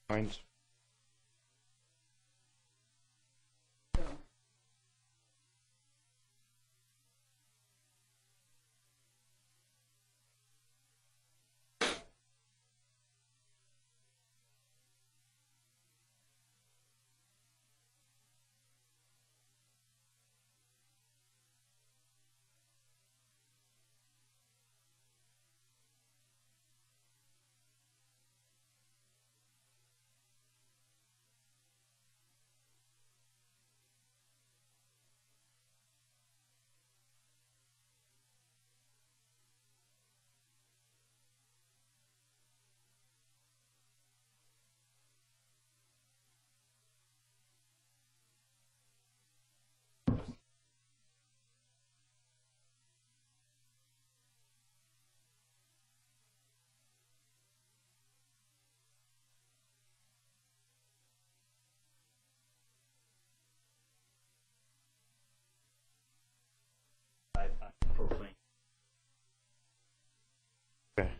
Fines. Okay.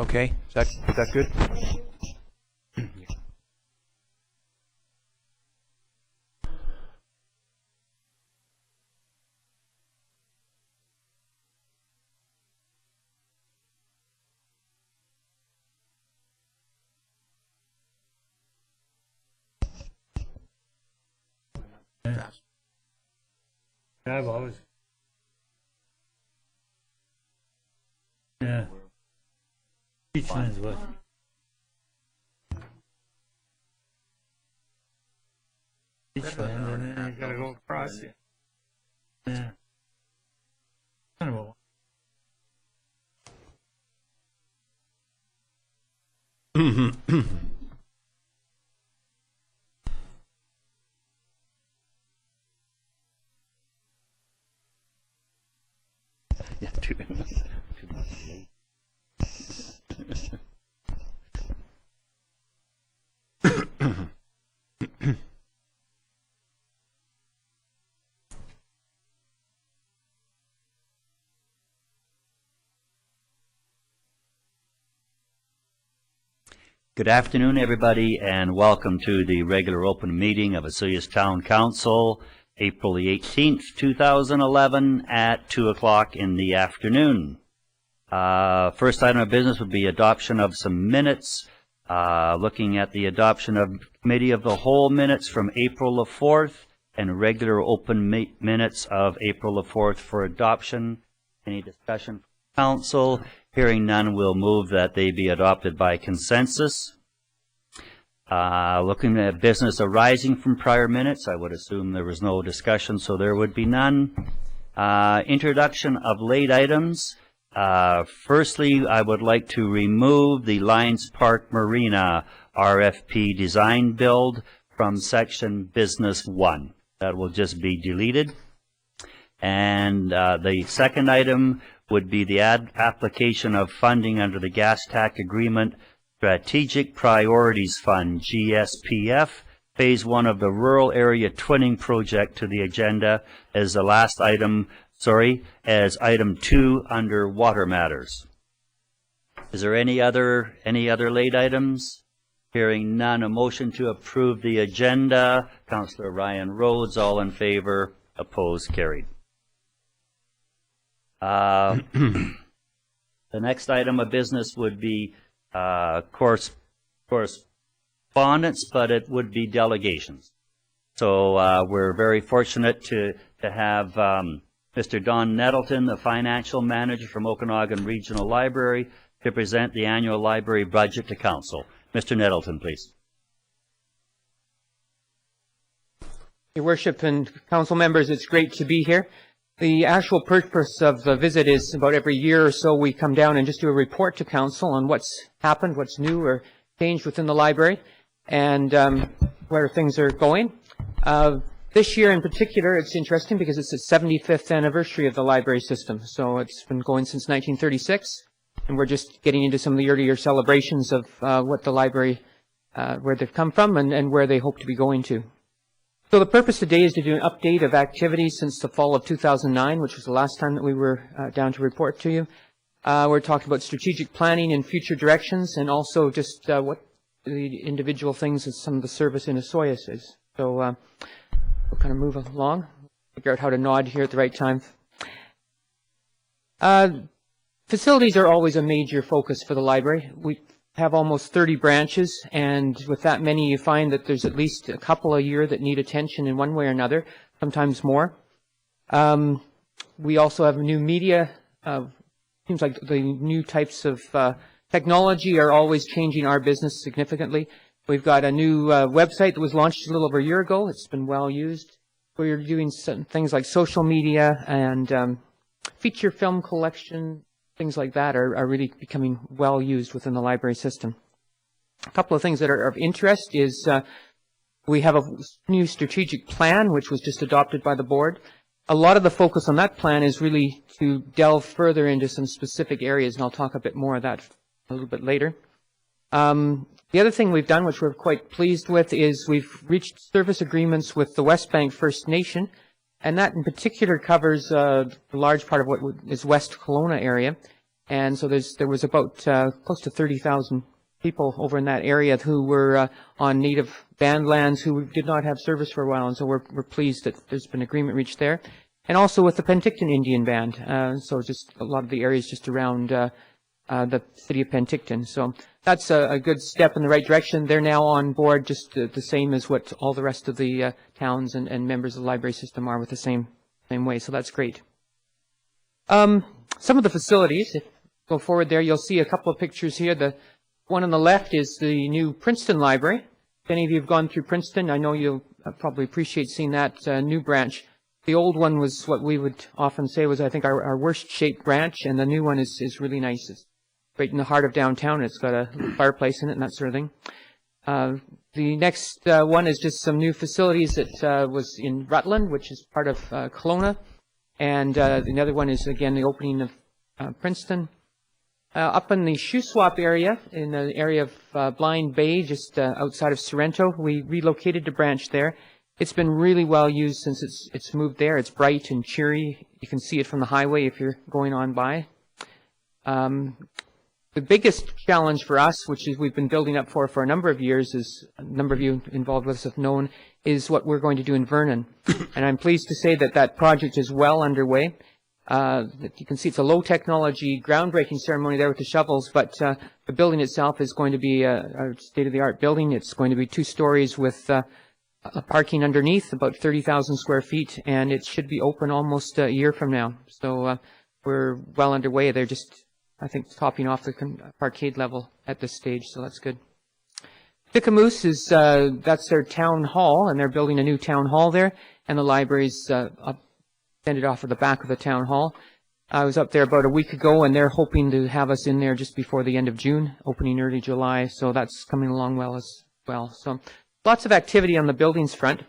Okay, is that good? Yeah. I've always. Yeah. Each one's what? Each one, and then you gotta go across it. Yeah. Kind of a. Yeah, two. Good afternoon, everybody, and welcome to the regular open meeting of Osoyoos Town Council, April the 18th, 2011, at 2 o'clock in the afternoon. First item of business would be adoption of some minutes. Looking at the adoption of Committee of the Whole minutes from April the 4th and regular open minutes of April the 4th for adoption. Any discussion from Council? Hearing none, we'll move that they be adopted by consensus. Looking at business arising from prior minutes, I would assume there was no discussion, so there would be none. Introduction of late items. Firstly, I would like to remove the Lions Park Marina RFP design build from section Business 1. That will just be deleted. And the second item would be the application of funding under the Gas Tax Agreement Strategic Priorities Fund, GSPF, Phase 1 of the Rural Area Twinning Project to the agenda as the last item, as item 2 under Water Matters. Is there any other late items? Hearing none, a motion to approve the agenda. Councillor Ryan Rhodes, all in favor, opposed, carried. The next item of business would be correspondence, but it would be delegations. So we're very fortunate to have Mr. Don Nettleton, the financial manager from Okanagan Regional Library, to present the annual library budget to Council. Mr. Nettleton, please. Your Worship and Council members, it's great to be here. The actual purpose of the visit is about every year or so we come down and just do a report to Council on what's happened, what's new or changed within the library, and where things are going. This year in particular, it's interesting because it's the 75th anniversary of the library system. So it's been going since 1936, and we're just getting into some of the earlier celebrations of what the library, where they've come from and where they hope to be going to. So the purpose today is to do an update of activities since the fall of 2009, which was the last time that we were down to report to you. We're talking about strategic planning and future directions, and also just what the individual things that some of the service in Osoyoos is. So we'll kind of move along, figure out how to nod here at the right time. Facilities are always a major focus for the library. We have almost 30 branches, and with that many you find that there's at least a couple a year that need attention in one way or another, sometimes more. We also have new media. Seems like the new types of technology are always changing our business significantly. We've got a new website that was launched a little over a year ago. It's been well used. We're doing some things like social media and feature film collection. Things like that are really becoming well used within the library system. A couple of things that are of interest is we have a new strategic plan which was just adopted by the board. A lot of the focus on that plan is really to delve further into some specific areas, and I'll talk a bit more of that a little bit later. The other thing we've done, which we're quite pleased with, is we've reached service agreements with the West Bank First Nation, and that in particular covers a large part of what is West Kelowna area. And so there was about close to 30,000 people over in that area who were on native band lands who did not have service for a while. And so we're pleased that there's been agreement reached there. And also with the Penticton Indian Band. So just a lot of the areas just around the city of Penticton. So that's a good step in the right direction. They're now on board just the same as what all the rest of the towns and members of the library system are with the same way. So that's great. Some of the facilities, if you go forward there, you'll see a couple of pictures here. The one on the left is the new Princeton Library. If any of you have gone through Princeton, I know you'll probably appreciate seeing that new branch. The old one was what we would often say was, I think, our worst shaped branch, and the new one is really nice. It's right in the heart of downtown. It's got a fireplace in it and that sort of thing. The next one is just some new facilities that was in Rutland, which is part of Kelowna. And the other one is, again, the opening of Princeton. Up in the Shoe Swap area, in the area of Blind Bay, just outside of Sorrento, we relocated the branch there. It's been really well used since it's moved there. It's bright and cheery. You can see it from the highway if you're going on by. The biggest challenge for us, which is we've been building up for a number of years, as a number of you involved with us have known, is what we're going to do in Vernon. And I'm pleased to say that project is well underway. You can see it's a low technology groundbreaking ceremony there with the shovels, but the building itself is going to be a state-of-the-art building. It's going to be 2 stories with parking underneath, about 30,000 square feet, and it should be open almost a year from now. So we're well underway. They're just, I think, topping off the parkade level at this stage, so that's good. Tickamoose is, that's their town hall, and they're building a new town hall there, and the library's extended off of the back of the town hall. I was up there about a week ago, and they're hoping to have us in there just before the end of June, opening early July, so that's coming along well as well. So lots of activity on the buildings front.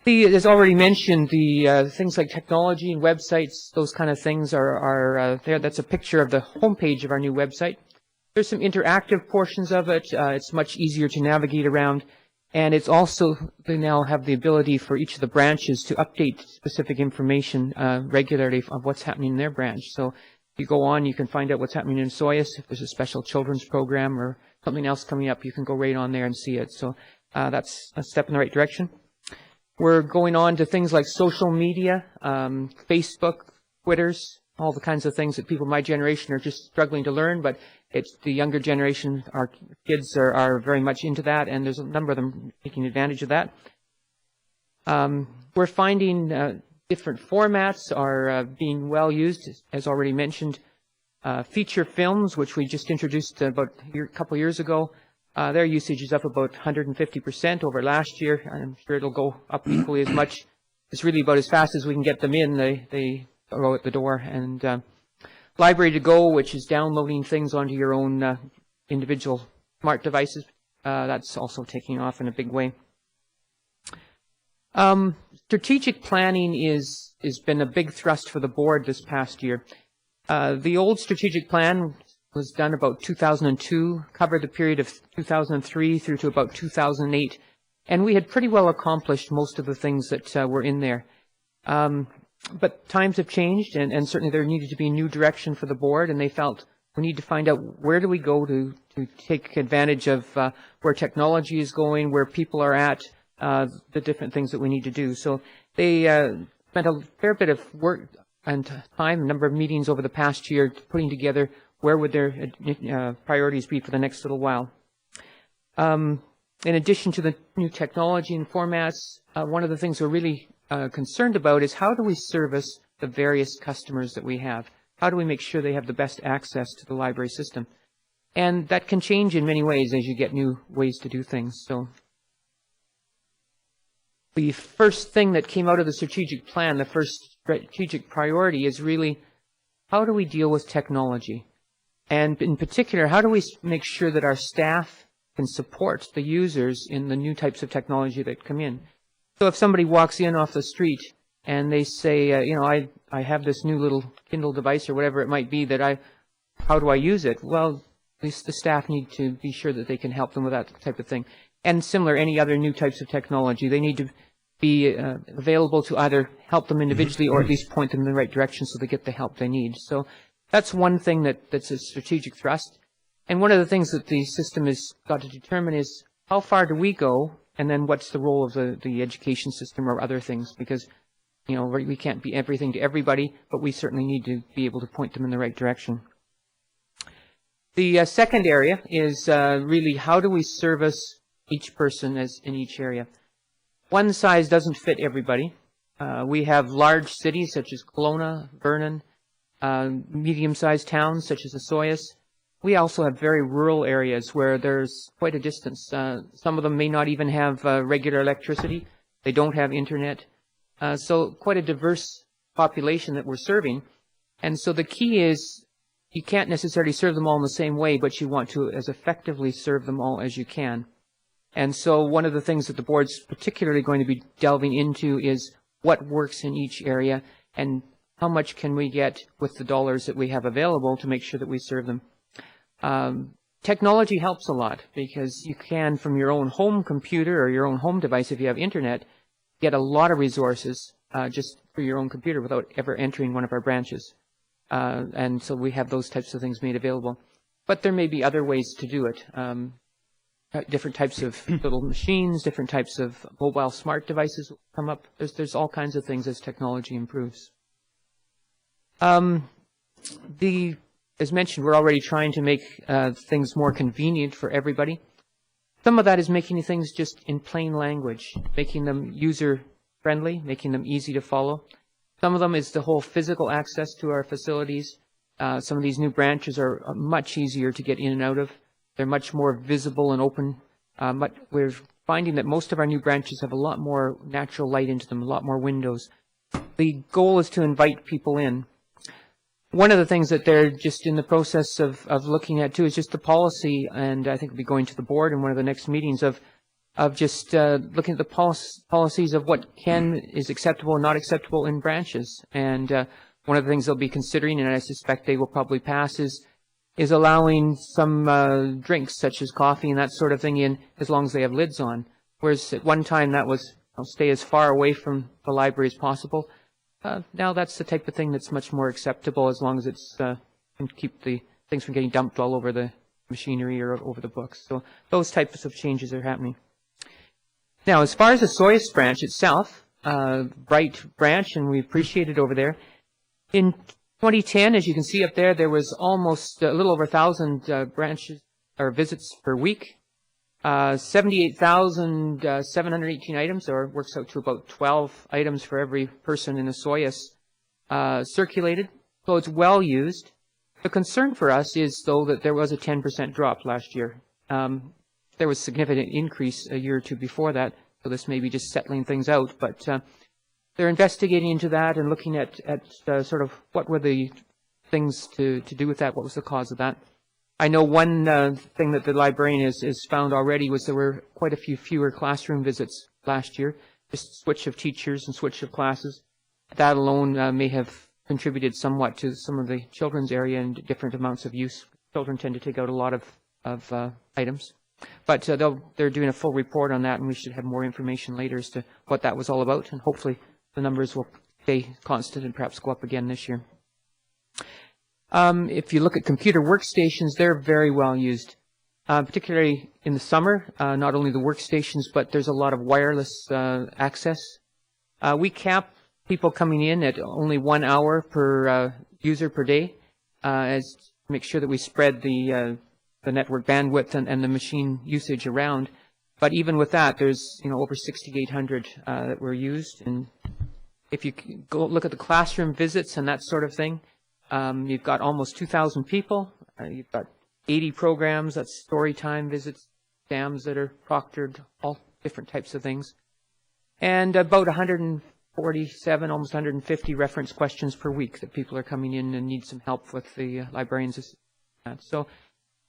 As already mentioned, the things like technology and websites, those kind of things are there. That's a picture of the homepage of our new website. There's some interactive portions of it. It's much easier to navigate around. And it's also, they now have the ability for each of the branches to update specific information regularly of what's happening in their branch. So if you go on, you can find out what's happening in Osoyoos. If there's a special children's program or something else coming up, you can go right on there and see it. So that's a step in the right direction. We're going on to things like social media, Facebook, Twitters, all the kinds of things that people my generation are just struggling to learn, but it's the younger generation, our kids are very much into that, and there's a number of them taking advantage of that. We're finding different formats are being well used, as already mentioned. Feature films, which we just introduced about a couple years ago, Their usage is up about 150% over last year. I'm sure it'll go up equally as much. It's really about as fast as we can get them in. They go out the door. And Library to Go, which is downloading things onto your own individual smart devices, that's also taking off in a big way. Strategic planning has been a big thrust for the board this past year. The old strategic plan was done about 2002, covered the period of 2003 through to about 2008, and we had pretty well accomplished most of the things that were in there. But times have changed, and certainly there needed to be new direction for the board, and they felt we need to find out where do we go to take advantage of where technology is going, where people are at, the different things that we need to do. So they spent a fair bit of work and time, a number of meetings over the past year, putting together where would their priorities be for the next little while. In addition to the new technology and formats, one of the things we're really concerned about is how do we service the various customers that we have? How do we make sure they have the best access to the library system? And that can change in many ways as you get new ways to do things. So the first thing that came out of the strategic plan, the first strategic priority, is really how do we deal with technology? And in particular, how do we make sure that our staff can support the users in the new types of technology that come in? So if somebody walks in off the street and they say, you know, I have this new little Kindle device or whatever it might be that how do I use it? Well, at least the staff need to be sure that they can help them with that type of thing. And similar, any other new types of technology, they need to be available to either help them individually or at least point them in the right direction so they get the help they need. So that's one thing that's a strategic thrust. And one of the things that the system has got to determine is how far do we go, and then what's the role of the education system or other things, because you know we can't be everything to everybody, but we certainly need to be able to point them in the right direction. The second area is really how do we service each person in each area. One size doesn't fit everybody. We have large cities such as Kelowna, Vernon, medium-sized towns such as Osoyoos. We also have very rural areas where there's quite a distance. Some of them may not even have regular electricity. They don't have internet. So quite a diverse population that we're serving. And so the key is you can't necessarily serve them all in the same way, but you want to as effectively serve them all as you can. And so one of the things that the board's particularly going to be delving into is what works in each area and how much can we get with the dollars that we have available to make sure that we serve them. Technology helps a lot because you can, from your own home computer or your own home device, if you have internet, get a lot of resources just for your own computer without ever entering one of our branches. And so we have those types of things made available. But there may be other ways to do it. Different types of little machines, different types of mobile smart devices will come up. There's all kinds of things as technology improves. As mentioned, we're already trying to make things more convenient for everybody. Some of that is making things just in plain language, making them user-friendly, making them easy to follow. Some of them is the whole physical access to our facilities. Some of these new branches are much easier to get in and out of. They're much more visible and open. But we're finding that most of our new branches have a lot more natural light into them, a lot more windows. The goal is to invite people in. One of the things that they're just in the process of looking at too is just the policy, and I think we'll be going to the board in one of the next meetings of just looking at the policies of what is acceptable and not acceptable in branches. And one of the things they'll be considering, and I suspect they will probably pass, is allowing some drinks such as coffee and that sort of thing in as long as they have lids on. Whereas at one time that was stay as far away from the library as possible. Now that's the type of thing that's much more acceptable as long as it's can keep the things from getting dumped all over the machinery or over the books. So those types of changes are happening. Now, as far as the Osoyoos branch itself, bright branch, and we appreciate it over there. In 2010, as you can see up there, there was almost a little over 1,000 branches or visits per week. 78,718 items, or works out to about 12 items for every person in Osoyoos circulated. So it's well used. The concern for us is, though, that there was a 10% drop last year. there was significant increase a year or two before that, so this may be just settling things out. But they're investigating into that and looking at sort of what were the things to do with that, what was the cause of that. I know one thing that the librarian has found already was there were quite a few fewer classroom visits last year, just switch of teachers and switch of classes. That alone may have contributed somewhat to some of the children's area and different amounts of use. Children tend to take out a lot of items. But they're doing a full report on that, and we should have more information later as to what that was all about, and hopefully the numbers will stay constant and perhaps go up again this year. If you look at computer workstations, they're very well used, particularly in the summer, not only the workstations, but there's a lot of wireless access. We cap people coming in at only 1 hour per user per day, as to make sure that we spread the network bandwidth and the machine usage around. But even with that, there's over 6,800 that were used. And if you go look at the classroom visits and that sort of thing, you've got almost 2,000 people. You've got 80 programs, that's story time visits, exams that are proctored, all different types of things. And about 147, almost 150 reference questions per week that people are coming in and need some help with the librarians. So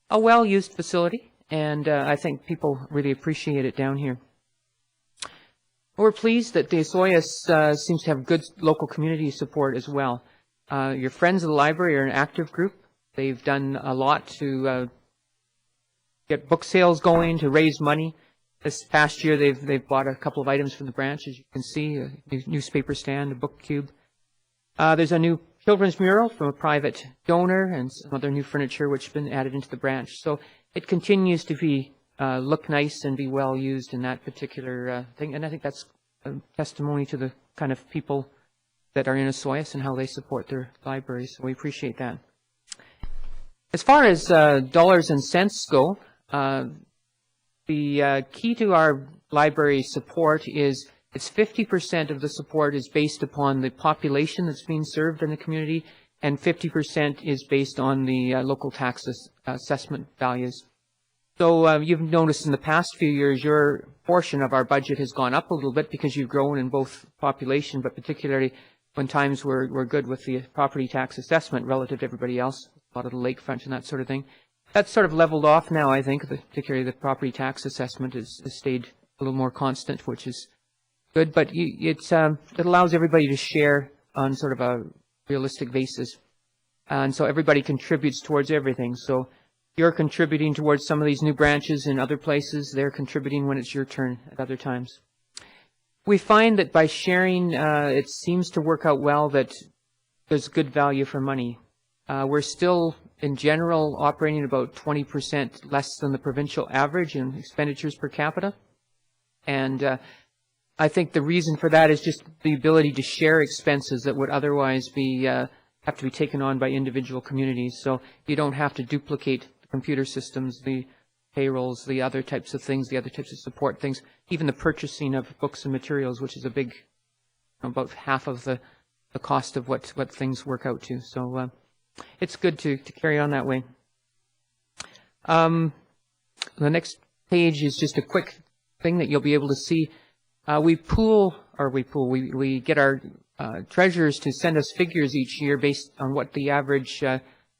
a well-used facility, and I think people really appreciate it down here. We're pleased that the Osoyoos seems to have good local community support as well. Your friends of the library are an active group. They've done a lot to get book sales going, to raise money. This past year, they've bought a couple of items from the branch, as you can see, a newspaper stand, a book cube. There's a new children's mural from a private donor and some other new furniture which has been added into the branch. So it continues to be look nice and be well used in that particular thing. And I think that's a testimony to the kind of people that are in Osoyoos and how they support their library. So we appreciate that. As far as dollars and cents go, the key to our library support is it's 50% of the support is based upon the population that's being served in the community, and 50% is based on the local tax assessment values. So you've noticed in the past few years your portion of our budget has gone up a little bit because you've grown in both population, but particularly when times were good with the property tax assessment relative to everybody else, a lot of the lakefront and that sort of thing. That's sort of leveled off now, I think, particularly the property tax assessment has stayed a little more constant, which is good, but it allows everybody to share on sort of a realistic basis. And so everybody contributes towards everything. So you're contributing towards some of these new branches in other places. They're contributing when it's your turn at other times. We find that by sharing, it seems to work out well that there's good value for money. We're still, in general, operating about 20% less than the provincial average in expenditures per capita. And I think the reason for that is just the ability to share expenses that would otherwise be have to be taken on by individual communities. So you don't have to duplicate the computer systems, the payrolls, the other types of things, the other types of support things, even the purchasing of books and materials, which is a big, about half of the cost of what things work out to. So it's good to carry on that way. The next page is just a quick thing that you'll be able to see. We get our treasurers to send us figures each year based on what the average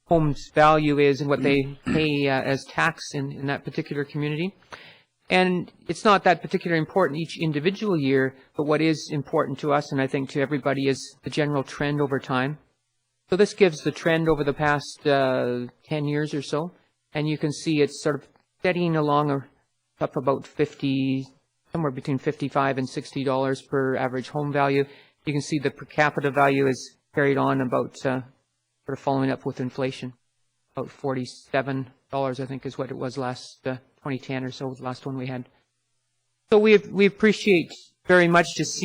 home's value is and what they pay as tax in that particular community. And it's not that particularly important each individual year, but what is important to us, and I think to everybody, is the general trend over time. So this gives the trend over the past 10 years or so, and you can see it's sort of steadying along up about 50, somewhere between $55 and $60 per average home value. You can see the per capita value is carried on about sort of following up with inflation. About $47, I think, is what it was last 2010 or so, the last one we had. So we appreciate very much just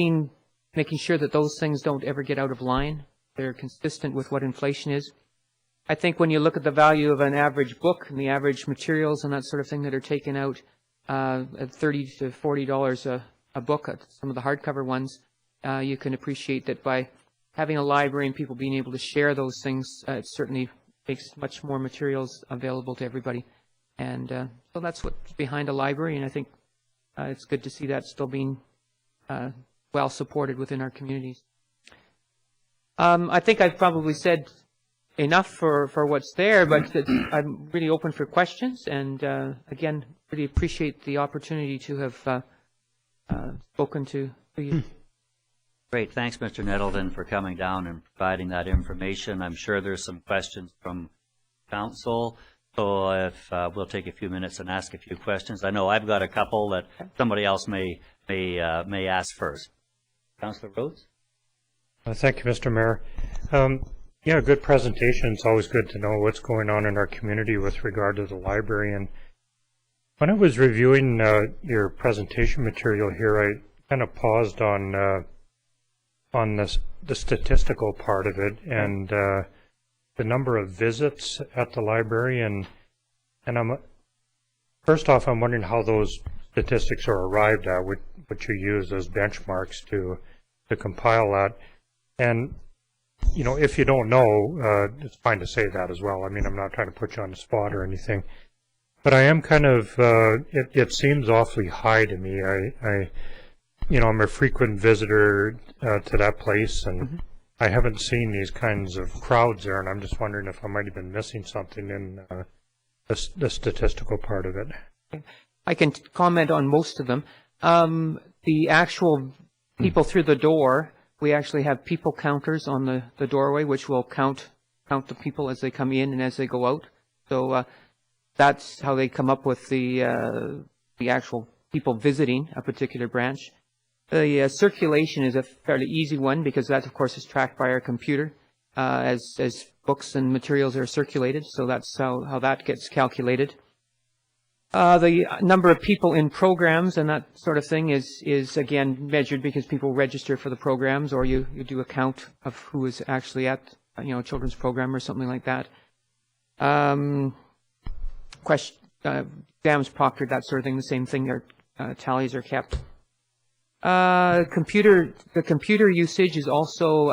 making sure that those things don't ever get out of line. They're consistent with what inflation is. I think when you look at the value of an average book and the average materials and that sort of thing that are taken out at $30 to $40 a book, some of the hardcover ones, you can appreciate that by having a library and people being able to share those things, it certainly makes much more materials available to everybody. And so that's what's behind a library, and I think it's good to see that still being well supported within our communities. I think I've probably said enough for what's there, but I'm really open for questions, and again, really appreciate the opportunity to have spoken to you. Great. Thanks, Mr. Nettleton, for coming down and providing that information. I'm sure there's some questions from council. So if we'll take a few minutes and ask a few questions. I know I've got a couple that somebody else may ask first. Councillor Rhodes? Thank you, Mr. Mayor. Yeah, good presentation. It's always good to know what's going on in our community with regard to the library. And when I was reviewing your presentation material here, I kind of paused on the statistical part of it and the number of visits at the library. And first off, I'm wondering how those statistics are arrived at, what you use as benchmarks to compile that. And you know, if you don't know, it's fine to say that as well. I mean, I'm not trying to put you on the spot or anything, but I am kind of. It seems awfully high to me. You know, I'm a frequent visitor to that place, and I haven't seen these kinds of crowds there, and I'm just wondering if I might have been missing something in the statistical part of it. I can comment on most of them. The actual people through the door. We actually have people counters on the doorway, which will count the people as they come in and as they go out. So that's how they come up with the actual people visiting a particular branch. The circulation is a fairly easy one because that, of course, is tracked by our computer as books and materials are circulated. So that's how that gets calculated. The number of people in programs and that sort of thing is again measured because people register for the programs, or you do a count of who is actually at a children's program or something like that. Exams proctored, that sort of thing. The same thing. Their tallies are kept. The computer usage is also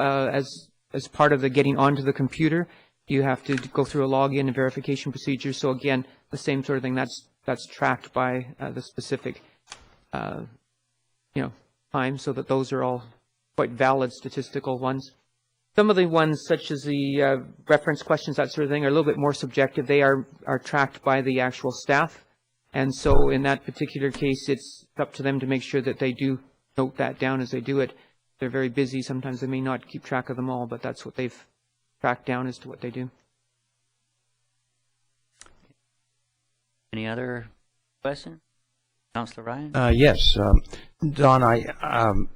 as part of the getting onto the computer. You have to go through a login and verification procedure. So again, the same sort of thing. That's tracked by the specific, time, so that those are all quite valid statistical ones. Some of the ones, such as the reference questions, that sort of thing, are a little bit more subjective. They are tracked by the actual staff, and so in that particular case, it's up to them to make sure that they do note that down as they do it. They're very busy. Sometimes they may not keep track of them all, but that's what they've tracked down as to what they do. Any other questions? Councillor Ryan? Yes, Don,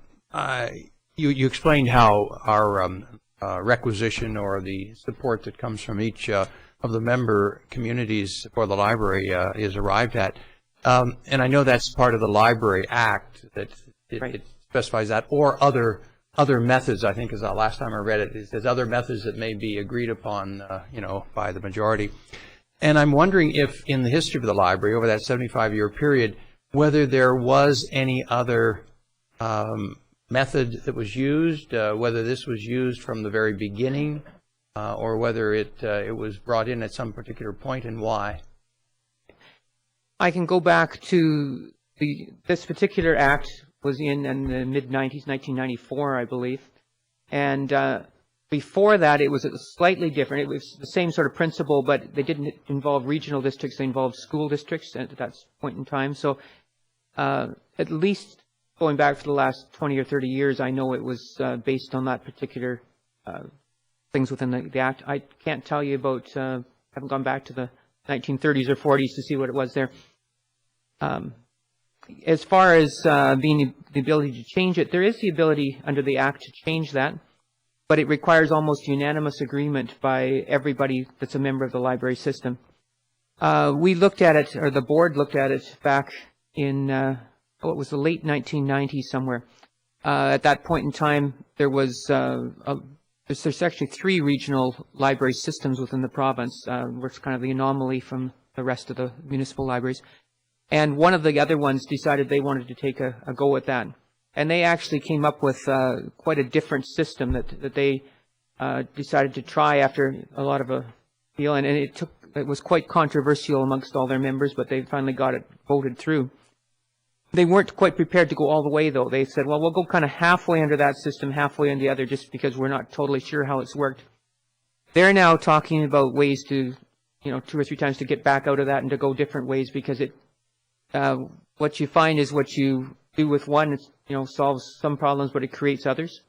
you explained how our requisition or the support that comes from each of the member communities for the library is arrived at. And I know that's part of the Library Act, that it specifies that, or other methods. I think is the last time I read it, there's other methods that may be agreed upon, by the majority. And I'm wondering if in the history of the library over that 75-year period, whether there was any other method that was used, whether this was used from the very beginning, or whether it was brought in at some particular point, and why. I can go back to this particular act was in the mid-90s, 1994, I believe. And before that, it was slightly different. It was the same sort of principle, but they didn't involve regional districts. They involved school districts at that point in time. So at least going back for the last 20 or 30 years, I know it was based on that particular things within the Act. I can't tell you about, haven't gone back to the 1930s or 40s to see what it was there. As far as being the ability to change it, there is the ability under the Act to change that. But it requires almost unanimous agreement by everybody that's a member of the library system. We looked at it, or the board looked at it back in, it was the late 1990s somewhere. At that point in time, there was, there's actually 3 regional library systems within the province, which is kind of the anomaly from the rest of the municipal libraries. And one of the other ones decided they wanted to take a go at that. And they actually came up with quite a different system that they decided to try after a lot of appeal. And it took it was quite controversial amongst all their members, but they finally got it voted through. They weren't quite prepared to go all the way, though. They said, well, we'll go kind of halfway under that system, halfway on the other, just because we're not totally sure how it's worked. They're now talking about ways to, 2 or 3 times to get back out of that and to go different ways, because what you find is what you do with one, solves some problems, but it creates others.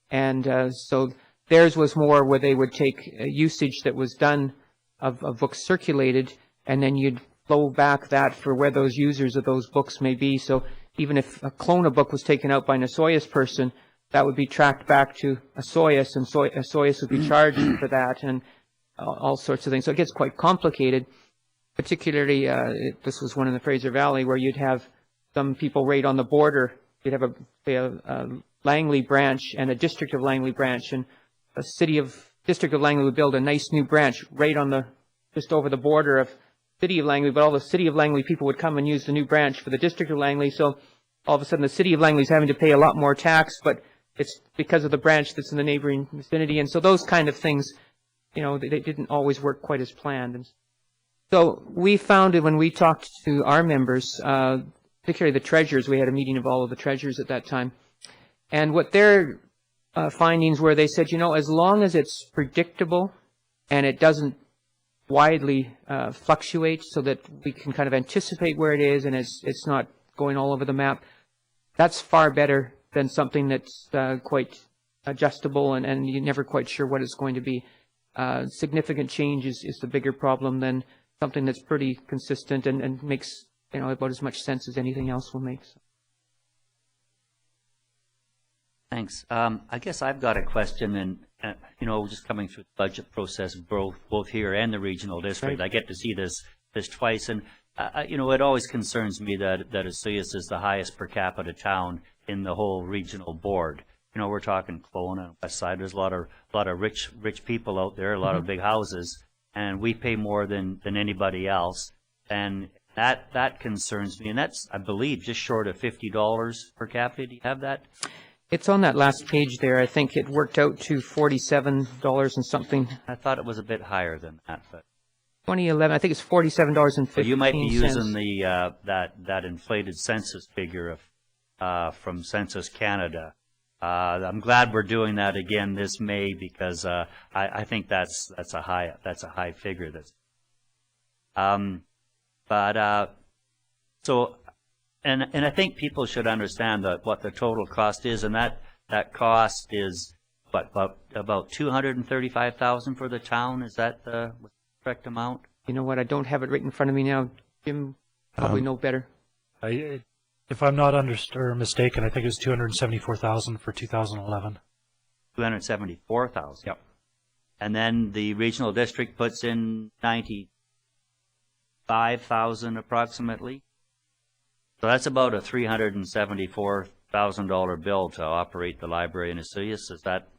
And so theirs was more where they would take usage that was done of books circulated, and then you'd flow back that for where those users of those books may be. So even if a clone of book was taken out by an Osoyoos person, that would be tracked back to Osoyoos, and Osoyoos would be charged for that, and all sorts of things. So it gets quite complicated. Particularly, this was one in the Fraser Valley where you'd have some people right on the border. You'd have a Langley branch and a district of Langley branch, and a district of Langley would build a nice new branch right on just over the border of city of Langley, but all the city of Langley people would come and use the new branch for the district of Langley. So all of a sudden the city of Langley is having to pay a lot more tax, but it's because of the branch that's in the neighboring vicinity. And so those kind of things, they didn't always work quite as planned. And so we found it when we talked to our members, particularly the treasurers. We had a meeting of all of the treasurers at that time. And what their findings were, they said, as long as it's predictable and it doesn't widely fluctuate, so that we can kind of anticipate where it is and it's not going all over the map, that's far better than something that's quite adjustable and you're never quite sure what it's going to be. Significant change is the bigger problem than something that's pretty consistent and makes about as much sense as anything else will make. Thanks. I guess I've got a question, and just coming through the budget process, both here and the regional district, right. I get to see this twice, and it always concerns me that Osoyoos is the highest per capita town in the whole regional board. We're talking Kelowna and West Side. There's a lot of rich people out there, a lot of big houses, and we pay more than anybody else, and that concerns me. And that's, I believe, just short of $50 per capita. Do you have that? It's on that last page there. I think it worked out to $47 and something. I thought it was a bit higher than that, but 2011, I think it's $47.15. Well, you might be using the that inflated census figure from Census Canada. I'm glad we're doing that again this May, because I think that's a high figure. And I think people should understand what the total cost is, and that cost is about $235,000 for the town. Is that the correct amount? You know what? I don't have it right in front of me now. Jim probably know better. If I'm not mistaken, I think it was $274,000 for 2011. $274,000. Yep. And then the regional district puts in $95,000 approximately. So that's about a $374,000 bill to operate the library in Osoyoos. Is that?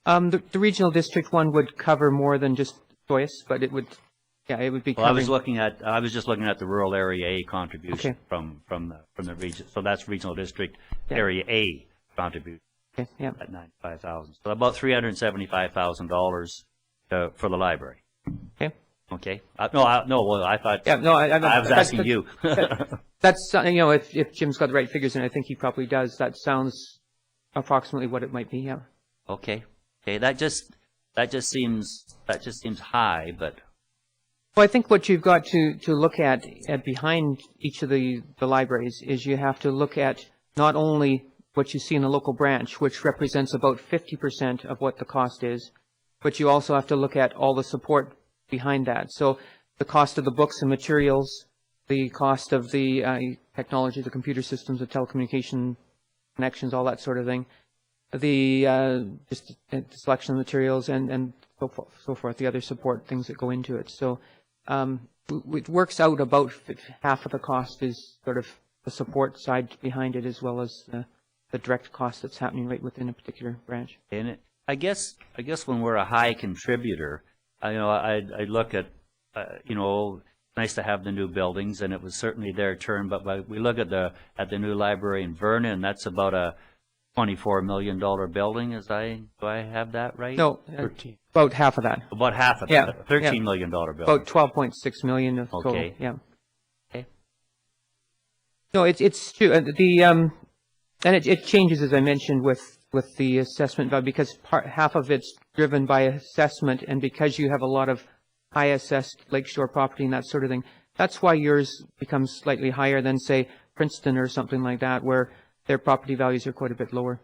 The regional district one would cover more than just Osoyoos, but it would be. Well, I was just looking at the rural area A contribution from the region. So that's regional district area A contribution. Okay. Yeah. At $95,000. So about $375,000 for the library. Okay. Okay. Well, I thought. Yeah. No, I was asking you. That's if Jim's got the right figures, and I think he probably does. That sounds approximately what it might be. Yeah. Okay. That just seems high, but. Well, I think what you've got to look at behind each of the libraries is you have to look at not only what you see in the local branch, which represents about 50% of what the cost is, but you also have to look at all the support behind that. So the cost of the books and materials, the cost of the technology, the computer systems, the telecommunication connections, all that sort of thing, the selection of materials, and so forth, the other support things that go into it. So it works out about half of the cost is sort of the support side behind it, as well as the direct cost that's happening right within a particular branch. And I guess when we're a high contributor, I look at nice to have the new buildings, and it was certainly their turn. But we look at the new library in Vernon, and that's about a $24 million building, do I have that right? No, 13. about half of that. About half of Yeah, that, $13 million building. About 12.6 million of total. Okay. Yeah. Okay. No, it's true. And it changes, as I mentioned, with the assessment value, because half of it's driven by assessment, and because you have a lot of high assessed lakeshore property and that sort of thing, that's why yours becomes slightly higher than, say, Princeton or something like that, where their property values are quite a bit lower.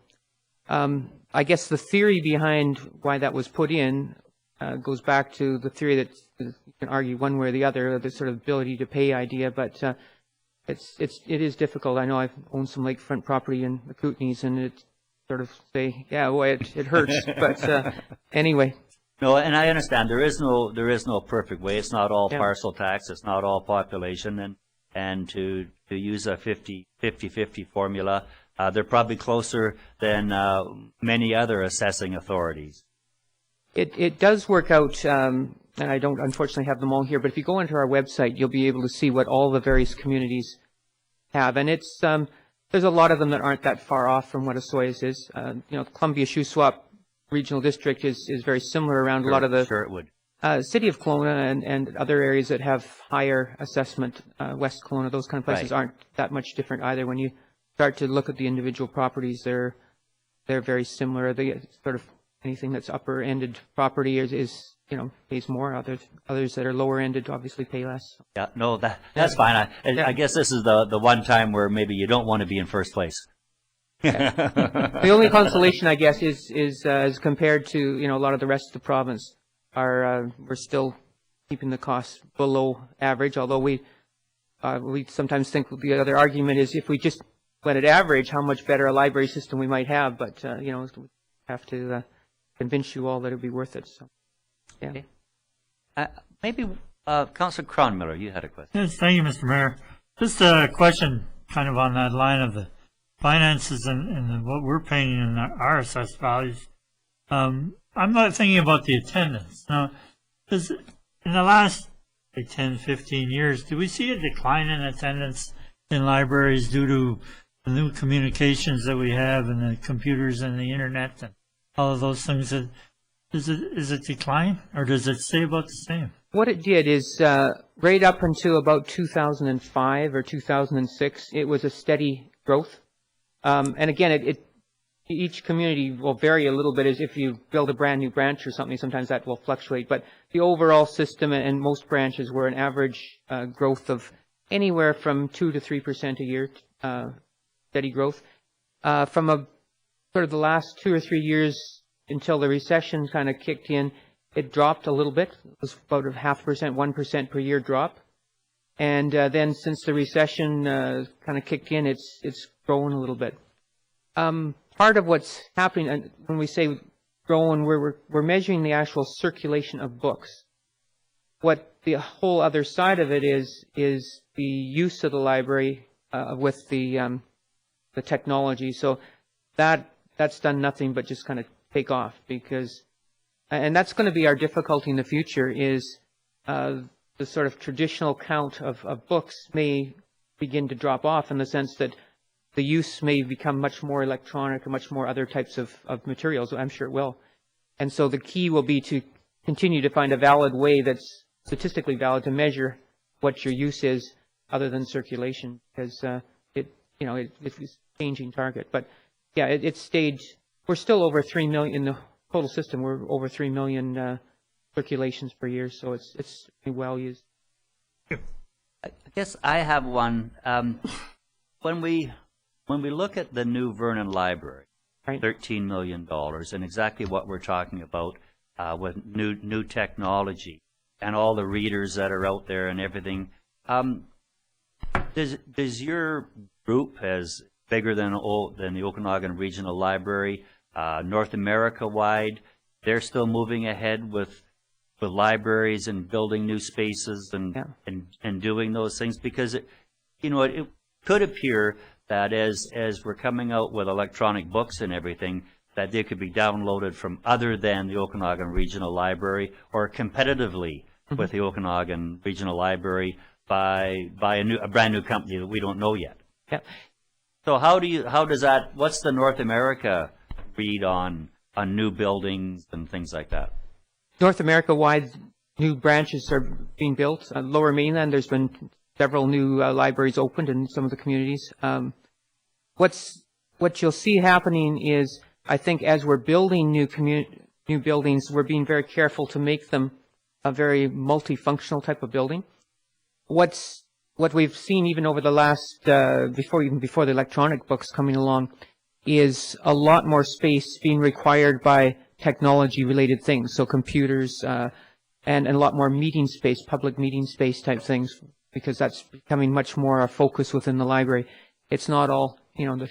I guess the theory behind why that was put in goes back to the theory that you can argue one way or the other, the sort of ability to pay idea, but it is difficult. I know I've owned some lakefront property in the Kootenays, and it sort of say, yeah, well, it hurts, but anyway. No, and I understand there is no perfect way. It's not all Yeah. parcel tax. It's not all population, and to use a 50-50 formula, they're probably closer than many other assessing authorities. It does work out, and I don't unfortunately have them all here, but if you go onto our website, you'll be able to see what all the various communities have, and it's there's a lot of them that aren't that far off from what Osoyoos is. Columbia-Shuswap Regional District is very similar around a lot of the Sure it would. City of Kelowna and other areas that have higher assessment, West Kelowna, those kind of places Right. aren't that much different either. When you start to look at the individual properties, they're very similar. They sort of anything that's upper-ended property is pays more. Others that are lower-ended obviously pay less. Yeah, no, that's fine. I guess this is the one time where maybe you don't want to be in first place. The only consolation, I guess, is as compared to a lot of the rest of the province, we're still keeping the costs below average. Although we sometimes think the other argument is if we just went at average, how much better a library system we might have. But we have to convince you all that it'd be worth it. So, yeah. Okay. Maybe Councillor Cronmiller, you had a question. Yes, thank you, Mr. Mayor. Just a question kind of on that line of the finances and what we're paying in our assessed values. I'm not thinking about the attendance. Now, in the last 10, 15 years, do we see a decline in attendance in libraries due to the new communications that we have and the computers and the internet and all of those things? Is it decline, or does it stay about the same? What it did is right up until about 2005 or 2006, it was a steady growth. And again, each community will vary a little bit. As if you build a brand new branch or something, sometimes that will fluctuate. But the overall system and most branches were an average growth of anywhere from 2 to 3% a year, steady growth. From sort of the last 2 or 3 years until the recession kind of kicked in, it dropped a little bit. It was about a 0.5%, 1% per year drop. And then since the recession kind of kicked in, it's grown a little bit. Part of what's happening, and when we say grown, we're measuring the actual circulation of books. What the whole other side of it is the use of the library with the technology. So that's done nothing but just kind of take off, because, and that's going to be our difficulty in the future, is the sort of traditional count of books may begin to drop off in the sense that the use may become much more electronic and much more other types of materials. I'm sure it will. And so the key will be to continue to find a valid way that's statistically valid to measure what your use is other than circulation, because it's a changing target. But yeah, it stayed. We're still over 3 million in the total system. We're over 3 million circulations per year, so it's well used. I guess I have one. When we look at the new Vernon Library, Right. $13 million, and exactly what we're talking about with new technology and all the readers that are out there and everything, does your group, as bigger than the Okanagan Regional Library, North America wide, they're still moving ahead with libraries and building new spaces and doing those things? Because it could appear that as we're coming out with electronic books and everything, that they could be downloaded from other than the Okanagan Regional Library or competitively with the Okanagan Regional Library by a brand new company that we don't know yet. Yeah. So how does that, what's the North America read on new buildings and things like that? North America-wide, new branches are being built. Lower Mainland, there's been several new libraries opened in some of the communities. What you'll see happening is, I think, as we're building new buildings, we're being very careful to make them a very multifunctional type of building. What we've seen even over the last, before the electronic books coming along, is a lot more space being required by technology-related things, so computers and a lot more meeting space, public meeting space type things, because that's becoming much more a focus within the library. It's not all, the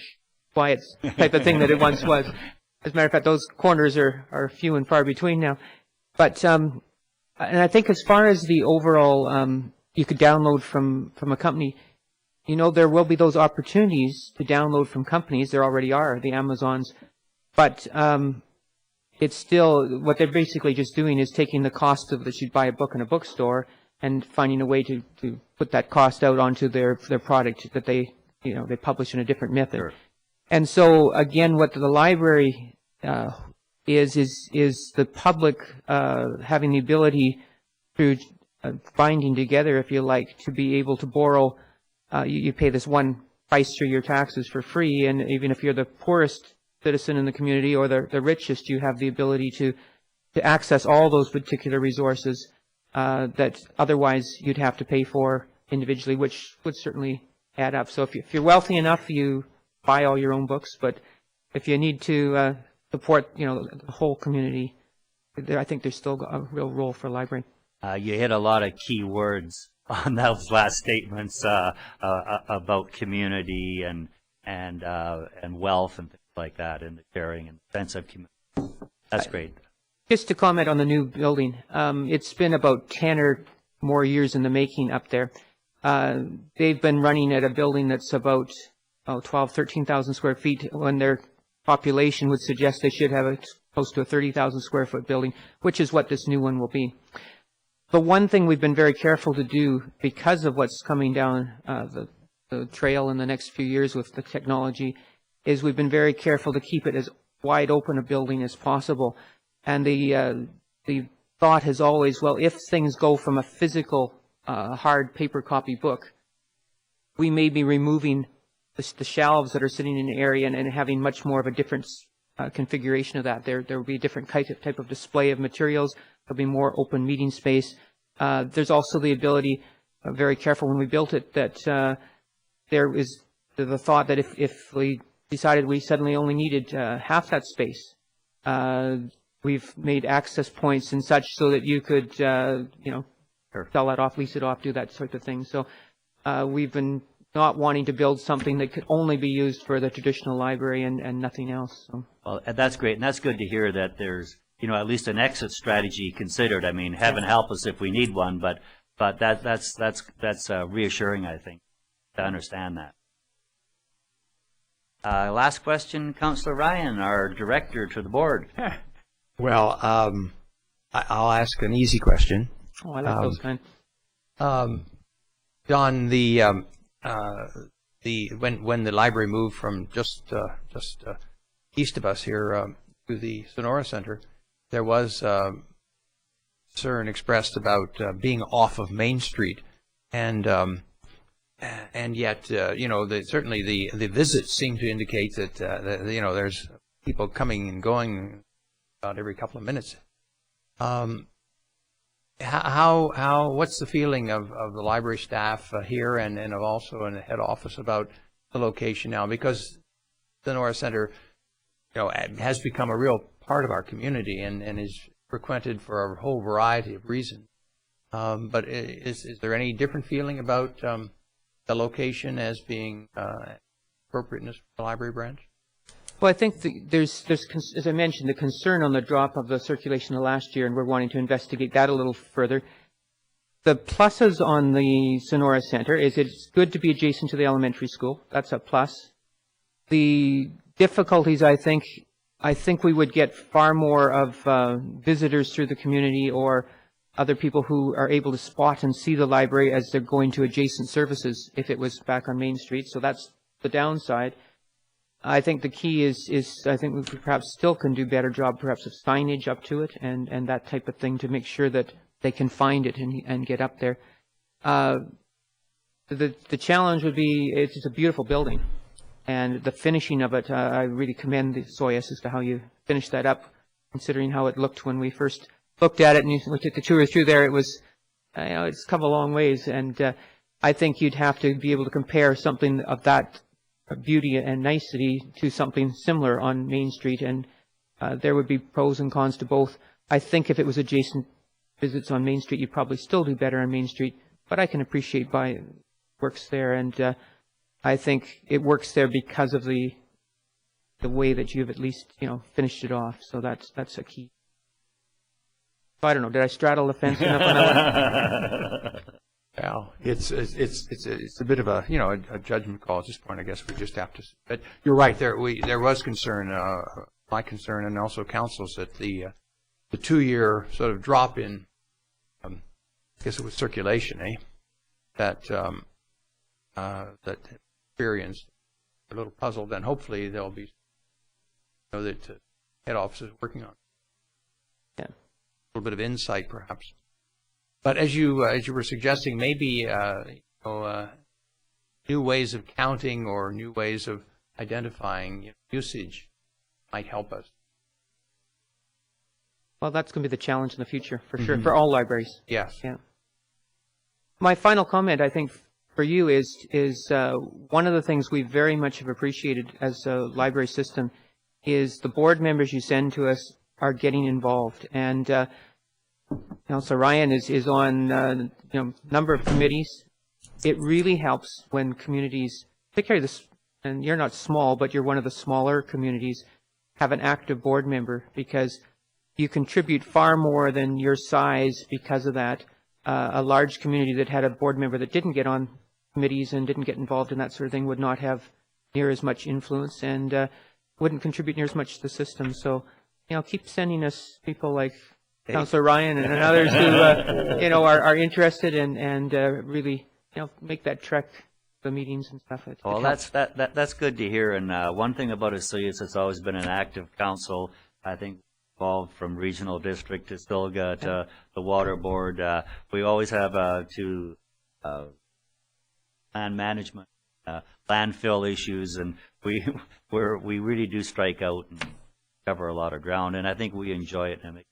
quiet type of thing that it once was. As a matter of fact, those corners are few and far between now. But and I think as far as the overall, you could download from a company, there will be those opportunities to download from companies. There already are, the Amazons. But it's still, what they're basically just doing is taking the cost of that you'd buy a book in a bookstore and finding a way to put that cost out onto their product that they publish in a different method. Sure. And so, again, what the library is the public having the ability through binding together, if you like, to be able to borrow. You pay this one price through your taxes for free, and even if you're the poorest citizen in the community or the richest, you have the ability to access all those particular resources that otherwise you'd have to pay for individually, which would certainly add up. So if you're wealthy enough, you buy all your own books, but if you need to support the whole community, I think there's still a real role for a library. You hit a lot of key words on those last statements about community and wealth and things like that, and the sharing and sense of community. That's great. Just to comment on the new building, it's been about 10 or more years in the making up there. They've been running at a building that's about 13,000 square feet, when their population would suggest they should have close to a 30,000 square foot building, which is what this new one will be. The one thing we've been very careful to do, because of what's coming down the trail in the next few years with the technology, is we've been very careful to keep it as wide open a building as possible. And the thought has always, well, if things go from a physical hard paper copy book, we may be removing the shelves that are sitting in the area and having much more of a different configuration of that. There will be a different type of display of materials. There'll be more open meeting space. There's also the ability, very careful when we built it, that there is the thought that if we decided we suddenly only needed half that space, we've made access points and such so that you could, sure, sell that off, lease it off, do that sort of thing. So we've been not wanting to build something that could only be used for the traditional library and nothing else. So. Well, that's great, and that's good to hear that there's at least an exit strategy considered. I mean, heaven help us if we need one, but that's reassuring, I think, to understand that. Last question, Councillor Ryan, our director to the board. Well, I'll ask an easy question. Oh, I like those kind. John, when the library moved from just east of us here to the Sonora Center, there was concern expressed about being off of Main Street, and yet certainly the visits seem to indicate that there's people coming and going about every couple of minutes. What's the feeling of the library staff here and of also in the head office about the location now? Because the Sonora Center, has become a real part of our community and is frequented for a whole variety of reasons. But is there any different feeling about the location as being appropriateness for the library branch? Well, I think there's, as I mentioned, the concern on the drop of the circulation of last year, and we're wanting to investigate that a little further. The pluses on the Sonora Center is it's good to be adjacent to the elementary school. That's a plus. The difficulties, I think we would get far more of visitors through the community or other people who are able to spot and see the library as they're going to adjacent services if it was back on Main Street. So that's the downside. I think the key is I think we perhaps still can do a better job perhaps of signage up to it and that type of thing to make sure that they can find it and get up there. The challenge would be it's a beautiful building, and the finishing of it, I really commend the Osoyoos as to how you finished that up, considering how it looked when we first looked at it and we took the tour through there. It was, it's come a long ways, and I think you'd have to be able to compare something of that beauty and nicety to something similar on Main Street, and there would be pros and cons to both. I think if it was adjacent visits on Main Street, you'd probably still do better on Main Street, but I can appreciate why it works there, and I think it works there because of the way that you've at least finished it off. So that's a key. So I don't know. Did I straddle the fence enough on that one? Well, it's a bit of a a judgment call at this point. I guess we just have to. But you're right. There was concern, my concern, and also council's that the 2-year sort of drop in, I guess it was circulation, that experienced a little puzzled, and hopefully there'll be that head office is working on. Yeah, a little bit of insight perhaps. But as you were suggesting, maybe new ways of counting or new ways of identifying usage might help us. Well, that's going to be the challenge in the future, for sure, for all libraries. Yes. Yeah. My final comment, I think, for you is one of the things we very much have appreciated as a library system is the board members you send to us are getting involved. And so Ryan is on a number of committees. It really helps when communities, particularly this, and you're not small, but you're one of the smaller communities, have an active board member, because you contribute far more than your size because of that. A large community that had a board member that didn't get on committees and didn't get involved in that sort of thing would not have near as much influence and wouldn't contribute near as much to the system. So, keep sending us people like Councillor Ryan and others who, are interested and really, make that trek to the meetings and stuff. Well, that's good to hear. And one thing about Osoyoos, it's always been an active council. I think involved from regional district to still got the water board. We always have to land management, landfill issues, and we really do strike out and cover a lot of ground. And I think we enjoy it, and it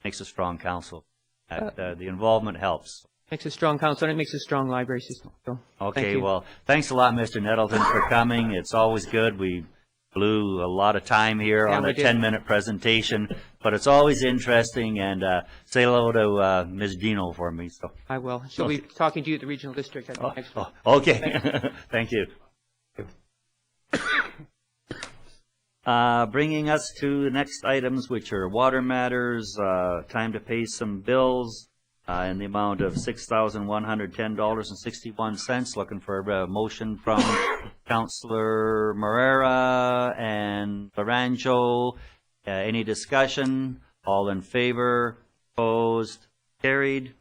makes a strong council. The involvement helps. Makes a strong council, and it makes a strong library system. So, okay, well, thanks a lot, Mr. Nettleton, for coming. It's always good. We blew a lot of time here on a 10-minute presentation, but it's always interesting. And say hello to Ms. Dino for me. So I will. She'll be talking to you at the regional district next week. Okay. Thank you. Bringing us to the next items, which are water matters. Time to pay some bills in the amount of $6,110.61. Looking for a motion from Councillor Marina and Laranjo. Any discussion? All in favor? Opposed? Carried.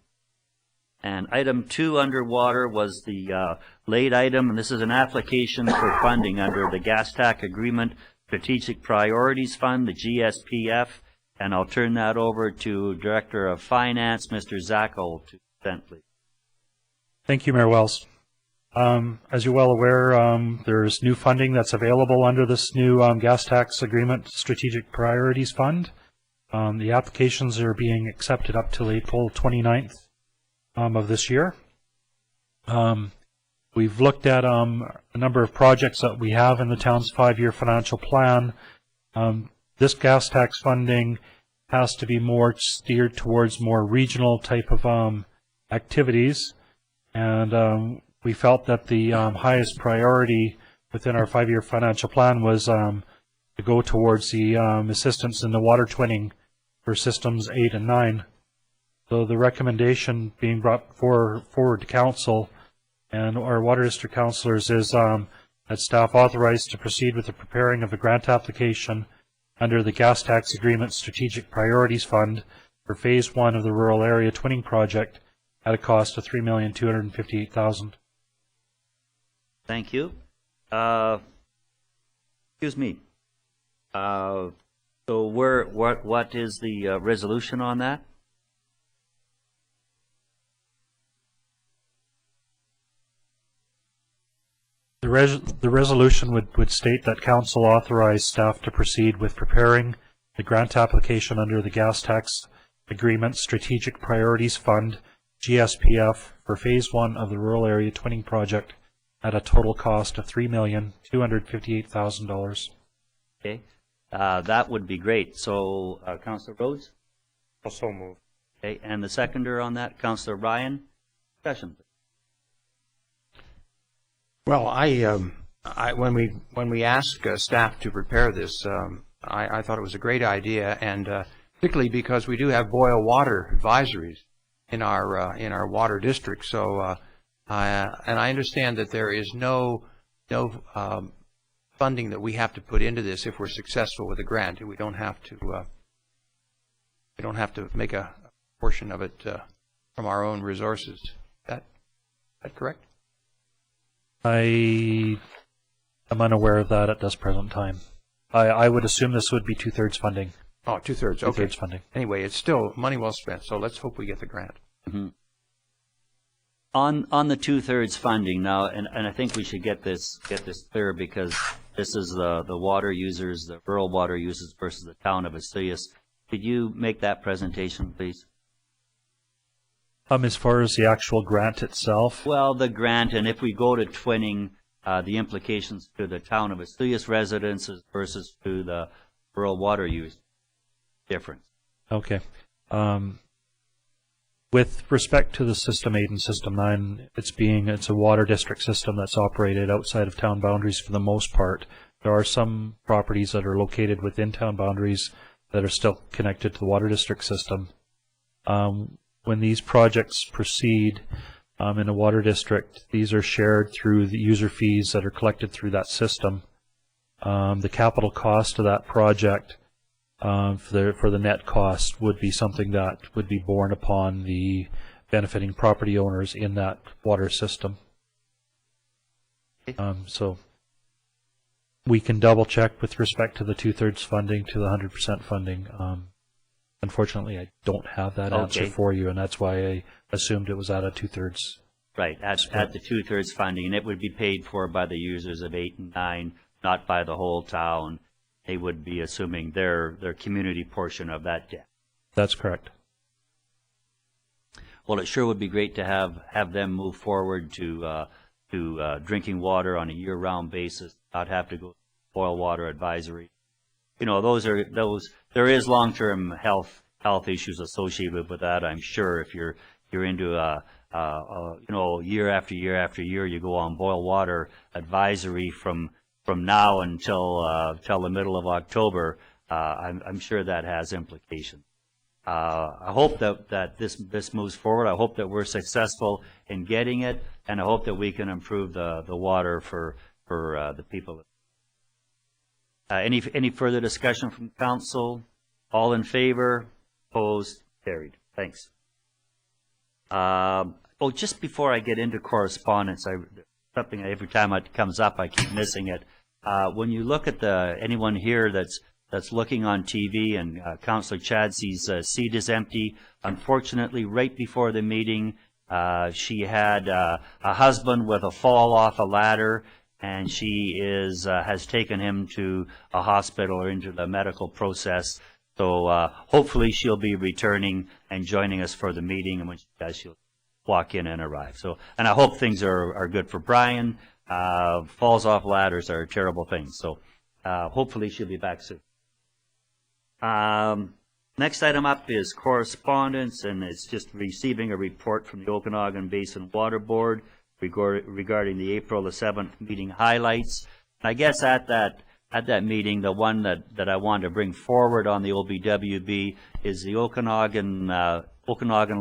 And item 2 under water was the late item, and this is an application for funding under the gas tax agreement Strategic Priorities Fund, the GSPF, and I'll turn that over to Director of Finance, Mr. Zackel, to present, please. Thank you, Mayor Wells. As you're well aware, there's new funding that's available under this new gas tax agreement Strategic Priorities Fund. The applications are being accepted up till April 29th of this year. We've looked at a number of projects that we have in the town's 5-year financial plan. This gas tax funding has to be more steered towards more regional type of activities, and we felt that the highest priority within our 5-year financial plan was to go towards the assistance in the water twinning for systems 8 and 9. So the recommendation being brought forward to council and our water district councillors is that staff authorized to proceed with the preparing of a grant application under the Gas Tax Agreement Strategic Priorities Fund for Phase 1 of the Rural Area Twinning Project at a cost of $3,258,000. Thank you. Excuse me. So what is the resolution on that? The resolution would state that council authorize staff to proceed with preparing the grant application under the Gas Tax Agreement Strategic Priorities Fund, GSPF, for Phase 1 of the Rural Area Twinning Project at a total cost of $3,258,000. Okay, that would be great. So, Councillor Rhodes? Also move. Okay, and the seconder on that, Councillor Ryan? Discussion. Well, when we asked staff to prepare this, I thought it was a great idea, and particularly because we do have boil water advisories in our water district. So, and I understand that there is no funding that we have to put into this if we're successful with the grant. We don't have to make a portion of it from our own resources. Is that correct? I am unaware of that at this present time. I would assume this would be 2/3 funding. Oh, 2/3. Okay. 2/3 funding. Anyway, it's still money well spent. So let's hope we get the grant. Mm-hmm. On the 2/3 funding now, and I think we should get this clear, because this is the water users, the rural water users versus the town of Osoyoos. Could you make that presentation, please? As far as the actual grant itself, Well, the grant, and if we go to twinning, the implications to the town of Osoyoos residences versus to the rural water use difference. okay. With respect to the System 8 and System 9, it's a water district system that's operated outside of town boundaries for the most part. There are some properties that are located within town boundaries that are still connected to the water district system. When these projects proceed in a water district, these are shared through the user fees that are collected through that system. The capital cost of that project for the net cost would be something that would be borne upon the benefiting property owners in that water system. So we can double check with respect to the 2/3 funding to the 100% funding. Unfortunately, I don't have that answer for you, and that's why I assumed it was at a 2/3. Right, at the 2/3 funding, and it would be paid for by the users of 8 and 9, not by the whole town. They would be assuming their community portion of that debt. That's correct. Well, it sure would be great to have them move forward to drinking water on a year-round basis, not have to go boil water advisory. You know, there is long-term health issues associated with that. I'm sure if you're into year after year after year, you go on boil water advisory from now until the middle of October. I'm sure that has implications. I hope that this moves forward. I hope that we're successful in getting it, and I hope that we can improve the water for the people. Any further discussion from council? All in favor? Opposed? Carried. Thanks. Just before I get into correspondence, something every time it comes up, I keep missing it. When you look at anyone here that's looking on TV, and Councillor Chadsy's seat is empty. Unfortunately, right before the meeting, she had a husband with a fall off a ladder, and she has taken him to a hospital or into the medical process. So hopefully she'll be returning and joining us for the meeting, and when she does, she'll walk in and arrive. So, and I hope things are good for Brian. Falls off ladders are a terrible thing. So hopefully she'll be back soon. Next item up is correspondence, and it's just receiving a report from the Okanagan Basin Water Board regarding the April the 7th meeting highlights. And I guess at that meeting, the one that I want to bring forward on the OBWB is the Okanagan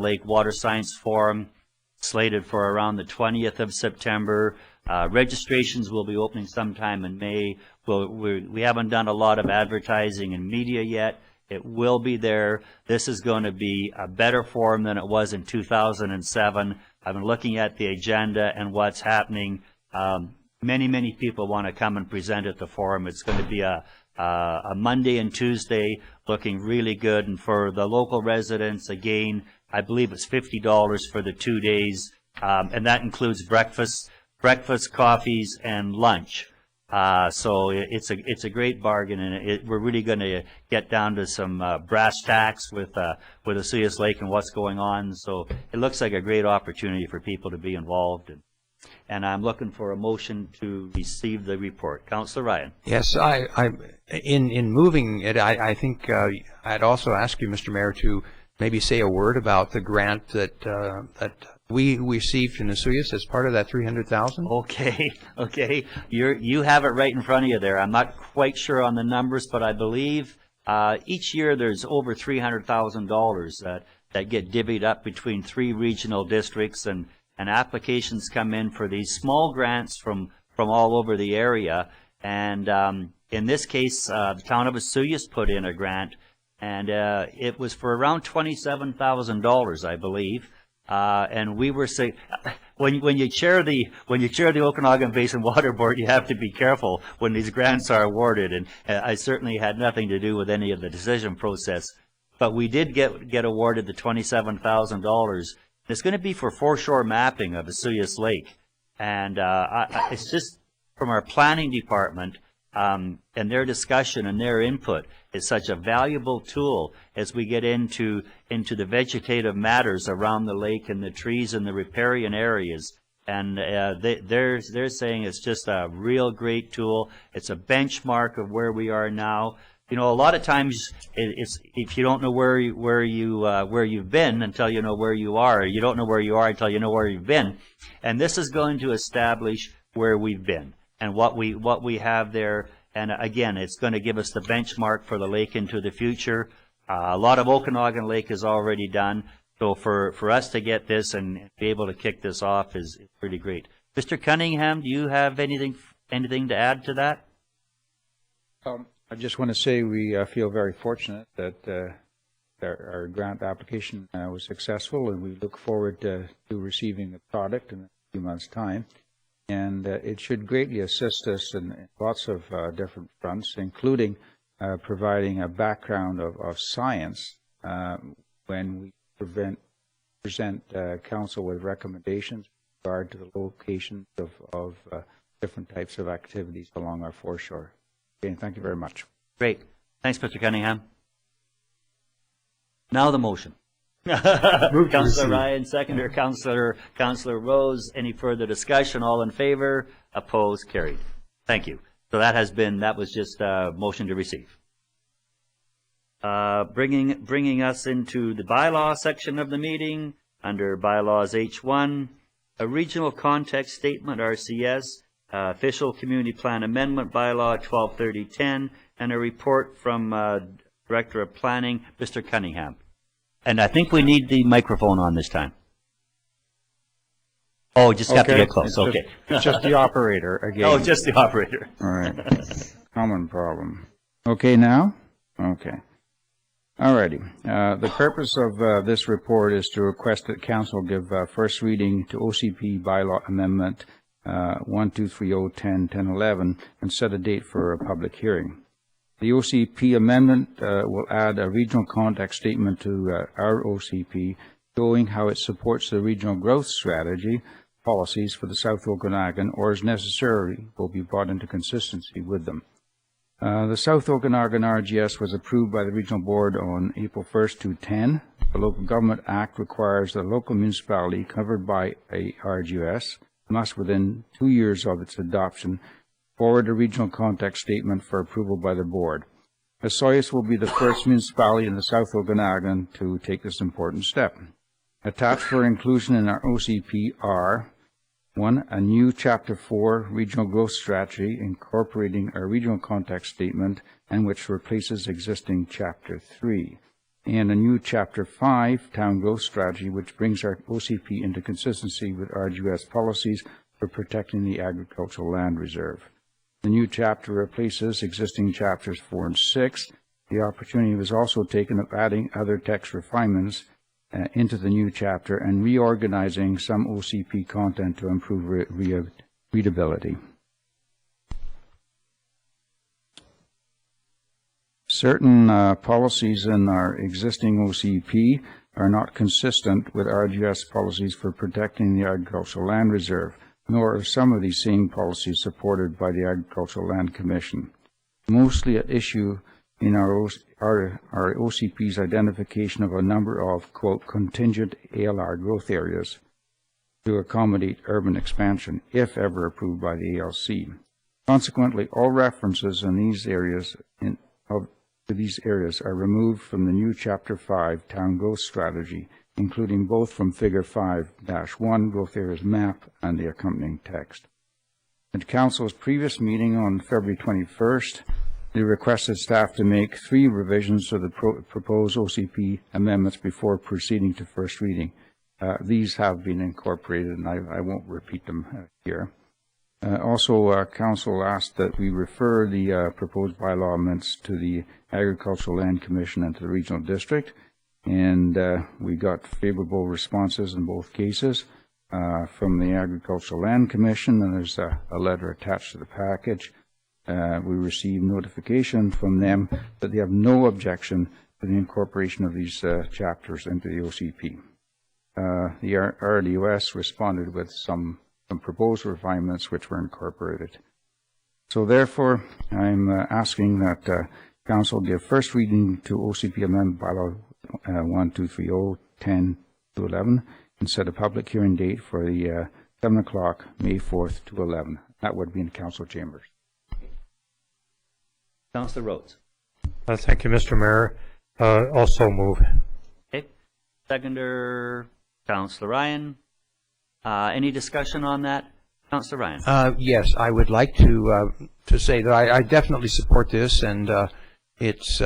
Lake Water Science Forum, slated for around the 20th of September. Registrations will be opening sometime in May. We haven't done a lot of advertising and media yet. It will be there. This is going to be a better forum than it was in 2007. I've been looking at the agenda and what's happening. many people want to come and present at the forum. It's going to be a Monday and Tuesday, looking really good. And for the local residents, again, I believe it's $50 for the 2 days, and that includes breakfast, coffees, and lunch. So it's a great bargain, and we're really going to get down to some brass tacks with Osoyoos Lake and what's going on. So it looks like a great opportunity for people to be involved. And I'm looking for a motion to receive the report. Councillor Ryan. Yes, in moving it, I think I'd also ask you, Mr. Mayor, to maybe say a word about the grant that we received in Osoyoos as part of that $300,000. Okay. You have it right in front of you there. I'm not quite sure on the numbers, but I believe each year there's over $300,000 that get divvied up between 3 regional districts, and applications come in for these small grants from all over the area. And in this case, the town of Osoyoos put in a grant, and it was for around $27,000, I believe. And we were saying, when you chair the Okanagan Basin Water Board, you have to be careful when these grants are awarded. And I certainly had nothing to do with any of the decision process, but we did get awarded the $27,000. It's going to be for foreshore mapping of Osoyoos Lake, and it's just from our planning department. And their discussion and their input is such a valuable tool as we get into the vegetative matters around the lake and the trees and the riparian areas. And they're saying it's just a real great tool. It's a benchmark of where we are now. You know, a lot of times it's if you don't know where you've been until you know where you are. You don't know where you are until you know where you've been. And this is going to establish where we've been and what we have there. And again, it's going to give us the benchmark for the lake into the future. A lot of Okanagan Lake is already done. So for us to get this and be able to kick this off is pretty great. Mr. Cunningham, do you have anything to add to that? I just want to say we feel very fortunate that our grant application was successful, and we look forward to receiving the product in a few months' time. And it should greatly assist us in lots of different fronts, including providing a background of science when we present council with recommendations with regard to the locations of different types of activities along our foreshore. Okay, thank you very much. Great. Thanks, Mr. Cunningham. Now the motion. Councillor Ryan, seconder. Councillor Rose. Any further discussion? All in favor? Opposed? Carried. Thank you. So that was just a motion to receive. Bringing us into the bylaw section of the meeting under bylaws H1, a regional context statement, RCS, official community plan amendment bylaw 123010, and a report from Director of Planning, Mr. Cunningham. And I think we need the microphone on this time. Oh, just have to get close. Okay. It's just the operator again. Oh, just the operator. All right. Common problem. Okay now? Okay. Alrighty. The purpose of this report is to request that Council give first reading to OCP Bylaw Amendment 123010-1011 and set a date for a public hearing. The OCP amendment will add a regional context statement to our OCP, showing how it supports the regional growth strategy policies for the South Okanagan, or as necessary, will be brought into consistency with them. The South Okanagan RGS was approved by the Regional Board on April 1st, 2010. The Local Government Act requires the local municipality covered by a RGS must, within 2 years of its adoption, forward a regional context statement for approval by the Board. Osoyoos will be the first municipality in the South Okanagan to take this important step. Attached for inclusion in our OCP are 1. A new Chapter 4 Regional Growth Strategy incorporating a regional context statement and which replaces existing Chapter 3. And a new Chapter 5 Town Growth Strategy which brings our OCP into consistency with RGS policies for protecting the agricultural land reserve. The new chapter replaces existing Chapters 4 and 6. The opportunity was also taken of adding other text refinements into the new chapter and reorganizing some OCP content to improve readability. Certain policies in our existing OCP are not consistent with RGS policies for protecting the Agricultural Land Reserve, nor are some of these same policies supported by the Agricultural Land Commission. Mostly at issue in our OCP's identification of a number of, quote, contingent ALR growth areas to accommodate urban expansion, if ever approved by the ALC. Consequently, all references in these areas to these areas are removed from the new Chapter 5 Town Growth Strategy, including both from Figure 5-1 Growth Areas Map and the accompanying text. At Council's previous meeting on February 21st, they requested staff to make 3 revisions to the proposed OCP amendments before proceeding to first reading. These have been incorporated, and I won't repeat them here. Also, Council asked that we refer the proposed bylaw amendments to the Agricultural Land Commission and to the Regional District, and we got favorable responses in both cases from the Agricultural Land Commission, and there's a letter attached to the package. We received notification from them that they have no objection to the incorporation of these chapters into the OCP. The RDOS responded with some proposed refinements which were incorporated. So therefore, I'm asking that Council give first reading to OCP Amendment Bylaw 1230 10-11 and set a public hearing date for the 7 o'clock, May 4th to 11. That would be in Council chambers. Councillor Rhodes. Thank you, Mr. Mayor. Also move. Okay. Seconder, Councillor Ryan. Any discussion on that? Councillor Ryan. Yes, I would like to say that I definitely support this, and it's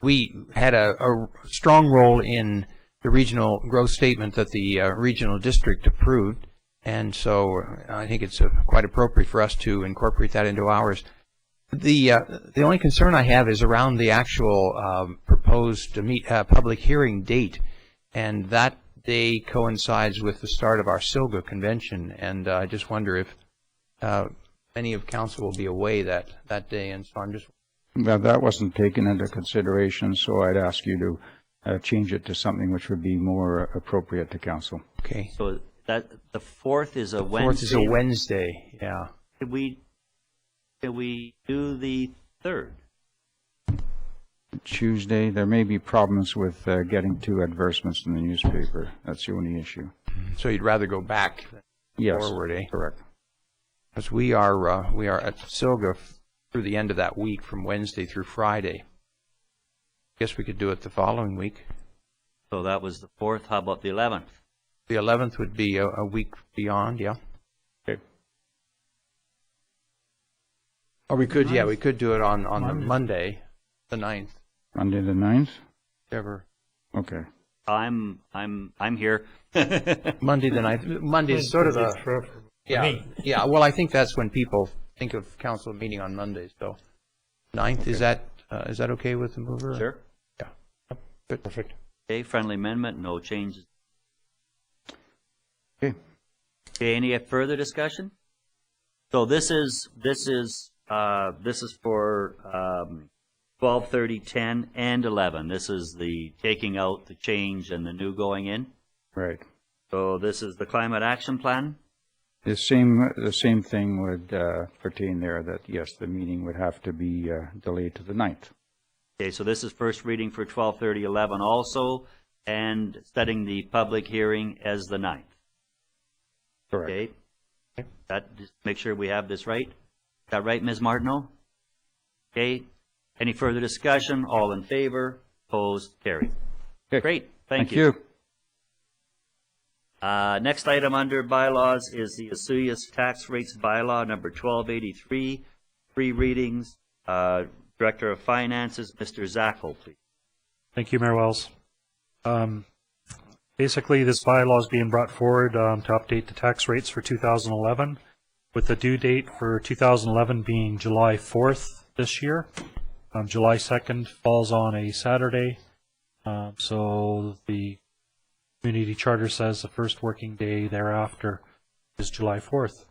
we had a strong role in the regional growth statement that the regional district approved, and so I think it's quite appropriate for us to incorporate that into ours. The only concern I have is around the actual proposed public hearing date, and that day coincides with the start of our SILGA convention, and I just wonder if any of council will be away that day, and so I'm just... Well, that wasn't taken into consideration, so I'd ask you to change it to something which would be more appropriate to council. Okay. So that the 4th is a Wednesday. 4th is a Wednesday, yeah. Could we do the 3rd? Tuesday, there may be problems with getting 2 advertisements in the newspaper. That's the only issue. So you'd rather go back than forward, eh? Correct. Because we are at SILGA through the end of that week, from Wednesday through Friday. Guess we could do it the following week. So that was the 4th. How about the 11th? The 11th would be a week beyond, yeah. Okay. Or we could, we could do it on the Monday, the 9th. Monday the 9th? Ever. Okay. I'm here. Monday the 9th. Monday is sort of a... Yeah, well, I think that's when people think of council meeting on Mondays, so 9th, okay. Is that okay with the mover? Sure. Yeah. Good. Perfect. Okay, friendly amendment, no changes. Okay. Okay, any further discussion? So this is for 12, 30, 10, and 11. This is the taking out, the change, and the new going in. Right. So this is the climate action plan. The same thing would pertain there, that yes, the meeting would have to be delayed to the 9th. Okay, so this is first reading for 12, 30, 11 also, and setting the public hearing as the 9th. Correct. Okay. Just make sure we have this right. Is that right, Ms. Martineau? Okay. Any further discussion? All in favor? Opposed? Carried. Okay. Great. Thank you. Next item under bylaws is the Osoyoos tax rates bylaw number 1283. 3 readings. Director of Finances, Mr. Zackel, please. Thank you, Mayor Wells. Basically, this bylaw is being brought forward to update the tax rates for 2011, with the due date for 2011 being July 4th this year. July 2nd falls on a Saturday, so the community charter says the first working day thereafter is July 4th.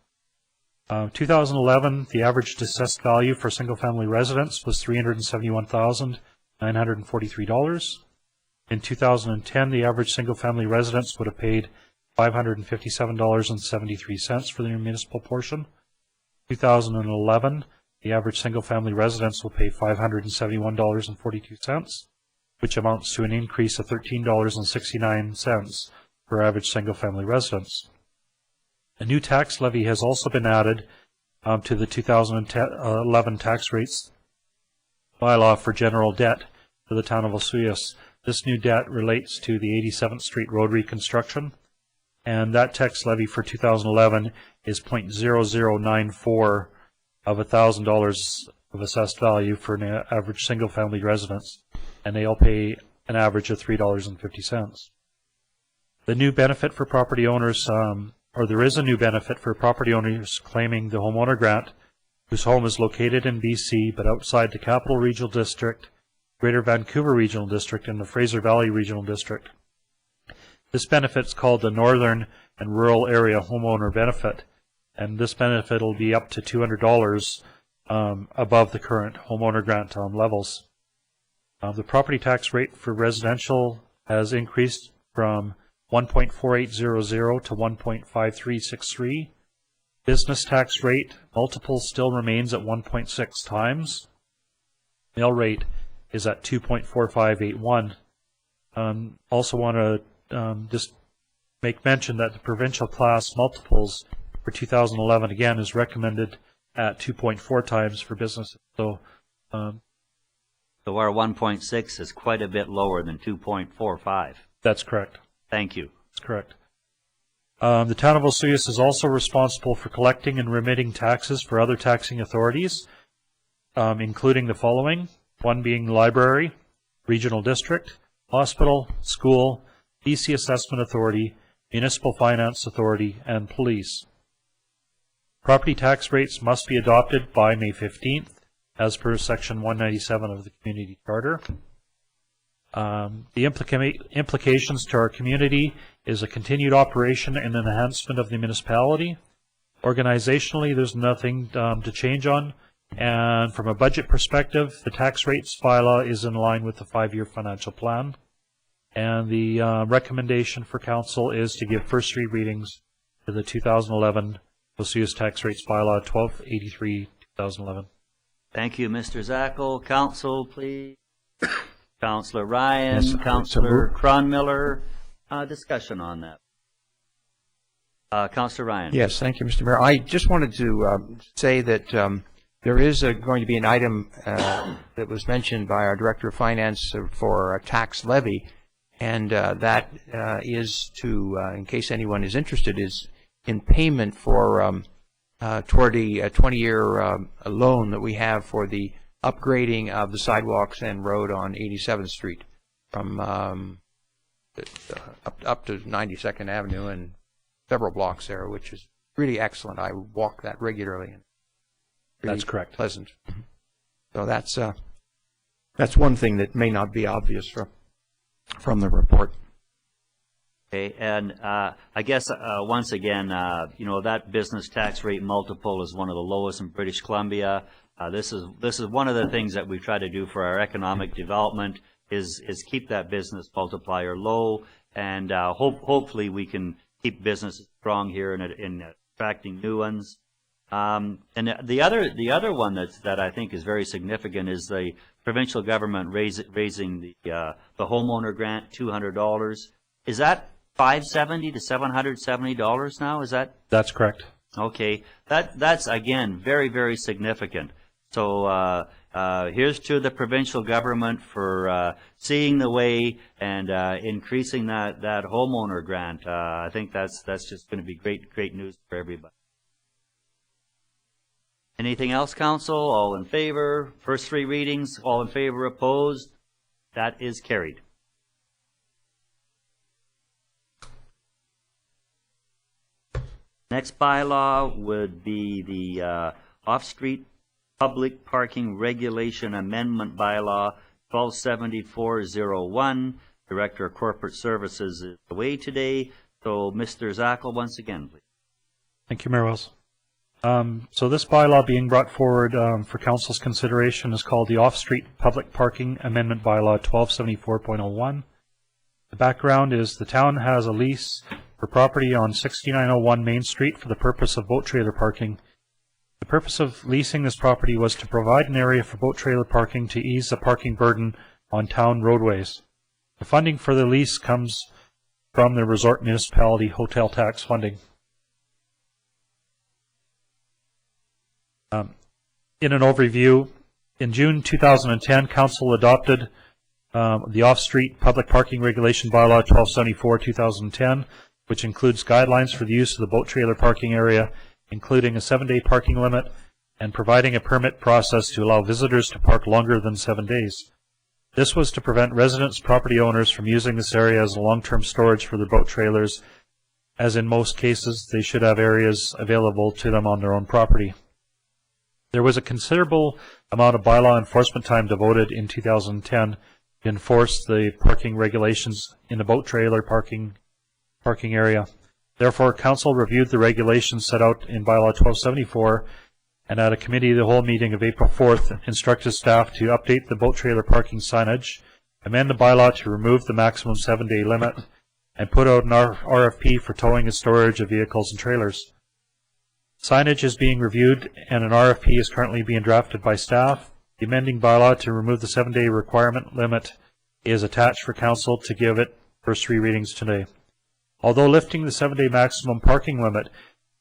2011, the average assessed value for single-family residence was $371,943. In 2010, the average single-family residence would have paid $557.73 for the municipal portion. 2011, the average single-family residence will pay $571.42, which amounts to an increase of $13.69 per average single-family residence. A new tax levy has also been added to the 2011 tax rates bylaw for general debt for the town of Osoyoos. This new debt relates to the 87th Street Road reconstruction, and that tax levy for 2011 is .0094 of $1,000 of assessed value for an average single-family residence, and they'll pay an average of $3.50. The new benefit for property owners, there is a new benefit for property owners claiming the homeowner grant whose home is located in BC but outside the Capital Regional District, Greater Vancouver Regional District, and the Fraser Valley Regional District. This benefit is called the Northern and Rural Area Homeowner Benefit, and this benefit will be up to $200 above the current homeowner grant levels. The property tax rate for residential has increased from 1.4800 to 1.5363. Business tax rate multiple still remains at 1.6 times. Mill rate is at 2.4581. Also want to just make mention that the provincial class multiples for 2011 again is recommended at 2.4 times for businesses. So our 1.6 is quite a bit lower than 2.45. That's correct. Thank you. That's correct. The town of Osoyoos is also responsible for collecting and remitting taxes for other taxing authorities, including the following: one being library, regional district, hospital, school, BC Assessment Authority, Municipal Finance Authority, and police. Property tax rates must be adopted by May 15th, as per Section 197 of the Community Charter. The implications to our community is a continued operation and enhancement of the municipality. Organizationally, there's nothing to change on. And from a budget perspective, the tax rates bylaw is in line with the 5-year financial plan. And the recommendation for council is to give first 3 readings to the 2011 Osoyoos tax rates bylaw 1283-2011. Thank you, Mr. Zackel. Council, please. Councillor Ryan, yes, Councillor Cronmiller, discussion on that. Councillor Ryan. Yes, thank you, Mr. Mayor. I just wanted to say that there is going to be an item that was mentioned by our Director of Finance for a tax levy, and that is to, in case anyone is interested, is in payment for toward the 20-year loan that we have for the upgrading of the sidewalks and road on 87th Street from up to 92nd Avenue and several blocks there, which is really excellent. I walk that regularly. And really that's correct. Pleasant. So that's one thing that may not be obvious from the report. Okay, and I guess once again, that business tax rate multiple is one of the lowest in British Columbia. This is one of the things that we try to do for our economic development is keep that business multiplier low, and hopefully we can keep businesses strong here in attracting new ones. And the other one that I think is very significant is the provincial government raising the homeowner grant $200. Is that $570 to $770 now? Is that? That's correct. Okay, that's again very, very significant. So here's to the provincial government for seeing the way and increasing that homeowner grant. I think that's just going to be great news for everybody. Anything else, council? All in favor? First 3 readings. All in favor? Opposed? That is carried. Next bylaw would be the off-street public parking regulation amendment bylaw 127401. Director of Corporate Services is away today. So Mr. Zackel, once again, please. Thank you, Mayor Wells. So this bylaw being brought forward for council's consideration is called the Off-Street Public Parking Amendment Bylaw 1274.01. The background is the town has a lease for property on 6901 Main Street for the purpose of boat trailer parking. The purpose of leasing this property was to provide an area for boat trailer parking to ease the parking burden on town roadways. The funding for the lease comes from the resort municipality hotel tax funding. In an overview, in June 2010, Council adopted the Off-Street Public Parking Regulation Bylaw 1274-2010, which includes guidelines for the use of the boat trailer parking area, including a 7-day parking limit and providing a permit process to allow visitors to park longer than 7 days. This was to prevent residents, property owners from using this area as a long-term storage for their boat trailers, as in most cases they should have areas available to them on their own property. There was a considerable amount of bylaw enforcement time devoted in 2010 to enforce the parking regulations in the boat trailer parking area. Therefore, Council reviewed the regulations set out in Bylaw 1274 and at a committee of the whole meeting of April 4th instructed staff to update the boat trailer parking signage, amend the bylaw to remove the maximum 7-day limit, and put out an RFP for towing and storage of vehicles and trailers. Signage is being reviewed and an RFP is currently being drafted by staff. The amending bylaw to remove the 7-day requirement limit is attached for Council to give it first 3 readings today. Although lifting the 7-day maximum parking limit,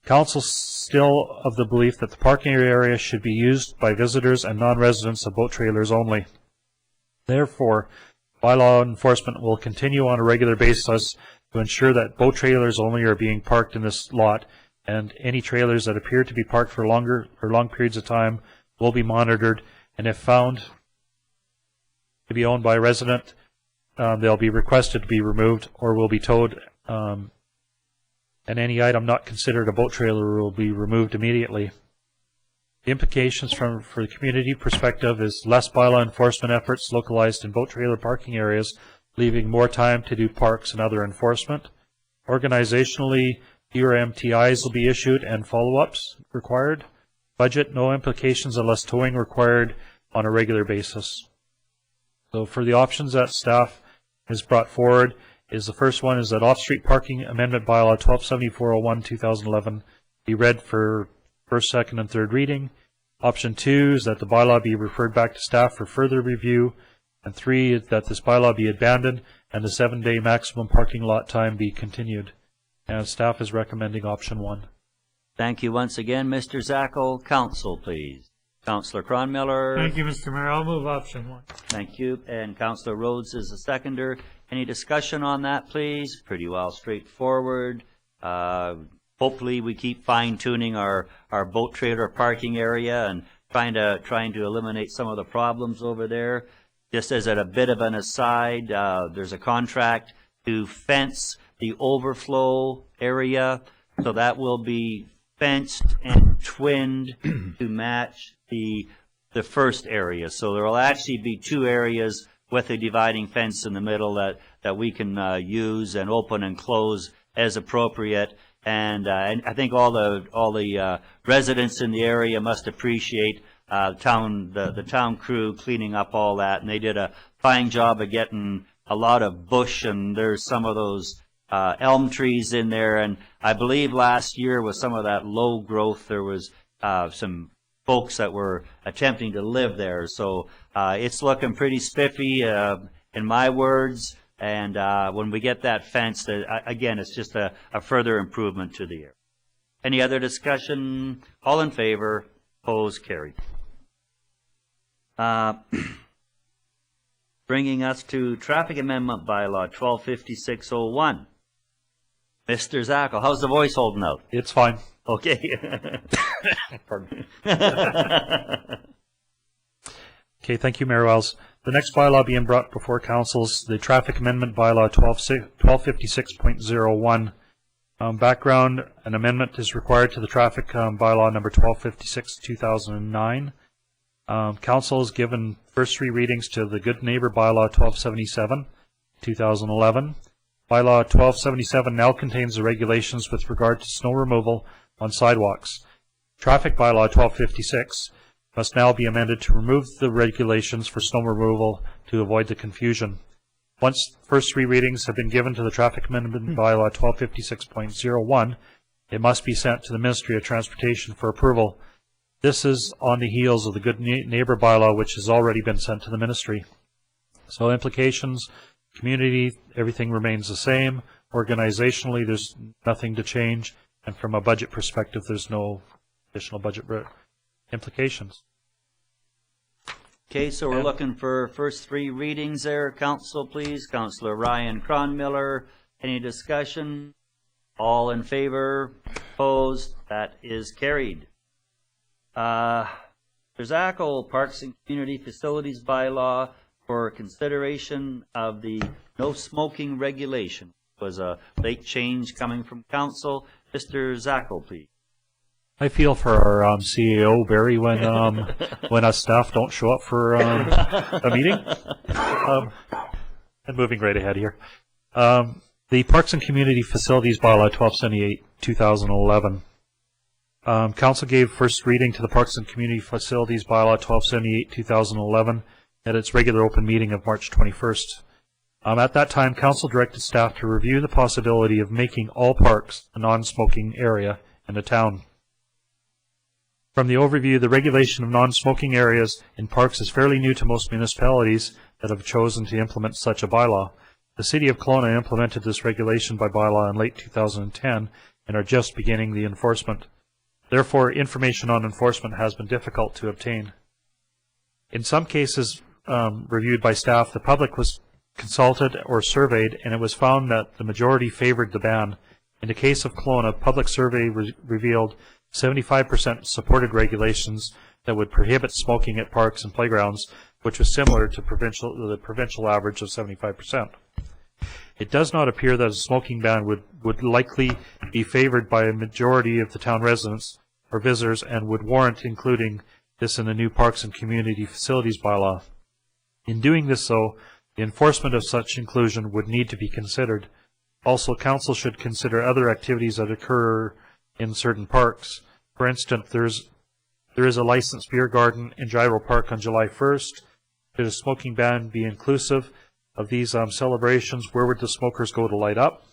Council still of the belief that the parking area should be used by visitors and non-residents of boat trailers only. Therefore, bylaw enforcement will continue on a regular basis to ensure that boat trailers only are being parked in this lot, and any trailers that appear to be parked for long periods of time will be monitored, and if found to be owned by a resident, they'll be requested to be removed or will be towed, and any item not considered a boat trailer will be removed immediately. The implications for the community perspective is less bylaw enforcement efforts localized in boat trailer parking areas, leaving more time to do parks and other enforcement. Organizationally, fewer MTIs will be issued and follow-ups required. Budget, no implications unless towing required on a regular basis. So for the options that staff has brought forward, the first one is that Off-Street Parking Amendment Bylaw 1274-01-2011 be read for first, second, and third reading. Option 2 is that the bylaw be referred back to staff for further review. And 3 is that this bylaw be abandoned and the 7-day maximum parking lot time be continued. And staff is recommending option 1. Thank you once again, Mr. Zacco. Council, please. Councillor Cronmiller. Thank you, Mr. Mayor. I'll move option 1. Thank you. And Councillor Rhodes is the seconder. Any discussion on that, please? Pretty well straightforward. Hopefully we keep fine-tuning our boat trailer parking area and trying to eliminate some of the problems over there. Just as a bit of an aside, there's a contract to fence the overflow area, so that will be fenced and twinned to match the first area. So there will actually be 2 areas with a dividing fence in the middle that we can use and open and close as appropriate. And I think all the residents in the area must appreciate the town crew cleaning up all that, and they did a fine job of getting a lot of bush, and there's some of those elm trees in there. And I believe last year with some of that low growth, there was some folks that were attempting to live there. So it's looking pretty spiffy, in my words. And when we get that fenced, again, it's just a further improvement to the area. Any other discussion? All in favor? Opposed? Carried. Bringing us to Traffic Amendment Bylaw 1256-01. Mr. Zacco, how's the voice holding out? It's fine. Okay. Pardon. Okay, thank you, Mayor Wells. The next bylaw being brought before Council is the Traffic Amendment Bylaw 1256.01. Background: an amendment is required to the Traffic Bylaw number 1256/2009. Council has given first 3 readings to the Good Neighbor Bylaw 1277/2011. Bylaw 1277 now contains the regulations with regard to snow removal on sidewalks. Traffic Bylaw 1256 must now be amended to remove the regulations for snow removal to avoid the confusion. Once first 3 readings have been given to the Traffic Amendment Bylaw 1256.01, it must be sent to the Ministry of Transportation for approval. This is on the heels of the Good Neighbor Bylaw, which has already been sent to the Ministry. So implications, community, everything remains the same. Organizationally, there's nothing to change. And from a budget perspective, there's no additional budget implications. Okay, so we're looking for first 3 readings there. Council, please. Councillor Ryan Cronmiller. Any discussion? All in favor? Opposed? That is carried. There's ACL Parks and Community Facilities Bylaw for consideration of the no smoking regulation. It was a late change coming from council. Mr. Zackel, please. I feel for our CEO, Barry, when us staff don't show up for a meeting. And moving right ahead here. The Parks and Community Facilities Bylaw 1278-2011. Council gave first reading to the Parks and Community Facilities Bylaw 1278-2011 at its regular open meeting of March 21st. At that time, Council directed staff to review the possibility of making all parks a non-smoking area in the town. From the overview, the regulation of non-smoking areas in parks is fairly new to most municipalities that have chosen to implement such a bylaw. The City of Kelowna implemented this regulation by bylaw in late 2010 and are just beginning the enforcement. Therefore, information on enforcement has been difficult to obtain. In some cases reviewed by staff, the public was consulted or surveyed, and it was found that the majority favored the ban. In the case of Kelowna, public survey revealed 75% supported regulations that would prohibit smoking at parks and playgrounds, which was similar to the provincial average of 75%. It does not appear that a smoking ban would likely be favored by a majority of the town residents or visitors and would warrant including this in the new Parks and Community Facilities Bylaw. In doing this, though, the enforcement of such inclusion would need to be considered. Also, Council should consider other activities that occur in certain parks. For instance, there is a licensed beer garden in Gyro Park on July 1st. Should a smoking ban be inclusive of these celebrations? Where would the smokers go to light up?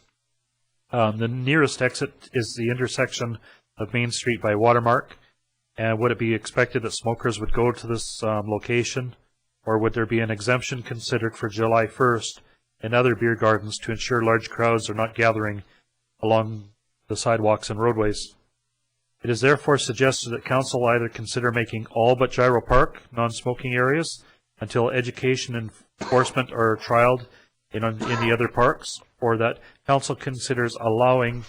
The nearest exit is the intersection of Main Street by Watermark. And would it be expected that smokers would go to this location? Or would there be an exemption considered for July 1st and other beer gardens to ensure large crowds are not gathering along the sidewalks and roadways? It is therefore suggested that Council either consider making all but Gyro Park non-smoking areas until education and enforcement are trialed in the other parks, or that Council considers allowing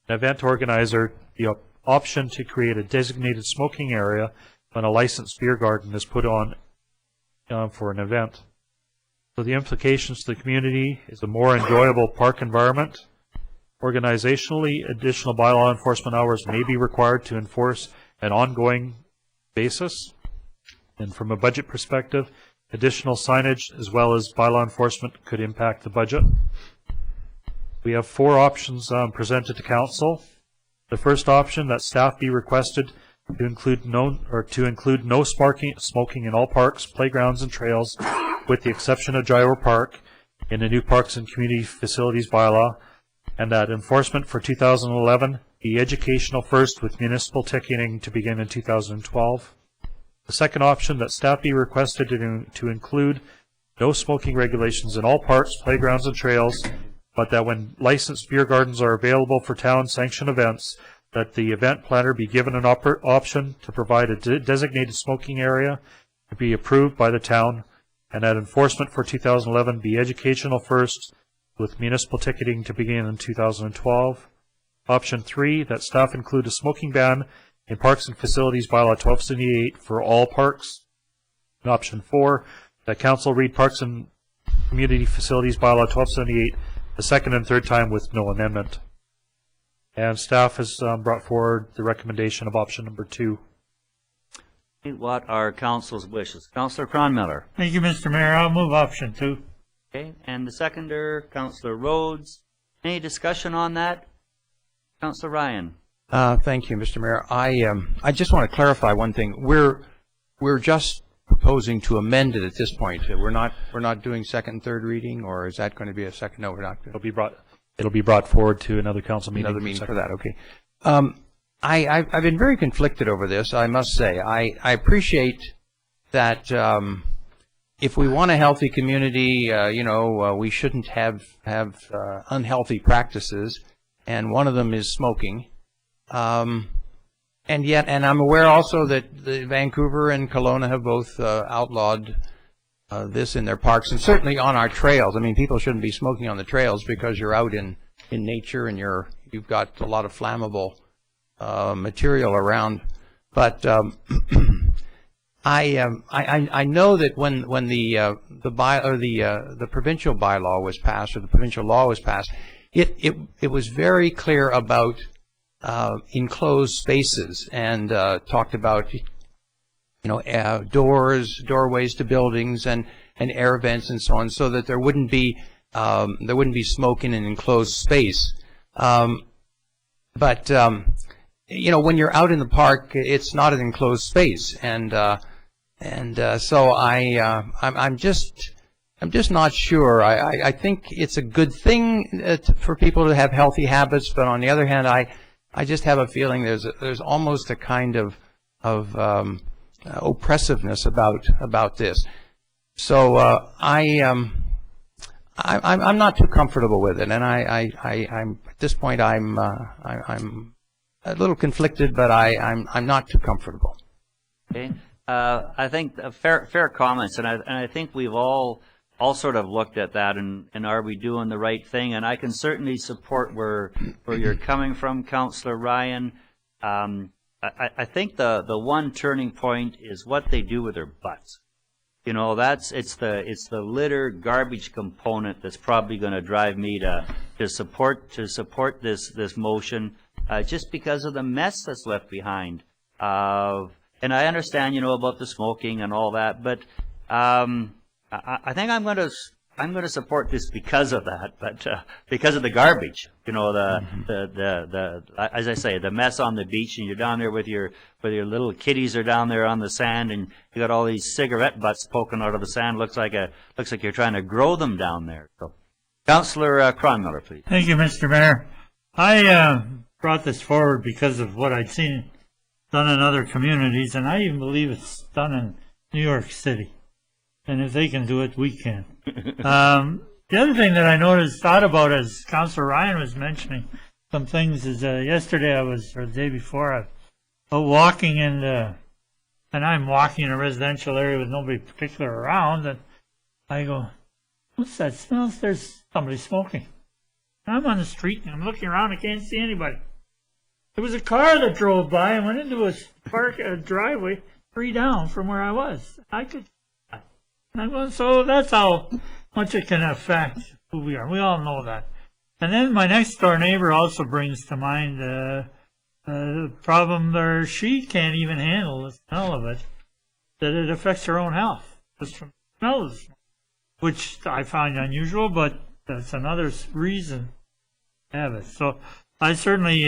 an event organizer the option to create a designated smoking area when a licensed beer garden is put on for an event. So the implications to the community is a more enjoyable park environment. Organizationally, additional bylaw enforcement hours may be required to enforce an ongoing basis. And from a budget perspective, additional signage as well as bylaw enforcement could impact the budget. We have 4 options presented to Council. The first option, that staff be requested to include no smoking in all parks, playgrounds, and trails, with the exception of Gyro Park, in the new Parks and Community Facilities Bylaw, and that enforcement for 2011 be educational first, with municipal ticketing to begin in 2012. The second option, that staff be requested to include no smoking regulations in all parks, playgrounds, and trails, but that when licensed beer gardens are available for town-sanctioned events, that the event planner be given an option to provide a designated smoking area to be approved by the town, and that enforcement for 2011 be educational first, with municipal ticketing to begin in 2012. Option 3, that staff include a smoking ban in Parks and Facilities Bylaw 1278 for all parks. And option 4, that Council read Parks and Community Facilities Bylaw 1278 the second and third time with no amendment. And staff has brought forward the recommendation of option number 2. What are Council's wishes? Councillor Cronmiller. Thank you, Mr. Mayor. I'll move option 2. Okay, and the seconder, Councillor Rhodes. Any discussion on that? Councillor Ryan. Thank you, Mr. Mayor. I just want to clarify one thing. We're just proposing to amend it at this point. We're not doing second and third reading, or is that going to be a second? No, we're not. It'll be brought forward to another council meeting. Another meeting for that. Okay. I've been very conflicted over this, I must say. I appreciate that if we want a healthy community, we shouldn't have unhealthy practices, and one of them is smoking. And I'm aware also that Vancouver and Kelowna have both outlawed this in their parks, and certainly on our trails. I mean, people shouldn't be smoking on the trails because you're out in nature and you've got a lot of flammable material around. But I know that when the provincial bylaw was passed, or the provincial law was passed, it was very clear about enclosed spaces, and talked about doorways to buildings and air vents and so on, so that there wouldn't be smoke in an enclosed space. But when you're out in the park, it's not an enclosed space, and so I'm just not sure. I think it's a good thing for people to have healthy habits, but on the other hand, I just have a feeling there's almost a kind of oppressiveness about this. So I'm not too comfortable with it, and I'm at this point I'm a little conflicted, but I'm not too comfortable. Okay, I think fair comments, and I think we've all sort of looked at that, and are we doing the right thing? And I can certainly support where you're coming from, Councillor Ryan. I think the one turning point is what they do with their butts. It's the litter garbage component that's probably going to drive me to support this motion, just because of the mess that's left behind. And I understand, about the smoking and all that, but I think I'm going to support this because of that, but because of the garbage, as I say, the mess on the beach, and you're down there with your little kitties are down there on the sand, and you got all these cigarette butts poking out of the sand. Looks like you're trying to grow them down there. So, Councillor Cronmiller, please. Thank you, Mr. Mayor. I brought this forward because of what I'd seen done in other communities, and I even believe it's done in New York City. And if they can do it, we can. The other thing that I thought about as Councillor Ryan was mentioning some things is yesterday or the day before, I was walking and I'm walking in a residential area with nobody particular around, and I go, what's that smell? There's somebody smoking. I'm on the street and I'm looking around, I can't see anybody. There was a car that drove by and went into a driveway 3 down from where I was. I could. So that's how much it can affect who we are. We all know that. And then my next door neighbor also brings to mind the problem where she can't even handle the smell of it, that it affects her own health just from the smell of the smoke, which I find unusual, but that's another reason to have it. So I certainly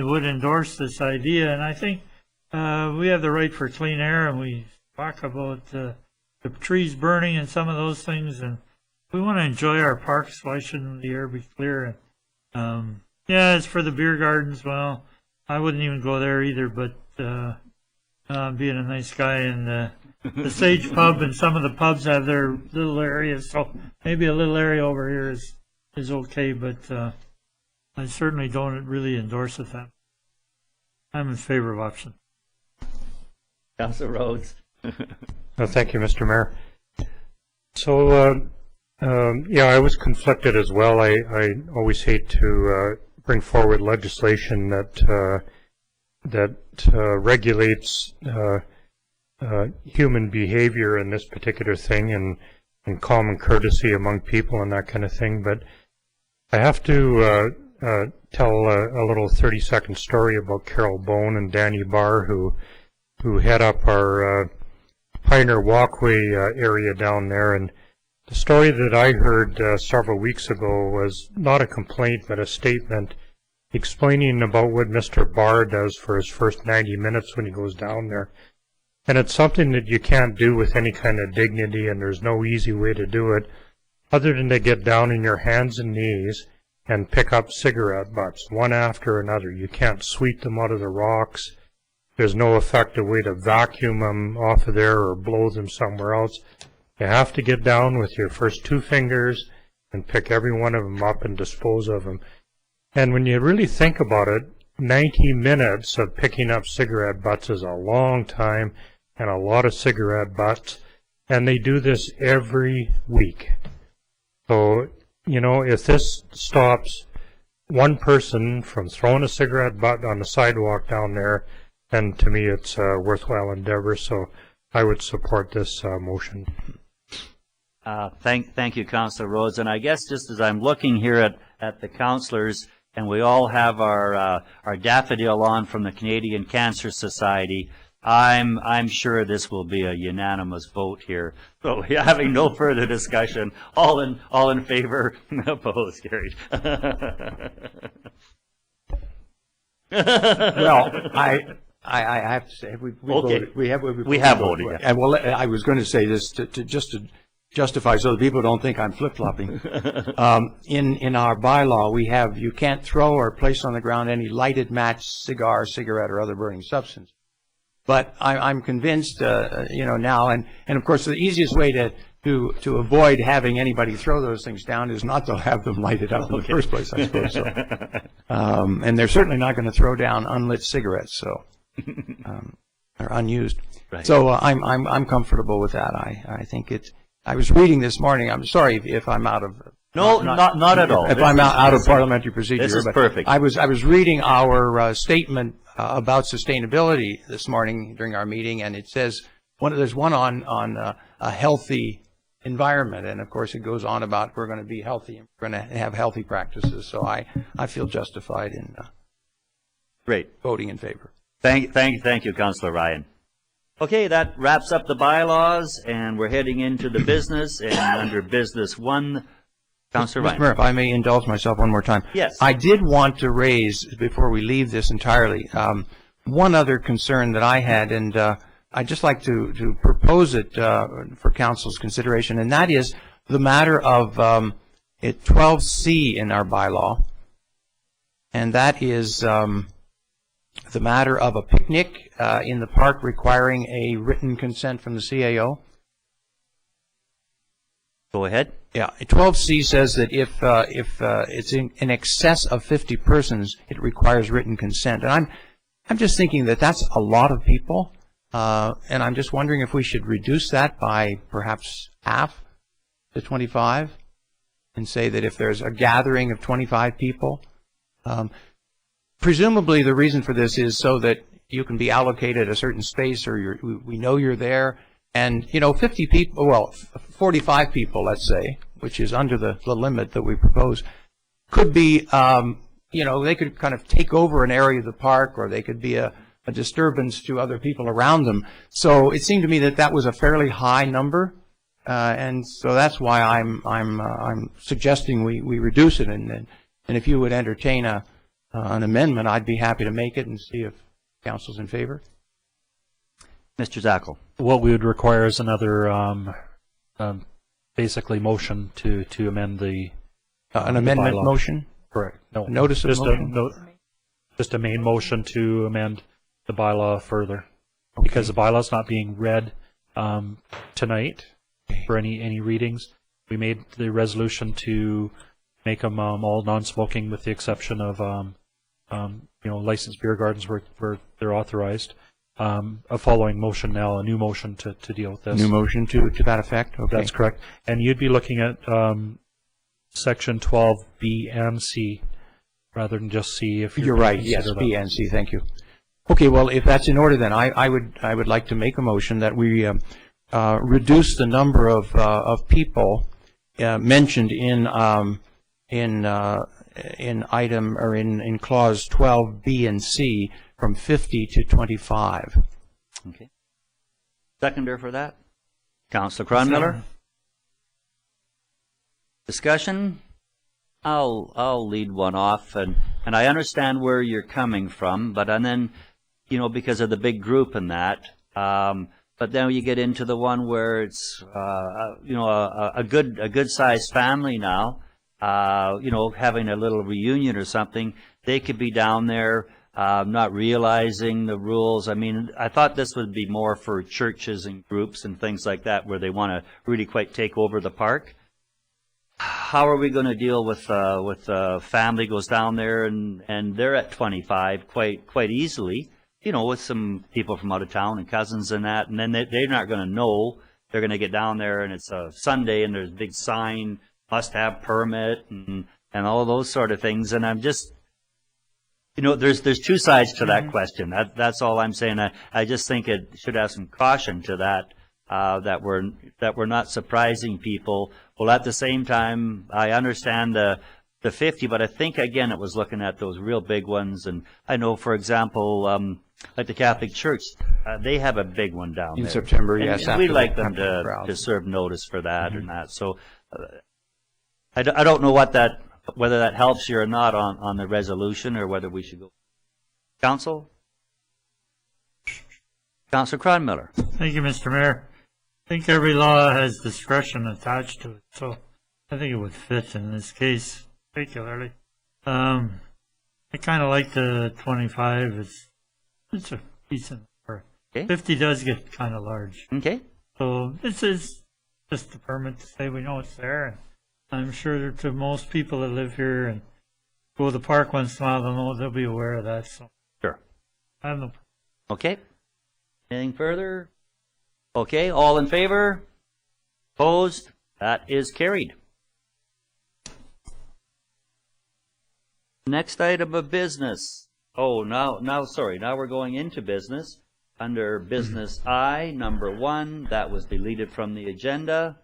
would endorse this idea, and I think we have the right for clean air, and we talk about the trees burning and some of those things, and we want to enjoy our parks. Why shouldn't the air be clear? And as for the beer gardens, well, I wouldn't even go there either, but being a nice guy, and the Sage Pub and some of the pubs have their little areas, so maybe a little area over here is okay, but I certainly don't really endorse it. I'm in favor of option. Councillor Rhodes. Thank you, Mr. Mayor. So, I was conflicted as well. I always hate to bring forward legislation that regulates human behavior in this particular thing, and common courtesy among people and that kind of thing. But I have to tell a little 30-second story about Carol Bone and Danny Barr, who head up our Pioneer Walkway area down there. And the story that I heard several weeks ago was not a complaint but a statement explaining about what Mr. Barr does for his first 90 minutes when he goes down there. And it's something that you can't do with any kind of dignity, and there's no easy way to do it other than to get down on your hands and knees and pick up cigarette butts, one after another. You can't sweep them out of the rocks. There's no effective way to vacuum them off of there or blow them somewhere else. You have to get down with your first 2 fingers and pick every one of them up and dispose of them. And when you really think about it, 90 minutes of picking up cigarette butts is a long time and a lot of cigarette butts. And they do this every week. So, you know, if this stops one person from throwing a cigarette butt on the sidewalk down there, then to me it's a worthwhile endeavor. So I would support this motion. Thank you, Councillor Rhodes. And I guess just as I'm looking here at the councillors, and we all have our daffodil on from the Canadian Cancer Society, I'm sure this will be a unanimous vote here. So having no further discussion, all in favor, opposed, carried. Well, I have to say, we voted. We have voted. Yeah. And well, I was going to say this to justify so that people don't think I'm flip-flopping. In our bylaw, we have you can't throw or place on the ground any lighted match, cigar, cigarette, or other burning substance. But I'm convinced, now, and of course the easiest way to avoid having anybody throw those things down is not to have them lighted up in the first place, I suppose. So, and they're certainly not going to throw down unlit cigarettes, so or unused. Right. So I'm comfortable with that. I think it's. I was reading this morning. I'm sorry if I'm out of. No, not at all. If I'm out of parliamentary procedure. This is but perfect. I was reading our statement about sustainability this morning during our meeting, and it says there's one on a healthy environment, and of course it goes on about we're going to be healthy and we're going to have healthy practices. So I feel justified in voting in favor. Thank you, Councillor Ryan. Okay, that wraps up the bylaws, and we're heading into the business, and under business 1, Councillor Ryan. Mr. Mayor, if I may indulge myself one more time. Yes. I did want to raise, before we leave this entirely, one other concern that I had, and I'd just like to propose it for Council's consideration, and that is the matter of 12C in our bylaw, and that is the matter of a picnic in the park requiring a written consent from the CAO. Go ahead. Yeah, 12C says that if it's in excess of 50 persons, it requires written consent. And I'm just thinking that that's a lot of people, and I'm just wondering if we should reduce that by perhaps half to 25, and say that if there's a gathering of 25 people, presumably the reason for this is so that you can be allocated a certain space, or we know you're there. And, 50 people, well, 45 people, let's say, which is under the limit that we propose, could be, they could kind of take over an area of the park, or they could be a disturbance to other people around them. So it seemed to me that was a fairly high number, and so that's why I'm suggesting we reduce it. And if you would entertain an amendment, I'd be happy to make it and see if council's in favor. Mr. Zackel. What we would require is another, basically motion to amend the an amendment bylaw. Motion. Correct. No. Notice of motion. Just a main motion to amend the bylaw further, because the bylaw's not being read tonight for any readings. We made the resolution to make them all non-smoking, with the exception of licensed beer gardens where they're authorized. A following motion now, a new motion to deal with this. New motion to that effect? Okay. That's correct. And you'd be looking at section 12B and C rather than just C. If you're right. Yes, B and C. Thank you. Okay. Well, if that's in order, then I would like to make a motion that we reduce the number of people mentioned in item, or in clause 12B and C from 50 to 25. Okay. Seconder for that? Councillor Cronmiller? Discussion? I'll lead one off, and and I understand where you're coming from, but and then, you know, because of the big group and that, but then you get into the one where it's, you know, a good sized family now, you know, having a little reunion or something, they could be down there, not realizing the rules. I mean, I thought this would be more for churches and groups and things like that, where they want to really quite take over the park. How are we going to deal with family goes down there and they're at 25 quite easily, you know, with some people from out of town and cousins and that, and then they're not going to know. They're going to get down there and it's a Sunday and there's a big sign, must have permit and all those sort of things. And I'm just, you know, there's two sides to that question. That's all I'm saying. I just think it should have some caution to that, that we're not surprising people. Well, at the same time, I understand the 50, but I think again it was looking at those real big ones. And I know, for example, like the Catholic Church, they have a big one down In there. September, And- yes. and we'd after like the- them after the crowd. to serve notice for that and that. So I don't know whether that helps you or not on the resolution, or whether we should go. Council? Councilor Cronmiller. Thank you, Mr. Mayor. I think every law has discretion attached to it, so I think it would fit in this case particularly. I kind of like the 25. It's a decent number. Okay. 50 does get kind of large. Okay. So this is just a permit to say we know it's there. And I'm sure to most people that live here and go to the park once in a while, they'll be aware of that. So Sure. I have no. Okay. Anything further? Okay, all in favor? Opposed? That is carried. Next item of business. Oh, now we're going into business. Under business I, number 1, that was deleted from the agenda.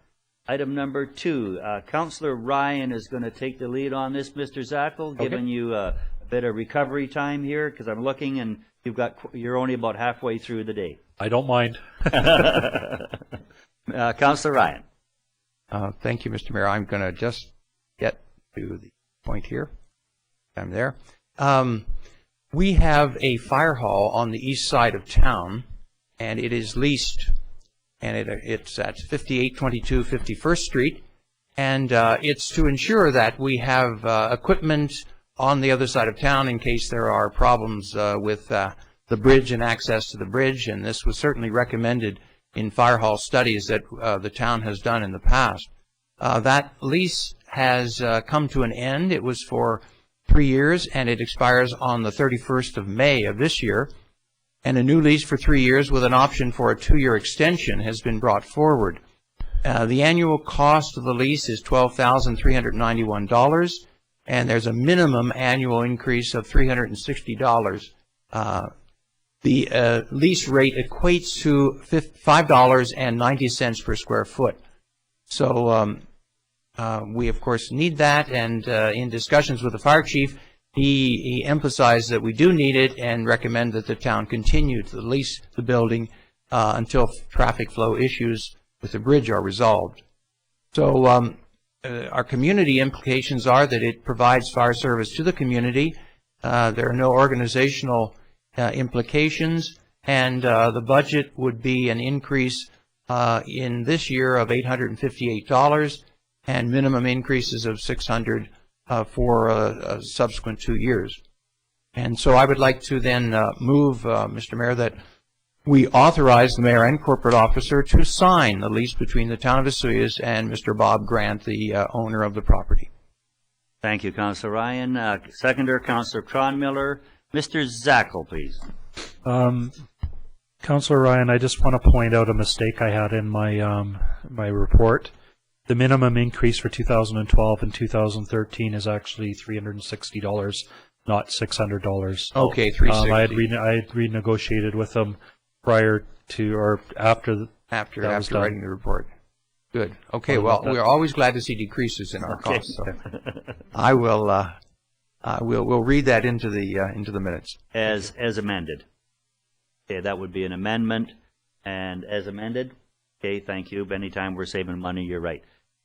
Item number 2, Councillor Ryan is going to take the lead on this, Mr. Zackel, giving you a bit of recovery time here, because I'm looking and you're only about halfway through the day. I don't mind. Councillor Ryan. Thank you, Mr. Mayor. I'm going to just get to the point here. I'm there. We have a fire hall on the east side of town, and it is leased, and it's at 5822 51st Street, and it's to ensure that we have equipment on the other side of town in case there are problems with the bridge and access to the bridge, and this was certainly recommended in fire hall studies that the town has done in the past. That lease has come to an end. It was for 3 years, and it expires on the 31st of May of this year. And a new lease for 3 years with an option for a 2-year extension has been brought forward. The annual cost of the lease is $12,391, and there's a minimum annual increase of $360. The lease rate equates to $5.90 per square foot. So we, of course, need that, and in discussions with the fire chief, he emphasized that we do need it and recommend that the town continue to lease the building until traffic flow issues with the bridge are resolved. So our community implications are that it provides fire service to the community. There are no organizational implications, and the budget would be an increase in this year of $858 and minimum increases of $600 for subsequent 2 years. And so I would like to then move, Mr. Mayor, that we authorize the mayor and corporate officer to sign the lease between the town of Osoyoos and Mr. Bob Grant, the owner of the property. Thank you, Councillor Ryan. Seconder, Councillor Cronmiller. Mr. Zackel, please. Councillor Ryan, I just want to point out a mistake I had in my my report. The minimum increase for 2012 and 2013 is actually $360, not $600. Okay, $360. I had renegotiated with them prior to or after After that was done. writing the report. Good. Okay, well, we're always glad to see decreases in our costs. So I will, we'll read that into the minutes. As amended. Okay, that would be an amendment, and as amended. Okay, thank you. Anytime we're saving money, you're right.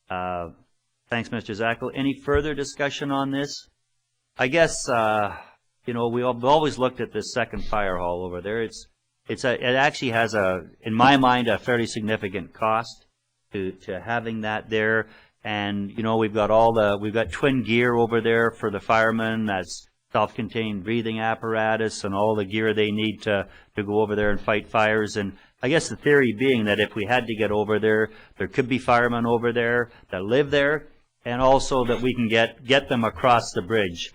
Thanks, Mr. Zackel. Any further discussion on this? I guess, you know, we've always looked at this second fire hall over there. It actually has in my mind, a fairly significant cost to having that there. And, you know, we've got twin gear over there for the firemen. That's self-contained breathing apparatus and all the gear they need to go over there and fight fires. And I guess the theory being that if we had to get over there, there could be firemen over there that live there, and also that we can get them across the bridge,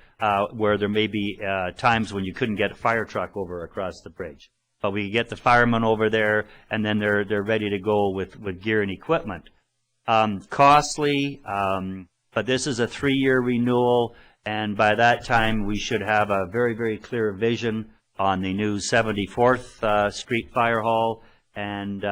where there may be times when you couldn't get a fire truck over across the bridge. But we get the firemen over there, and then they're ready to go with gear and equipment. Costly, but this is a 3-year renewal, and by that time we should have a very, very clear vision on the new 74th Street Fire Hall. And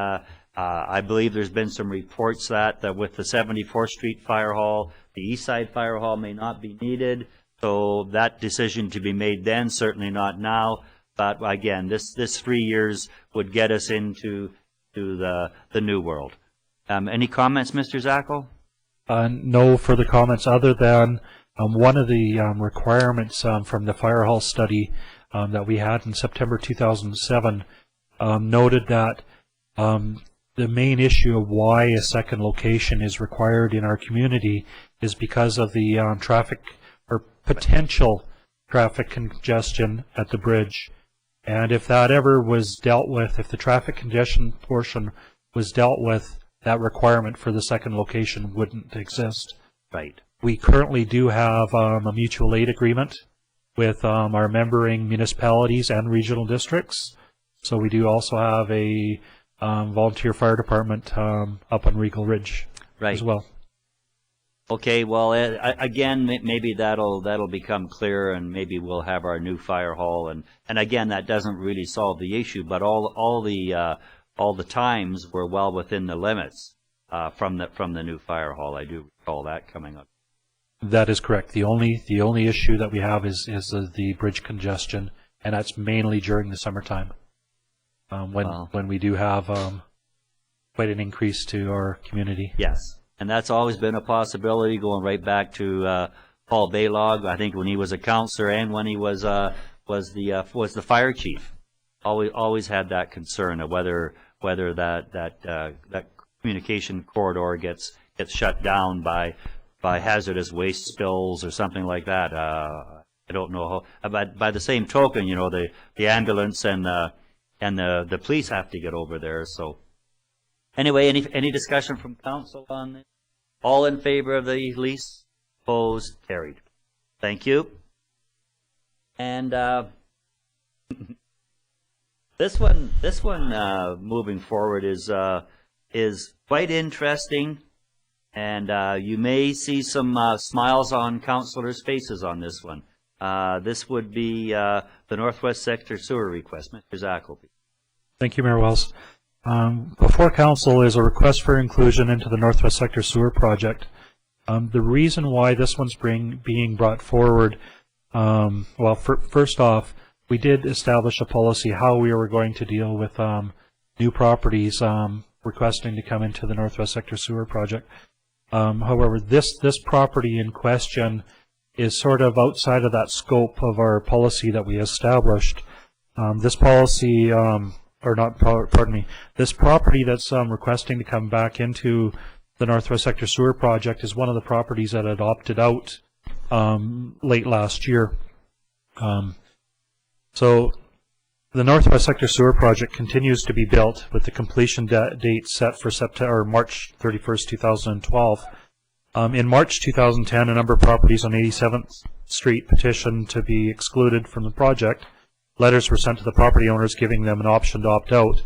I believe there's been some reports that with the 74th Street Fire Hall, the East Side Fire Hall may not be needed. So that decision to be made then, certainly not now. But again, this 3 years would get us into the new world. Any comments, Mr. Zackel? No further comments other than one of the requirements from the fire hall study that we had in September 2007 noted that the main issue of why a second location is required in our community is because of the traffic or potential traffic congestion at the bridge. And if that ever was dealt with, if the traffic congestion portion was dealt with, that requirement for the second location wouldn't exist. Right. We currently do have a mutual aid agreement with our membering municipalities and regional districts. So we do also have a volunteer fire department up on Regal Ridge as well. Okay, well, again, maybe that'll become clear, and maybe we'll have our new fire hall, and again, that doesn't really solve the issue, but all the times were well within the limits from the new fire hall. I do recall that coming up. That is correct. The only issue that we have is the bridge congestion, and that's mainly during the summertime, when we do have quite an increase to our community. Yes. And that's always been a possibility, going right back to Paul Bylaw, I think, when he was a councillor and when he was the fire chief. Always had that concern of whether that communication corridor gets shut down by hazardous waste spills or something like that. I don't know how. But by the same token, you know, the ambulance and the police have to get over there. So. Anyway, any discussion from council on this? All in favor of the lease? Opposed? Carried. Thank you. And this one moving forward is quite interesting, and you may see some smiles on councillors' faces on this one. This would be the Northwest Sector Sewer request. Mr. Zackel. Thank you, Mayor Wells. Before council is a request for inclusion into the Northwest Sector Sewer Project. The reason why this one's being brought forward, first off, we did establish a policy how we were going to deal with new properties requesting to come into the Northwest Sector Sewer Project. However, this property in question is sort of outside of that scope of our policy that we established. This policy, this property that's requesting to come back into the Northwest Sector Sewer Project is one of the properties that had opted out late last year. So the Northwest Sector Sewer Project continues to be built with the completion date set for March 31st, 2012. In March 2010, a number of properties on 87th Street petitioned to be excluded from the project. Letters were sent to the property owners giving them an option to opt out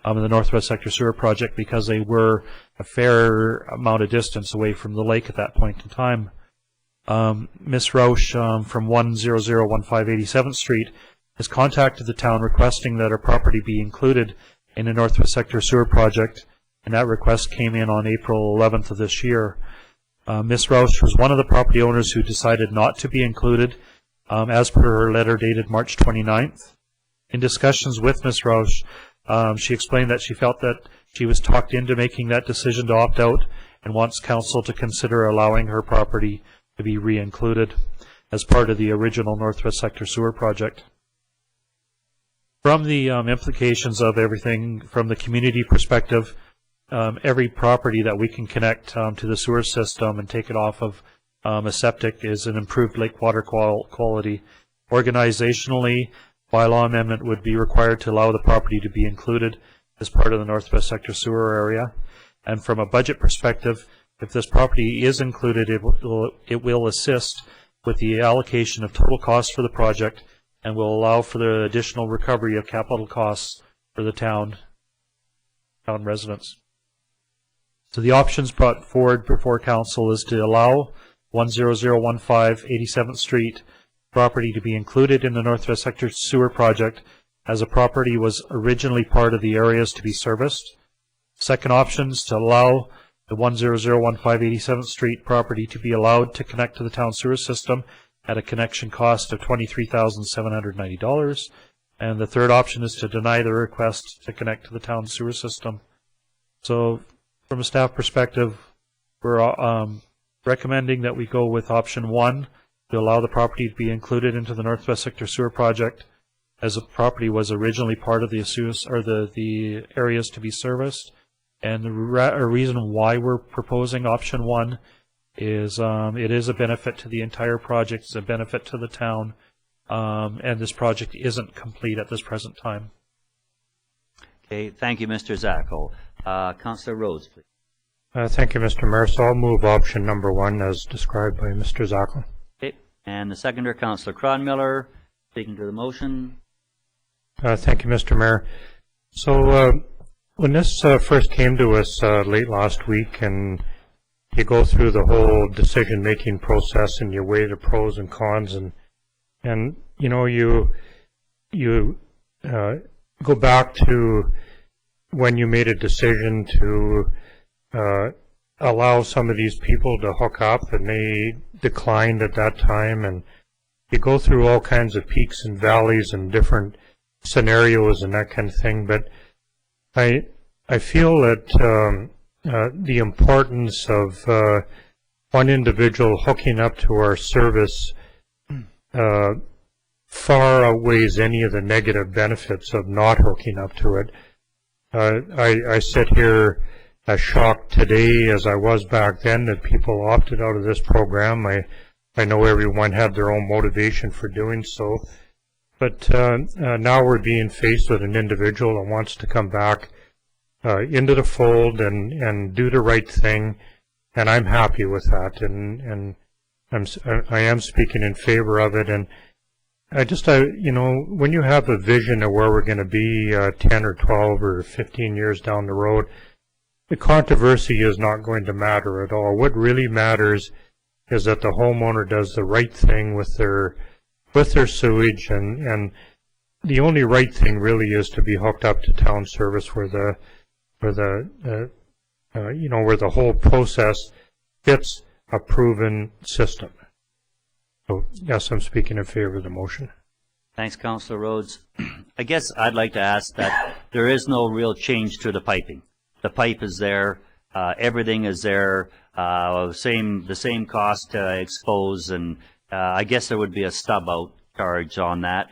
in the Northwest Sector Sewer Project because they were a fair amount of distance away from the lake at that point in time. Ms. Rausch from 10015 87th Street has contacted the town requesting that her property be included in the Northwest Sector Sewer Project, and that request came in on April 11th of this year. Ms. Rausch was one of the property owners who decided not to be included, as per her letter dated March 29th. In discussions with Ms. Rausch, she explained that she felt that she was talked into making that decision to opt out and wants council to consider allowing her property to be re-included. as part of the original Northwest Sector Sewer Project. From the implications of everything, from the community perspective, every property that we can connect to the sewer system and take it off of a septic is an improved lake water quality. Organizationally, bylaw amendment would be required to allow the property to be included as part of the Northwest Sector Sewer area. And from a budget perspective, if this property is included, it will assist with the allocation of total costs for the project and will allow for the additional recovery of capital costs for the town residents. So the options brought forward before council is to allow 10015 87th Street property to be included in the Northwest Sector Sewer Project as a property was originally part of the areas to be serviced. Second option is to allow the 10015 87th Street property to be allowed to connect to the town sewer system at a connection cost of $23,790. And the third option is to deny the request to connect to the town sewer system. So from a staff perspective, we're recommending that we go with option 1 to allow the property to be included into the Northwest Sector Sewer Project as the property was originally part of the the areas to be serviced. And the reason why we're proposing option 1 is it is a benefit to the entire project, it's a benefit to the town, and this project isn't complete at this present time. Okay, thank you, Mr. Zackel. Councillor Rhodes, please. Thank you, Mr. Mayor. So I'll move option number 1 as described by Mr. Zackel. Okay, and the seconder, Councillor Cronmiller, speaking to the motion. Thank you, Mr. Mayor. So when this first came to us late last week, and you go through the whole decision-making process and you weigh the pros and cons, and you know, you go back to when you made a decision to allow some of these people to hook up, and they declined at that time, and you go through all kinds of peaks and valleys and different scenarios and that kind of thing. But I feel that the importance of one individual hooking up to our service far outweighs any of the negative benefits of not hooking up to it. I sit here as shocked today as I was back then that people opted out of this program. I know everyone had their own motivation for doing so, but now we're being faced with an individual that wants to come back into the fold and do the right thing, and I'm happy with that, and I am speaking in favor of it. And you know, when you have a vision of where we're going to be 10 or 12 or 15 years down the road, the controversy is not going to matter at all. What really matters is that the homeowner does the right thing with their sewage, and the only right thing really is to be hooked up to town service where the whole process fits a proven system. So yes, I'm speaking in favor of the motion. Thanks, Councillor Rhodes. I guess I'd like to ask that there is no real change to the piping. The pipe is there, everything is there, the same cost to expose, and I guess there would be a stub out charge on that.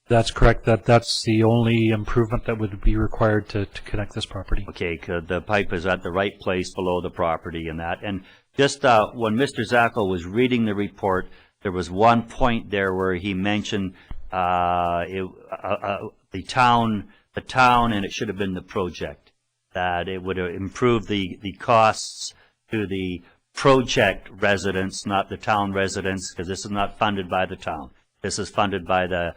That's correct. That's the only improvement that would be required to connect this property. Okay, the pipe is at the right place below the property and that. And just when Mr. Zackel was reading the report, there was one point there where he mentioned the town, and it should have been the project, that it would improve the costs to the project residents, not the town residents, because this is not funded by the town. This is funded by the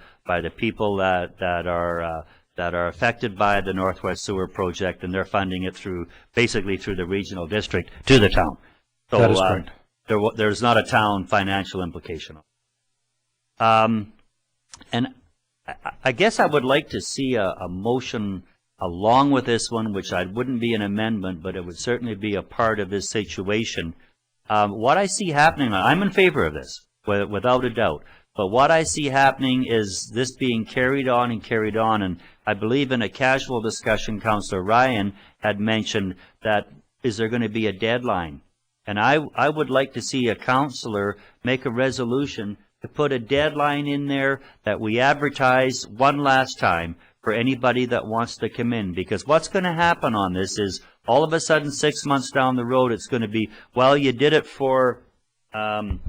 people that are affected by the Northwest Sewer Project, and they're funding it basically through the regional district to the town. So that is correct. There's not a town financial implication. And I guess I would like to see a motion along with this one, which wouldn't be an amendment, but it would certainly be a part of this situation. What I see happening, I'm in favor of this, without a doubt. But what I see happening is this being carried on, and I believe in a casual discussion, Councillor Ryan had mentioned that, is there going to be a deadline And I would like to see a councillor make a resolution to put a deadline in there that we advertise one last time for anybody that wants to come in. Because what's going to happen on this is all of a sudden 6 months down the road, it's going to be, well, you did it for Mrs.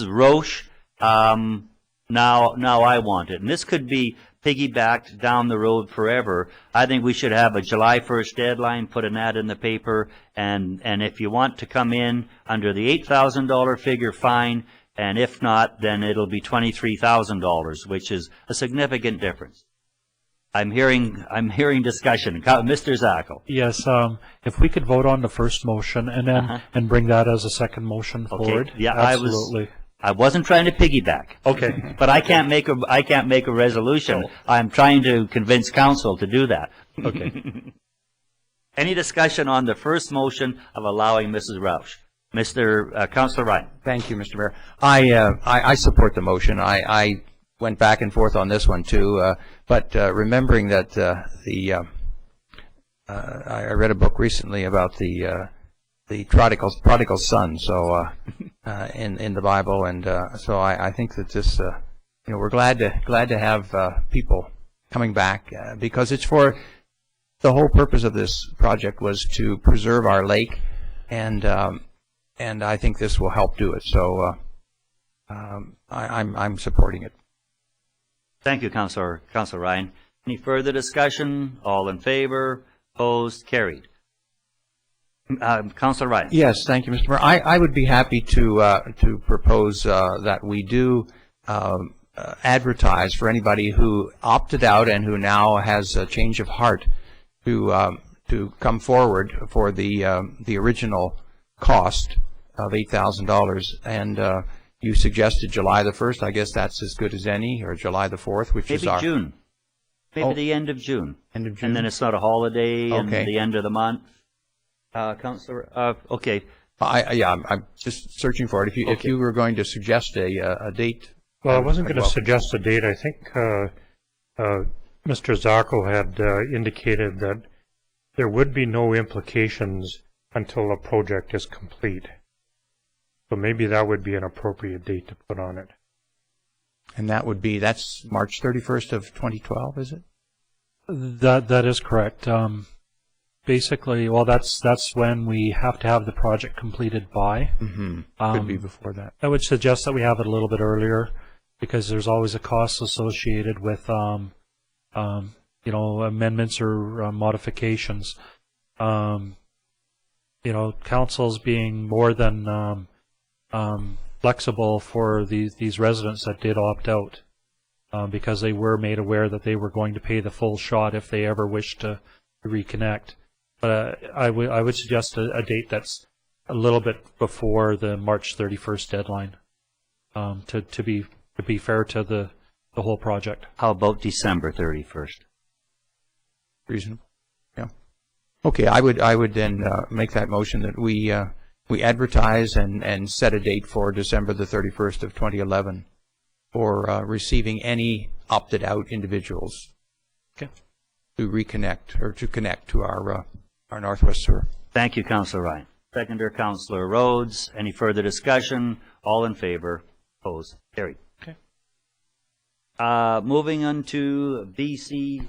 Roche. Now I want it. And this could be piggybacked down the road forever. I think we should have a July 1st deadline, put an ad in the paper, and if you want to come in under the $8,000 figure, fine, and if not, then it'll be $23,000, which is a significant difference. I'm hearing discussion. Mr. Zackel. Yes, if we could vote on the first motion and then and bring that as a second motion forward. Yeah, absolutely. I wasn't trying to piggyback. Okay. But I can't make a resolution. No. I'm trying to convince council to do that. Okay. Any discussion on the first motion of allowing Mrs. Roush? Mr. Councilor Ryan. Thank you, Mr. Mayor. I support the motion. I went back and forth on this one too, but remembering that I read a book recently about the prodigal son, so in the Bible, and so I think that this, we're glad to have people coming back because it's for the whole purpose of this project was to preserve our lake, and I think this will help do it. So I'm supporting it. Thank you, Councilor Ryan. Any further discussion? All in favor? Opposed? Carried. Councilor Ryan. Yes, thank you, Mr. Mayor. I would be happy to propose that we do advertise for anybody who opted out and who now has a change of heart to come forward for the original cost of $8,000. And you suggested July the 1st. I guess that's as good as any, or July the 4th, which is our... Maybe June. Maybe the end of June. End of June. And then it's not a holiday and Okay. the end of the month. Councilor, okay. I'm just searching for it. If you were going to suggest a date. Well, I wasn't going to suggest a date. I think Mr. Zacco had indicated that there would be no implications until a project is complete. So maybe that would be an appropriate date to put on it. And that's March 31st of 2012, is it? That is correct. Basically, well, that's when we have to have the project completed by. Mm-hmm. Could be before that. I would suggest that we have it a little bit earlier because there's always a cost associated with, amendments or modifications. Council's being more than flexible for these residents that did opt out because they were made aware that they were going to pay the full shot if they ever wished to reconnect. But I would suggest a date that's a little bit before the March 31st deadline to be fair to the whole project. How about December 31st? Reasonable. Yeah. Okay, I would then make that motion that we advertise and set a date for December the 31st of 2011 for receiving any opted out individuals. Okay. To reconnect or to connect to our Northwest Sewer. Thank you, Councilor Ryan. Seconder, Councilor Rhodes. Any further discussion? All in favor? Opposed? Carried. Okay. Moving on to BC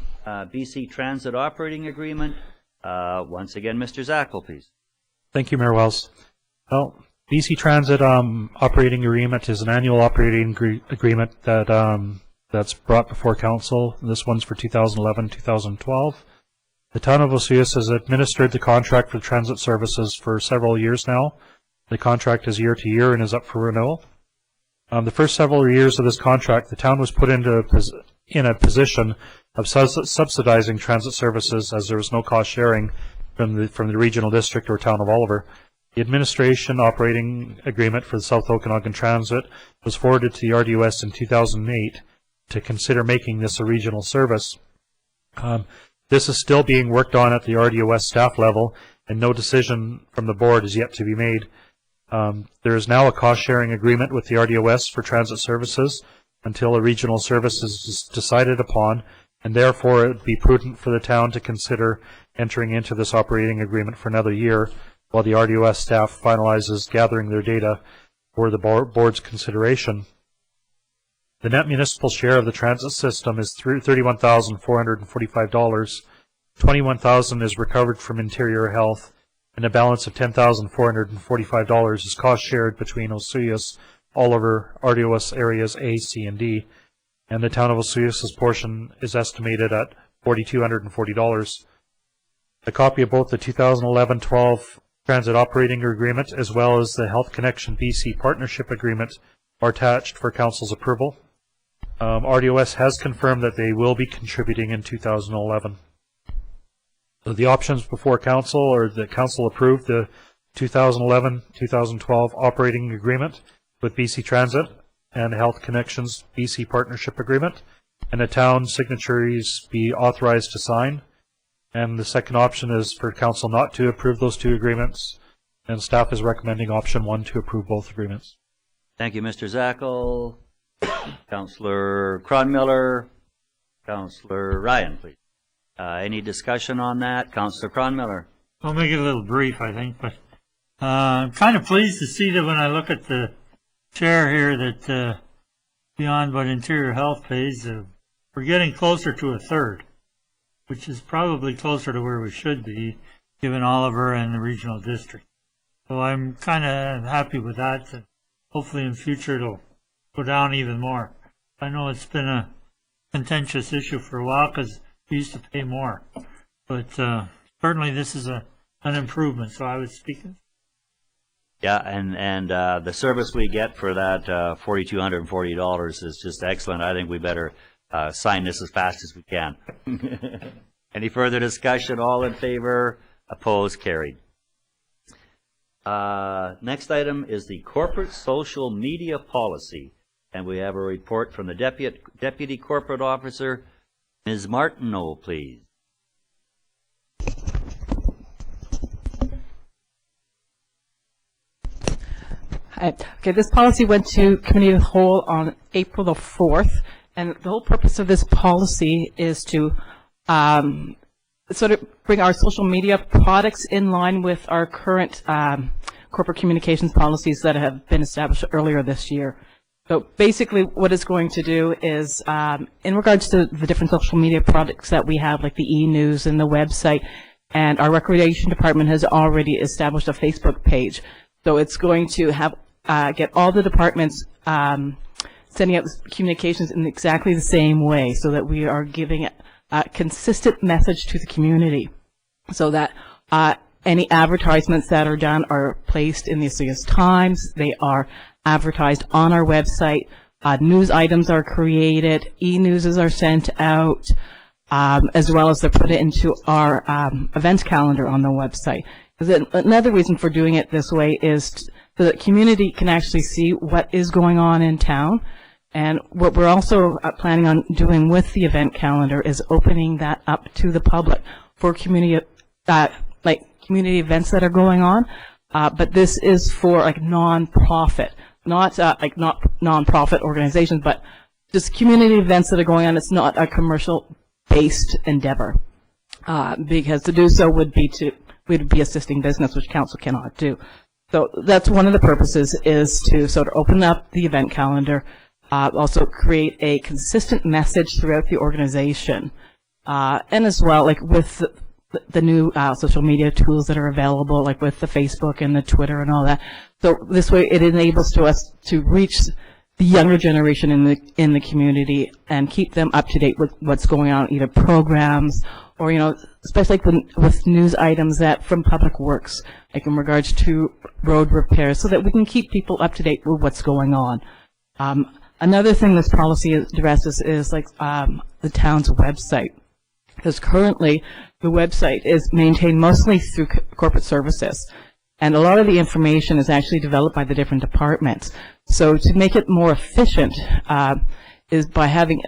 Transit Operating Agreement. Once again, Mr. Zackel, please. Thank you, Mayor Wells. Well, BC Transit Operating Agreement is an annual operating agreement that's brought before Council. This one's for 2011-2012. The town of Osoyoos has administered the contract for transit services for several years now. The contract is year to year and is up for renewal. The first several years of this contract, the town was put in a position of subsidizing transit services as there was no cost sharing from the regional district or town of Oliver. The administration operating agreement for the South Okanagan Transit was forwarded to the RDOS in 2008 to consider making this a regional service. This is still being worked on at the RDOS staff level, and no decision from the board is yet to be made. There is now a cost-sharing agreement with the RDOS for transit services until a regional service is decided upon, and therefore it would be prudent for the town to consider entering into this operating agreement for another year while the RDOS staff finalizes gathering their data for the board's consideration. The net municipal share of the transit system is $31,445. $21,000 is recovered from Interior Health, and a balance of $10,445 is cost shared between Osoyoos, Oliver, RDOS areas A, C, and D, and the town of Osoyoos' portion is estimated at $4,240. A copy of both the 2011-12 Transit Operating Agreement as well as the Health Connection BC Partnership Agreement are attached for Council's approval. RDOS has confirmed that they will be contributing in 2011. So the options before Council are that Council approve the 2011-2012 Operating Agreement with BC Transit and Health Connections BC Partnership Agreement, and the town signatories be authorized to sign. And the second option is for Council not to approve those two agreements, and staff is recommending option 1 to approve both agreements. Thank you, Mr. Zackel. Councillor Cronmiller. Councillor Ryan, please. Any discussion on that? Councillor Cronmiller. I'll make it a little brief, I think, but I'm kind of pleased to see that when I look at the chair here that beyond what Interior Health pays, we're getting closer to a third, which is probably closer to where we should be, given Oliver and the regional district. So I'm kind of happy with that. And hopefully in future it'll go down even more. I know it's been a contentious issue for a while because we used to pay more, but certainly this is an improvement. So I was speaking. Yeah, and the service we get for that $4,240 is just excellent. I think we better sign this as fast as we can. Any further discussion? All in favor? Opposed? Carried. Next item is the corporate social media policy, and we have a report from the Deputy Corporate Officer, Ms. Martineau, please. Okay, this policy went to Committee of the Whole on April the 4th, and the whole purpose of this policy is to sort of bring our social media products in line with our current corporate communications policies that have been established earlier this year. So basically what it's going to do is, in regards to the different social media products that we have, like the e-news and the website, and our Recreation Department has already established a Facebook page. So it's going to have get all the departments sending out communications in exactly the same way, so that we are giving a consistent message to the community, so that any advertisements that are done are placed in the Osoyoos Times. They are advertised on our website. News items are created. E-newses are sent out, as well as they're put into our events calendar on the website. Another reason for doing it this way is so that the community can actually see what is going on in town. And what we're also planning on doing with the event calendar is opening that up to the public for community, like community events that are going on. But this is for like non-profit, not non-profit organizations, but just community events that are going on. It's not a commercial-based endeavor, because to do so would be assisting business, which council cannot do. So that's one of the purposes, is to sort of open up the event calendar, also create a consistent message throughout the organization, and as well, like with the new social media tools that are available, like with the Facebook and the Twitter and all that. So this way, it enables us to reach the younger generation in the community and keep them up to date with what's going on, either programs or, especially like with news items that from Public Works, like in regards to road repairs, so that we can keep people up to date with what's going on. Another thing this policy addresses is like the town's website, because currently the website is maintained mostly through corporate services, and a lot of the information is actually developed by the different departments. So to make it more efficient is by having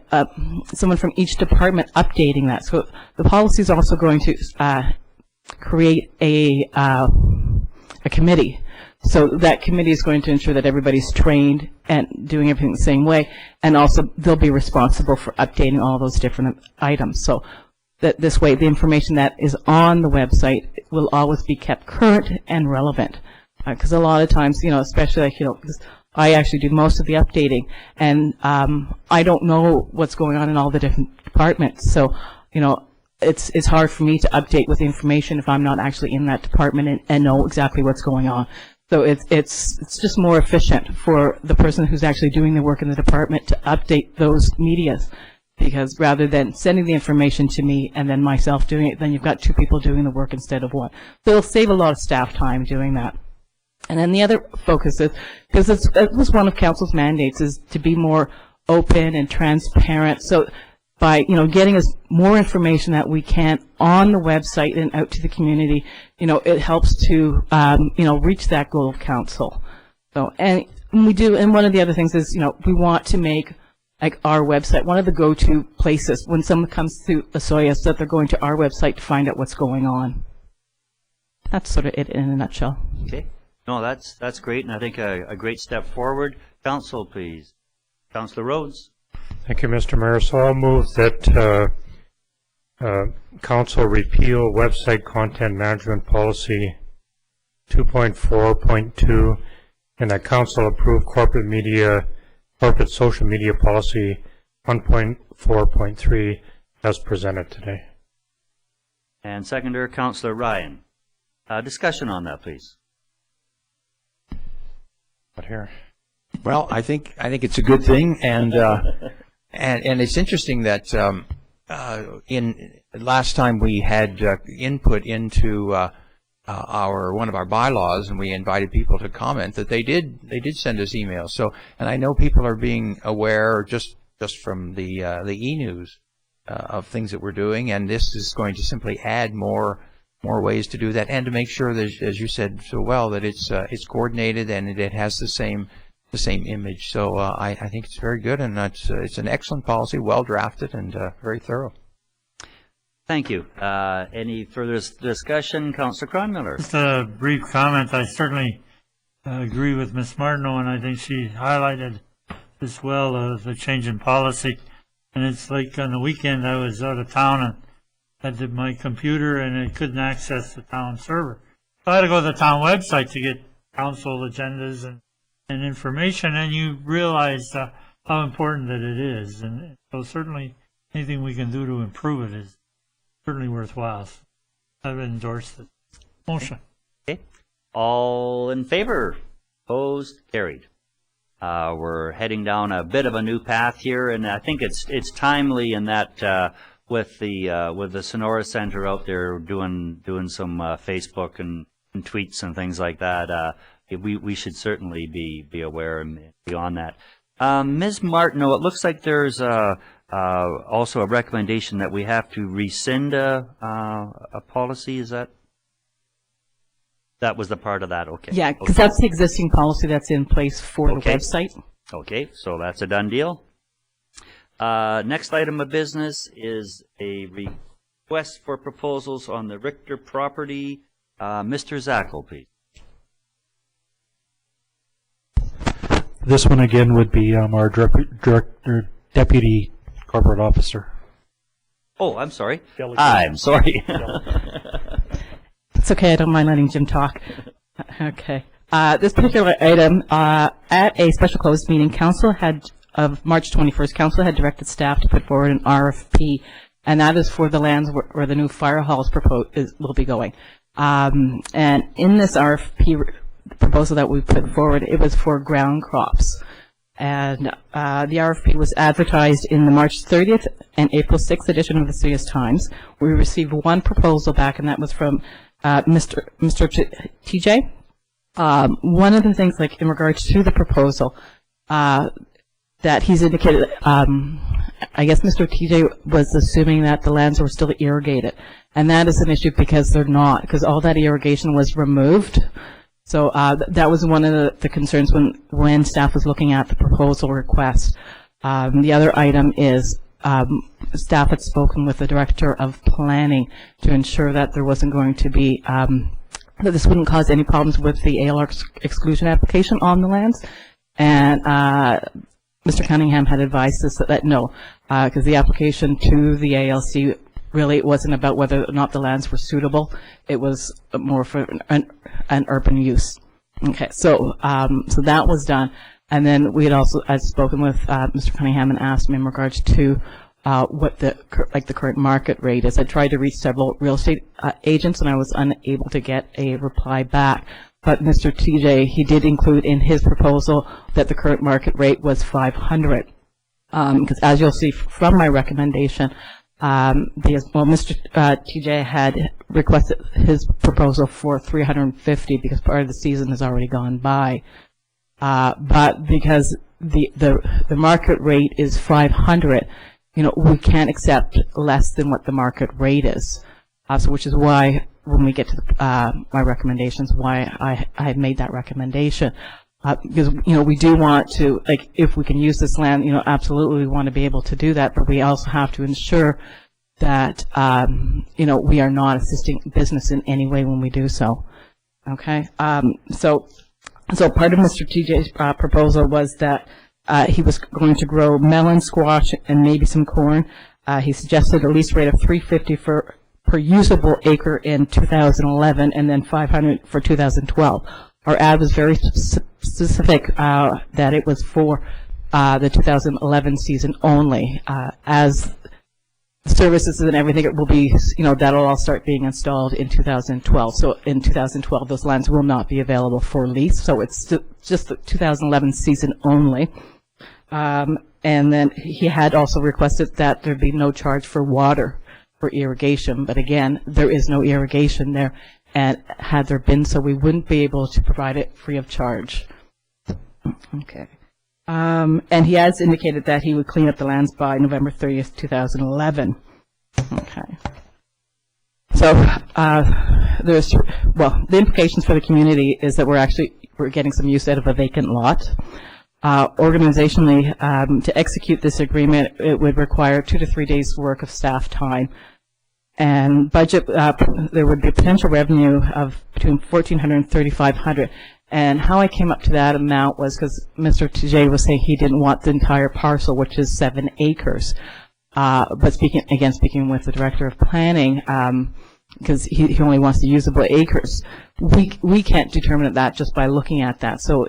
someone from each department updating that. So the policy is also going to create a committee. So that committee is going to ensure that everybody's trained and doing everything the same way, and also they'll be responsible for updating all those different items. So that this way the information that is on the website will always be kept current and relevant. Because a lot of times, especially like, 'cause I actually do most of the updating, and I don't know what's going on in all the different departments. So, it's hard for me to update with information if I'm not actually in that department and know exactly what's going on. So it's just more efficient for the person who's actually doing the work in the department to update those medias, because rather than sending the information to me and then myself doing it, then you've got two people doing the work instead of one. So it'll save a lot of staff time doing that. And then the other focus is, because it was one of Council's mandates, is to be more open and transparent. So by, getting us more information that we can on the website and out to the community, it helps to, reach that goal of Council. So, and we do, and one of the other things is, we want to make, like, our website one of the go-to places when someone comes to Osoyoos, that they're going to our website to find out what's going on. That's sort of it in a nutshell. Okay. No, that's great, and I think a great step forward. Council, please. Councillor Rhodes. Thank you, Mr. Mayor. So I'll move that Council repeal website content management policy 2.4.2 and that Council approve corporate social media policy 1.4.3 as presented today. And seconder, Councillor Ryan. Discussion on that, please. Here. Well, I think it's a good thing, and it's interesting that in last time we had input into one of our bylaws, and we invited people to comment, that they did send us emails. So, and I know people are being aware just from the e-news of things that we're doing, and this is going to simply add more ways to do that, and to make sure that, as you said so well, that it's coordinated and it has the same image. So I think it's very good, and it's an excellent policy, well drafted, and very thorough. Thank you. Any further discussion, Councillor Cronmiller? Just a brief comment. I certainly agree with Ms. Martineau, and I think she highlighted as well the change in policy. And it's like on the weekend I was out of town and had my computer and I couldn't access the town server. So I had to go to the town website to get council agendas and information, and you realize how important that it is. And so certainly anything we can do to improve it is certainly worthwhile. I've endorsed the motion. Okay. All in favor? Opposed? Carried. We're heading down a bit of a new path here, and I think it's timely in that with the Sonora Center out there doing some Facebook and tweets and things like that. We should certainly be aware and be on that. Ms. Martineau, it looks like there's also a recommendation that we have to rescind a policy. Is that was the part of that? Okay. Yeah, because that's the existing policy that's in place for the website. Okay, so that's a done deal. Next item of business is a request for proposals on the Richter property. Mr. Zackel, please. This one again would be our deputy corporate officer. Oh, I'm sorry. I'm sorry. It's okay, I don't mind letting Jim talk. Okay. This particular item, at a special closed meeting, of March 21st, Council had directed staff to put forward an RFP, and that is for the lands where the new fire halls will be going. And in this RFP proposal that we put forward, it was for ground crops. And the RFP was advertised in the March 30th and April 6th edition of the Osoyoos Times. We received one proposal back, and that was from Mr. TJ. One of the things, like in regards to the proposal, that he's indicated, I guess Mr. TJ was assuming that the lands were still irrigated. And that is an issue because they're not, because all that irrigation was removed. So that was one of the concerns when staff was looking at the proposal request. The other item is staff had spoken with the Director of Planning to ensure that there wasn't going to be, that this wouldn't cause any problems with the ALR exclusion application on the lands. And Mr. Cunningham had advised us that no, because the application to the ALC really, it wasn't about whether or not the lands were suitable. It was more for an urban use. Okay, so so that was done. And then we had also, I'd spoken with Mr. Cunningham and asked him in regards to what the current market rate is. I tried to reach several real estate agents, and I was unable to get a reply back. But Mr. TJ, he did include in his proposal that the current market rate was $500. Because as you'll see from my recommendation, Mr. TJ had requested his proposal for $350 because part of the season has already gone by. But because the market rate is $500, we can't accept less than what the market rate is. So which is why when we get to my recommendations, why I made that recommendation. Because, we do want to, if we can use this land, absolutely we want to be able to do that, but we also have to ensure that, we are not assisting business in any way when we do so. Okay? So part of Mr. TJ's proposal was that he was going to grow melon, squash, and maybe some corn. He suggested a lease rate of $350 per usable acre in 2011, and then $500 for 2012. Our ad was very specific that it was for the 2011 season only. As services and everything, it will be, that'll all start being installed in 2012. So in 2012, those lands will not be available for lease. So it's just the 2011 season only. And then he had also requested that there be no charge for water for irrigation. But again, there is no irrigation there. And had there been so, we wouldn't be able to provide it free of charge. Okay. And he has indicated that he would clean up the lands by November 30th, 2011. Okay. So the implications for the community is that we're getting some use out of a vacant lot. Organizationally, to execute this agreement, it would require 2 to 3 days' work of staff time. And budget, there would be potential revenue of between $1,400 and $3,500. And how I came up to that amount was because Mr. TJ was saying he didn't want the entire parcel, which is 7 acres. But speaking with the director of planning, because he only wants the usable acres, we can't determine that just by looking at that. So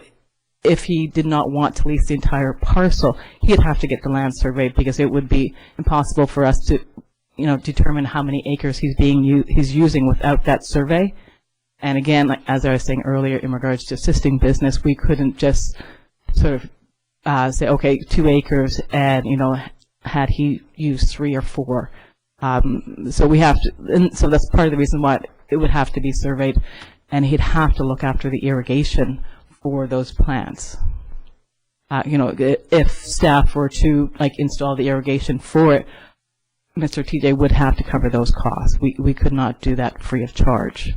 if he did not want to lease the entire parcel, he'd have to get the land surveyed because it would be impossible for us to determine how many acres he's using without that survey. And again, as I was saying earlier, in regards to assisting business, we couldn't just sort of say, okay, 2 acres, and had he used 3 or 4. So we have to, and so that's part of the reason why it would have to be surveyed, and he'd have to look after the irrigation for those plants. If staff were to install the irrigation for it, Mr. TJ would have to cover those costs. We could not do that free of charge.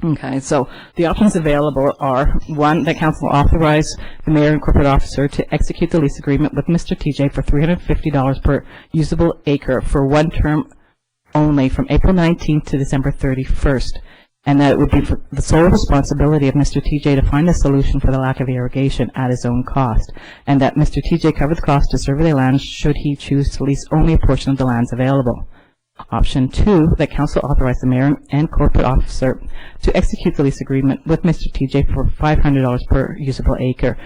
Okay, so the options available are, 1, that council authorize the mayor and corporate officer to execute the lease agreement with Mr. TJ for $350 per usable acre for 1 term only from April 19th to December 31st. And that it would be for the sole responsibility of Mr. TJ to find a solution for the lack of irrigation at his own cost. And that Mr. TJ cover the cost to survey the land should he choose to lease only a portion of the lands available. Option 2, that council authorize the mayor and corporate officer to execute the lease agreement with Mr. TJ for $500 per usable acre,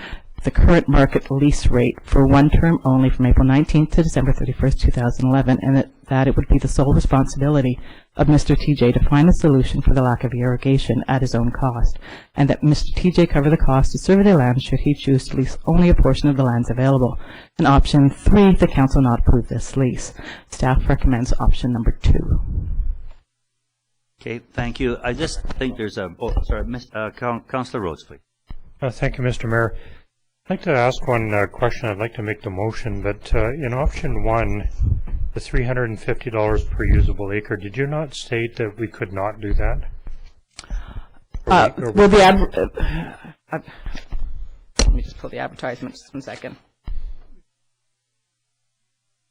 the current market lease rate for 1 term only from April 19th to December 31st, 2011, and that it would be the sole responsibility of Mr. TJ to find a solution for the lack of irrigation at his own cost, and that Mr. TJ cover the cost to survey the land should he choose to lease only a portion of the lands available. And option 3, the council not approve this lease. Staff recommends option number 2. Okay, thank you. I just think there's Councillor Rhodes, please. Thank you, Mr. Mayor. I'd like to ask one question. I'd like to make the motion that in option 1, the $350 per usable acre, did you not state that we could not do that? Let me just pull the advertisement just 1 second.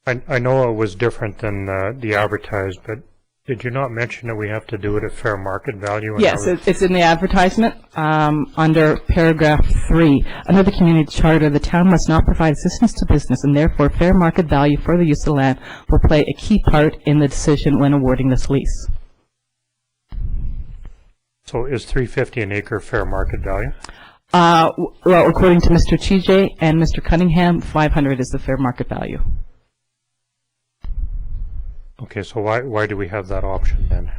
I know it was different than the advertised, but Did you not mention that we have to do it at fair market value? And Yes, I was- it's in the advertisement, under paragraph 3. Under the community charter, the town must not provide assistance to business, and therefore fair market value for the use of the land will play a key part in the decision when awarding this lease. So is $350 an acre fair market value? Well, according to Mr. TJ and Mr. Cunningham, 500 is the fair market value. Okay, so why do we have that option then?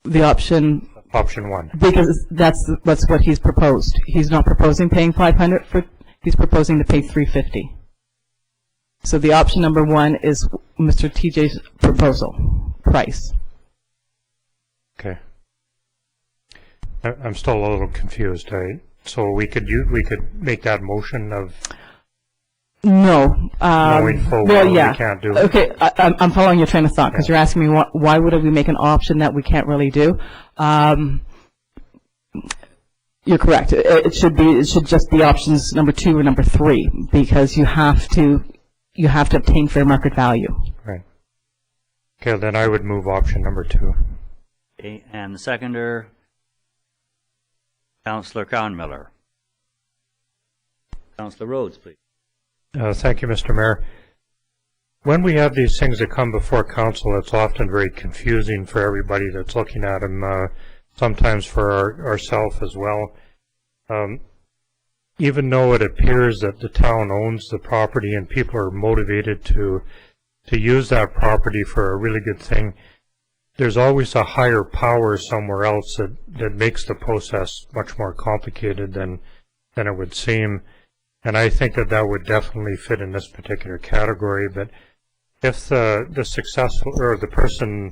The option, Option 1. because that's what he's proposed. He's not proposing paying 500 for, he's proposing to pay 350. So the option number 1 is Mr. TJ's proposal, price. Okay. I'm still a little confused. So we could make that motion of No. knowing full Well, well yeah. we can't do it. Okay, I'm following your train of thought, because you're asking me why would we make an option that we can't really do? You're correct. It should just be options number 2 or number 3, because you have to obtain fair market value. Right. Okay, then I would move option number 2. Okay, and the seconder, Councillor Conmiller. Councillor Rhodes, please. Thank you, Mr. Mayor. When we have these things that come before council, it's often very confusing for everybody that's looking at them, sometimes for ourselves as well. Even though it appears that the town owns the property and people are motivated to use that property for a really good thing, there's always a higher power somewhere else that makes the process much more complicated than it would seem. And I think that would definitely fit in this particular category. But if the successful or the person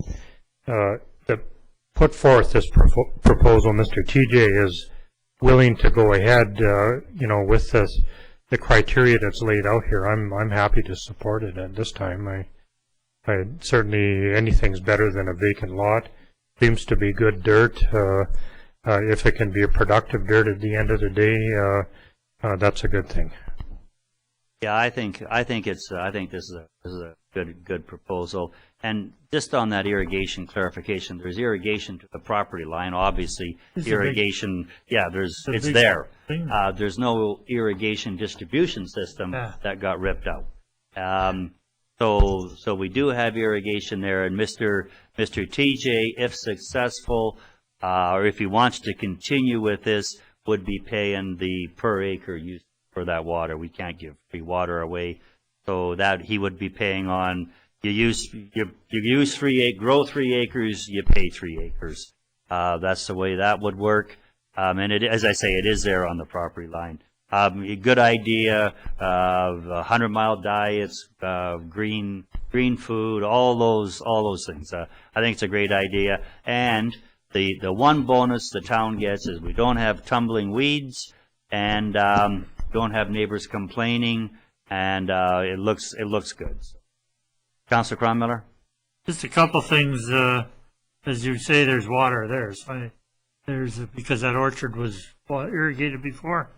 that put forth this proposal, Mr. TJ, is willing to go ahead, with the criteria that's laid out here, I'm happy to support it at this time. I certainly, anything's better than a vacant lot. Seems to be good dirt. If it can be a productive dirt at the end of the day, that's a good thing. Yeah, I think this is a good proposal. And just on that irrigation clarification, there's irrigation to the property line. Obviously, irrigation. It's there. There's no irrigation distribution system that got ripped out. So we do have irrigation there, and Mr. TJ, if successful, or if he wants to continue with this, would be paying the per acre use for that water. We can't give free water away, so that he would be paying on you grow 3 acres, you pay 3 acres. That's the way that would work. And as I say, it is there on the property line. A good idea of 100-mile diets, green food, all those things. I think it's a great idea. And the one bonus the town gets is we don't have tumbling weeds and don't have neighbors complaining, and it looks good. Councillor Cronmiller? Just a couple things. As you say, there's water there. So because that orchard was irrigated before.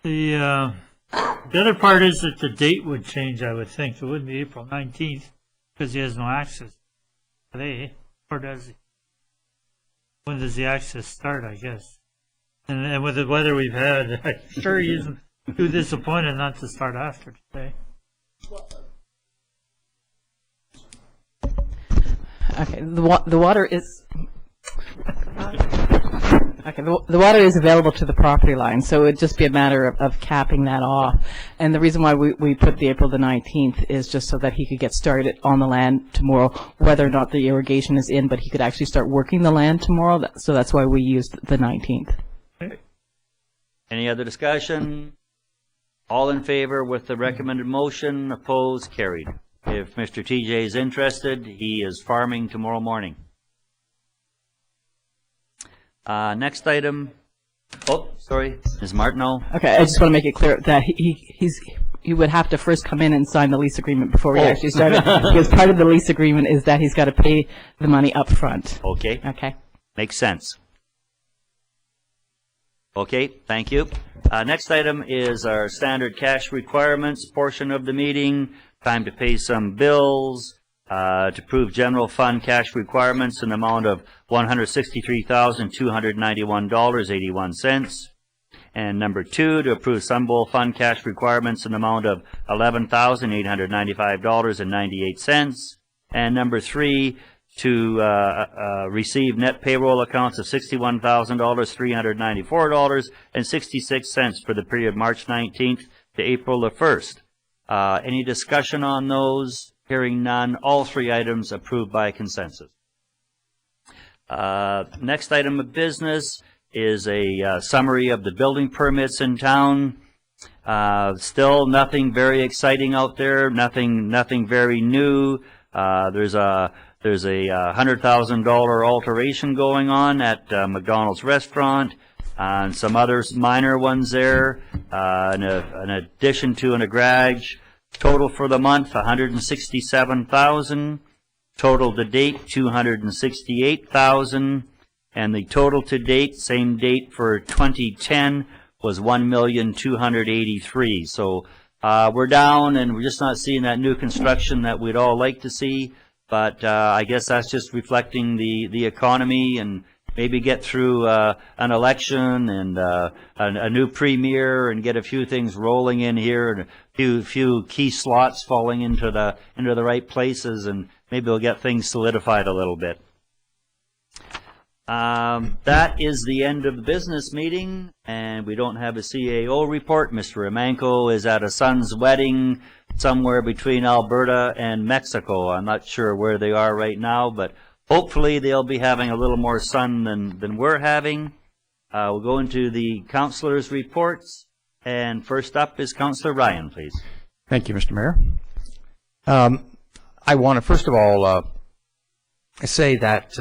The other part is that the date would change, I would think. It wouldn't be April 19th because he has no access today, or does he? When does the access start, I guess? And with the weather we've had, I'm sure he isn't too disappointed not to start after today. Okay, the water is... Okay, the water is available to the property line, so it would just be a matter of capping that off. And the reason why we put the April the 19th is just so that he could get started on the land tomorrow, whether or not the irrigation is in, but he could actually start working the land tomorrow, so that's why we used the 19th. Any other discussion? All in favor with the recommended motion, opposed, carried. If Mr. TJ is interested, he is farming tomorrow morning. Next item. Oh, sorry, Ms. Martineau. Okay, I just want to make it clear that he would have to first come in and sign the lease agreement before we actually started, because part of the lease agreement is that he's got to pay the money up front. Okay. Okay. Makes sense. Okay, thank you. Next item is our standard cash requirements portion of the meeting. Time to pay some bills. to approve general fund cash requirements in the amount of $163,291.81. And number 2, to approve Sun Bowl fund cash requirements in the amount of $11,895.98. And number 3, to receive net payroll accounts of $61,394.66 for the period March 19th to April the 1st. Any discussion on those? Hearing none, all 3 items approved by consensus. Next item of business is a summary of the building permits in town. Still nothing very exciting out there, nothing very new. There's a $100,000 alteration going on at McDonald's restaurant, and some other minor ones there, in addition to in a garage. Total for the month, $167,000. Total to date, $268,000. And the total to date, same date for 2010, was $1,283,000. So we're down, and we're just not seeing that new construction that we'd all like to see. But I guess that's just reflecting the economy, and maybe get through an election and a new premier, and get a few things rolling in here, and a few key slots falling into the right places, and maybe we'll get things solidified a little bit. That is the end of the business meeting, and we don't have a CAO report. Mr. Romanko is at a son's wedding somewhere between Alberta and Mexico. I'm not sure where they are right now, but hopefully they'll be having a little more sun than we're having. We'll go into the councillors' reports, and first up is Councillor Ryan, please. Thank you, Mr. Mayor. I want to first of all say that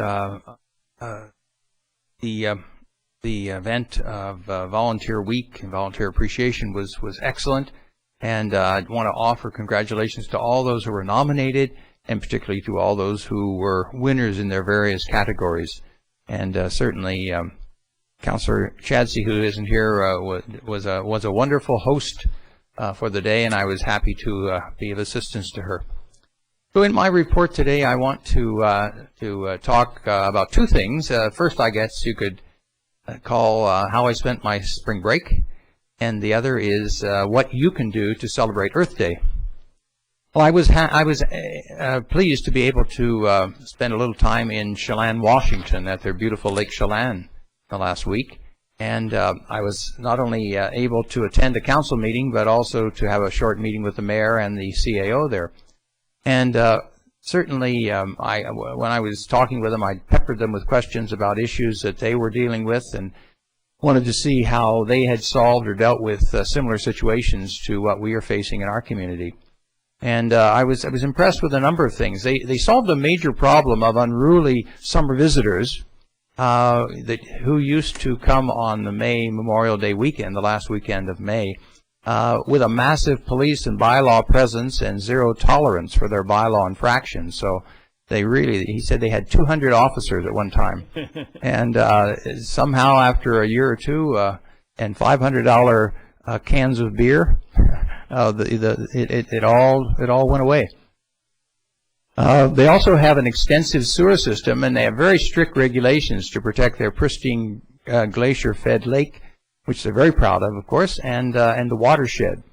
the event of Volunteer Week and Volunteer Appreciation was excellent, and I want to offer congratulations to all those who were nominated, and particularly to all those who were winners in their various categories. And certainly Councillor Chadsey, who isn't here, was a wonderful host for the day, and I was happy to be of assistance to her. So in my report today, I want to talk about 2 things. First, I guess you could call how I spent my spring break, and the other is what you can do to celebrate Earth Day. Well, I was pleased to be able to spend a little time in Chelan, Washington, at their beautiful Lake Chelan last week, and I was not only able to attend a council meeting, but also to have a short meeting with the mayor and the CAO there. And certainly, when I was talking with them, I peppered them with questions about issues that they were dealing with, and wanted to see how they had solved or dealt with similar situations to what we are facing in our community. And I was impressed with a number of things. They solved a major problem of unruly summer visitors who used to come on the May Memorial Day weekend, the last weekend of May, with a massive police and bylaw presence and zero tolerance for their bylaw infractions. So he said they had 200 officers at one time. And somehow after a year or two and $500 cans of beer, it all went away. They also have an extensive sewer system, and they have very strict regulations to protect their pristine glacier-fed lake, which they're very proud of course, and the watershed.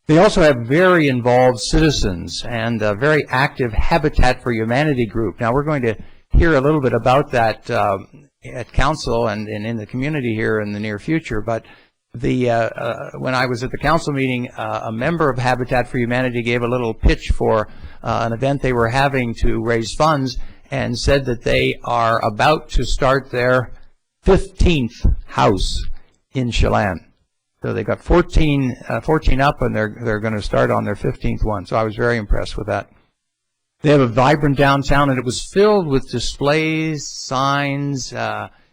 They also have very involved citizens and a very active Habitat for Humanity group. Now, we're going to hear a little bit about that at council and in the community here in the near future, but when I was at the council meeting, a member of Habitat for Humanity gave a little pitch for an event they were having to raise funds, and said that they are about to start their 15th house in Chelan. So they got 14 up, and they're going to start on their 15th one. So I was very impressed with that. They have a vibrant downtown, and it was filled with displays, signs,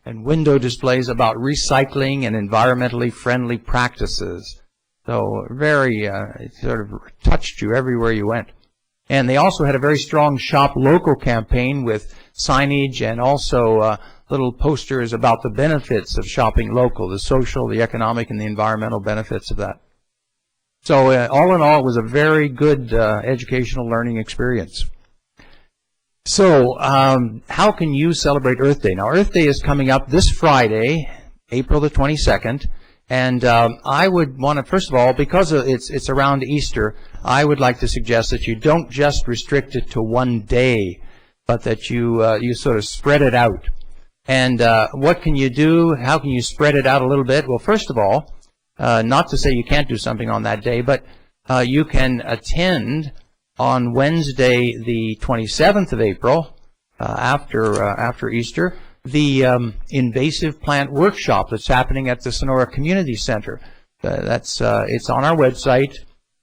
and window displays about recycling and environmentally friendly practices. So very, it sort of touched you everywhere you went. And they also had a very strong Shop Local campaign with signage and also little posters about the benefits of shopping local, the social, the economic, and the environmental benefits of that. So all in all, it was a very good educational learning experience. So, how can you celebrate Earth Day? Now, Earth Day is coming up this Friday, April the 22nd, and I would want to, first of all, because it's around Easter, I would like to suggest that you don't just restrict it to one day, but that you sort of spread it out. And what can you do? How can you spread it out a little bit? Well, first of all, not to say you can't do something on that day, but you can attend on Wednesday, the 27th of April, after Easter, the invasive plant workshop that's happening at the Sonora Community Center. It's on our website,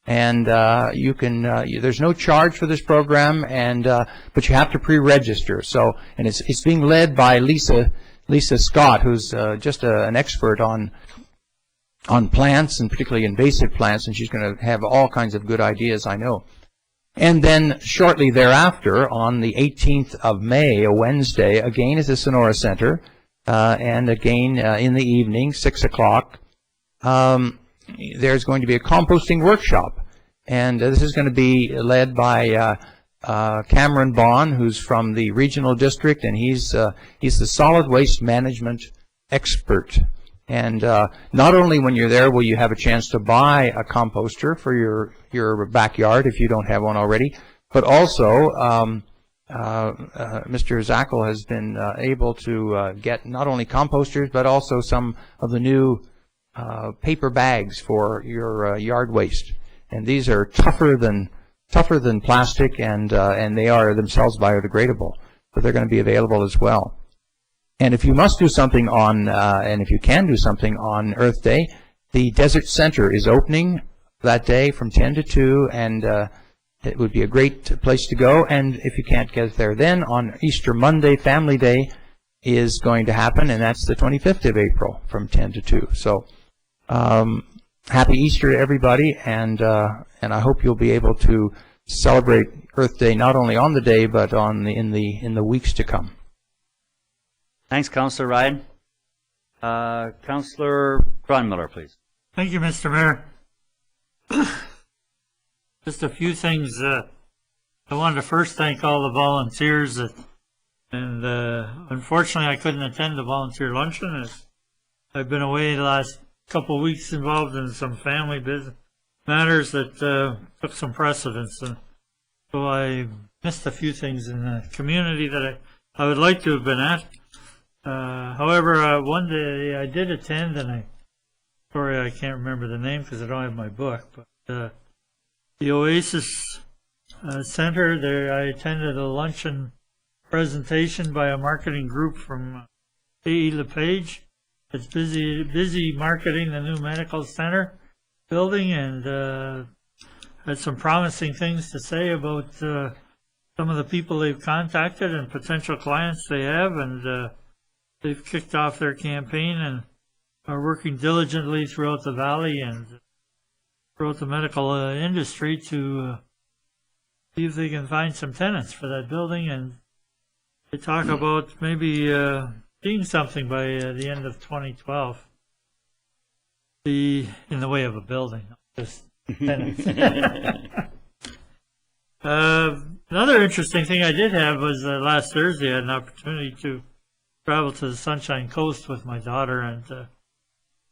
and you can. There's no charge for this program, and but you have to pre-register. So, and it's being led by Lisa Scott, who's just an expert on plants, and particularly invasive plants, and she's going to have all kinds of good ideas, I know. And then shortly thereafter, on the 18th of May, a Wednesday, again at the Sonora Center, and again in the evening, 6 o'clock, there's going to be a composting workshop. And this is going to be led by Cameron Bond, who's from the regional district, and he's the solid waste management expert. And not only when you're there will you have a chance to buy a composter for your backyard if you don't have one already, but also Mr. Zackel has been able to get not only composters but also some of the new paper bags for your yard waste. And these are tougher than plastic, and they are themselves biodegradable, but they're going to be available as well. And if you must do something and if you can do something on Earth Day, the Desert Center is opening that day from 10 to 2, and it would be a great place to go. And if you can't get there then, on Easter Monday, Family Day is going to happen, and that's the 25th of April from 10 to 2. So happy Easter to everybody, and I hope you'll be able to celebrate Earth Day not only on the day, but in the weeks to come. Thanks, Councillor Ryan. Councillor Grunmiller, please. Thank you, Mr. Mayor. Just a few things. I wanted to first thank all the volunteers, and unfortunately I couldn't attend the volunteer luncheon as I've been away the last couple of weeks involved in some family business matters that took some precedence, and so I missed a few things in the community that I would like to have been at. However, one day I did attend, and sorry I can't remember the name because I don't have my book, but the Oasis Center, there I attended a luncheon presentation by a marketing group from A.E. LePage. It's busy marketing the new medical center building, and had some promising things to say about some of the people they've contacted and potential clients they have, and they've kicked off their campaign and are working diligently throughout the valley and throughout the medical industry to see if they can find some tenants for that building. And they talk about maybe seeing something by the end of 2012 in the way of a building, not just tenants. Another interesting thing I did have was last Thursday I had an opportunity to travel to the Sunshine Coast with my daughter, and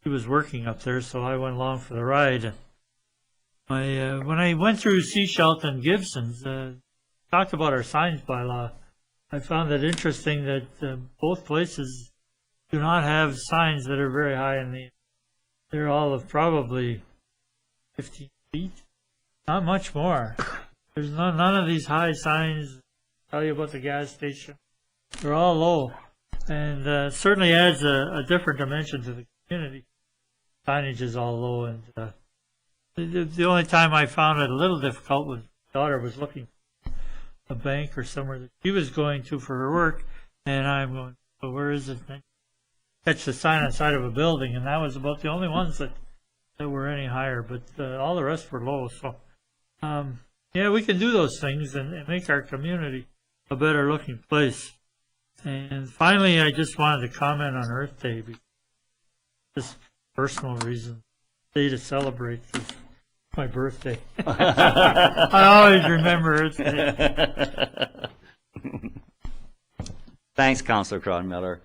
she was working up there, so I went along for the ride. When I went through Seashelt and Gibson's, talked about our signs bylaw, I found it interesting that both places do not have signs that are very high in the air. They're all of probably 15 feet, not much more. There's none of these high signs tell you about the gas station. They're all low. And certainly adds a different dimension to the community. Signage is all low, and the only time I found it a little difficult was my daughter was looking for a bank or somewhere that she was going to for her work, and I'm going, so where is it? And catch the sign on the side of a building, and that was about the only ones that were any higher, but all the rest were low. So yeah, we can do those things and make our community a better looking place. And finally, I just wanted to comment on Earth Day, because just personal reason, day to celebrate is my birthday. I always remember Earth Day. Thanks, Councillor Cronmiller.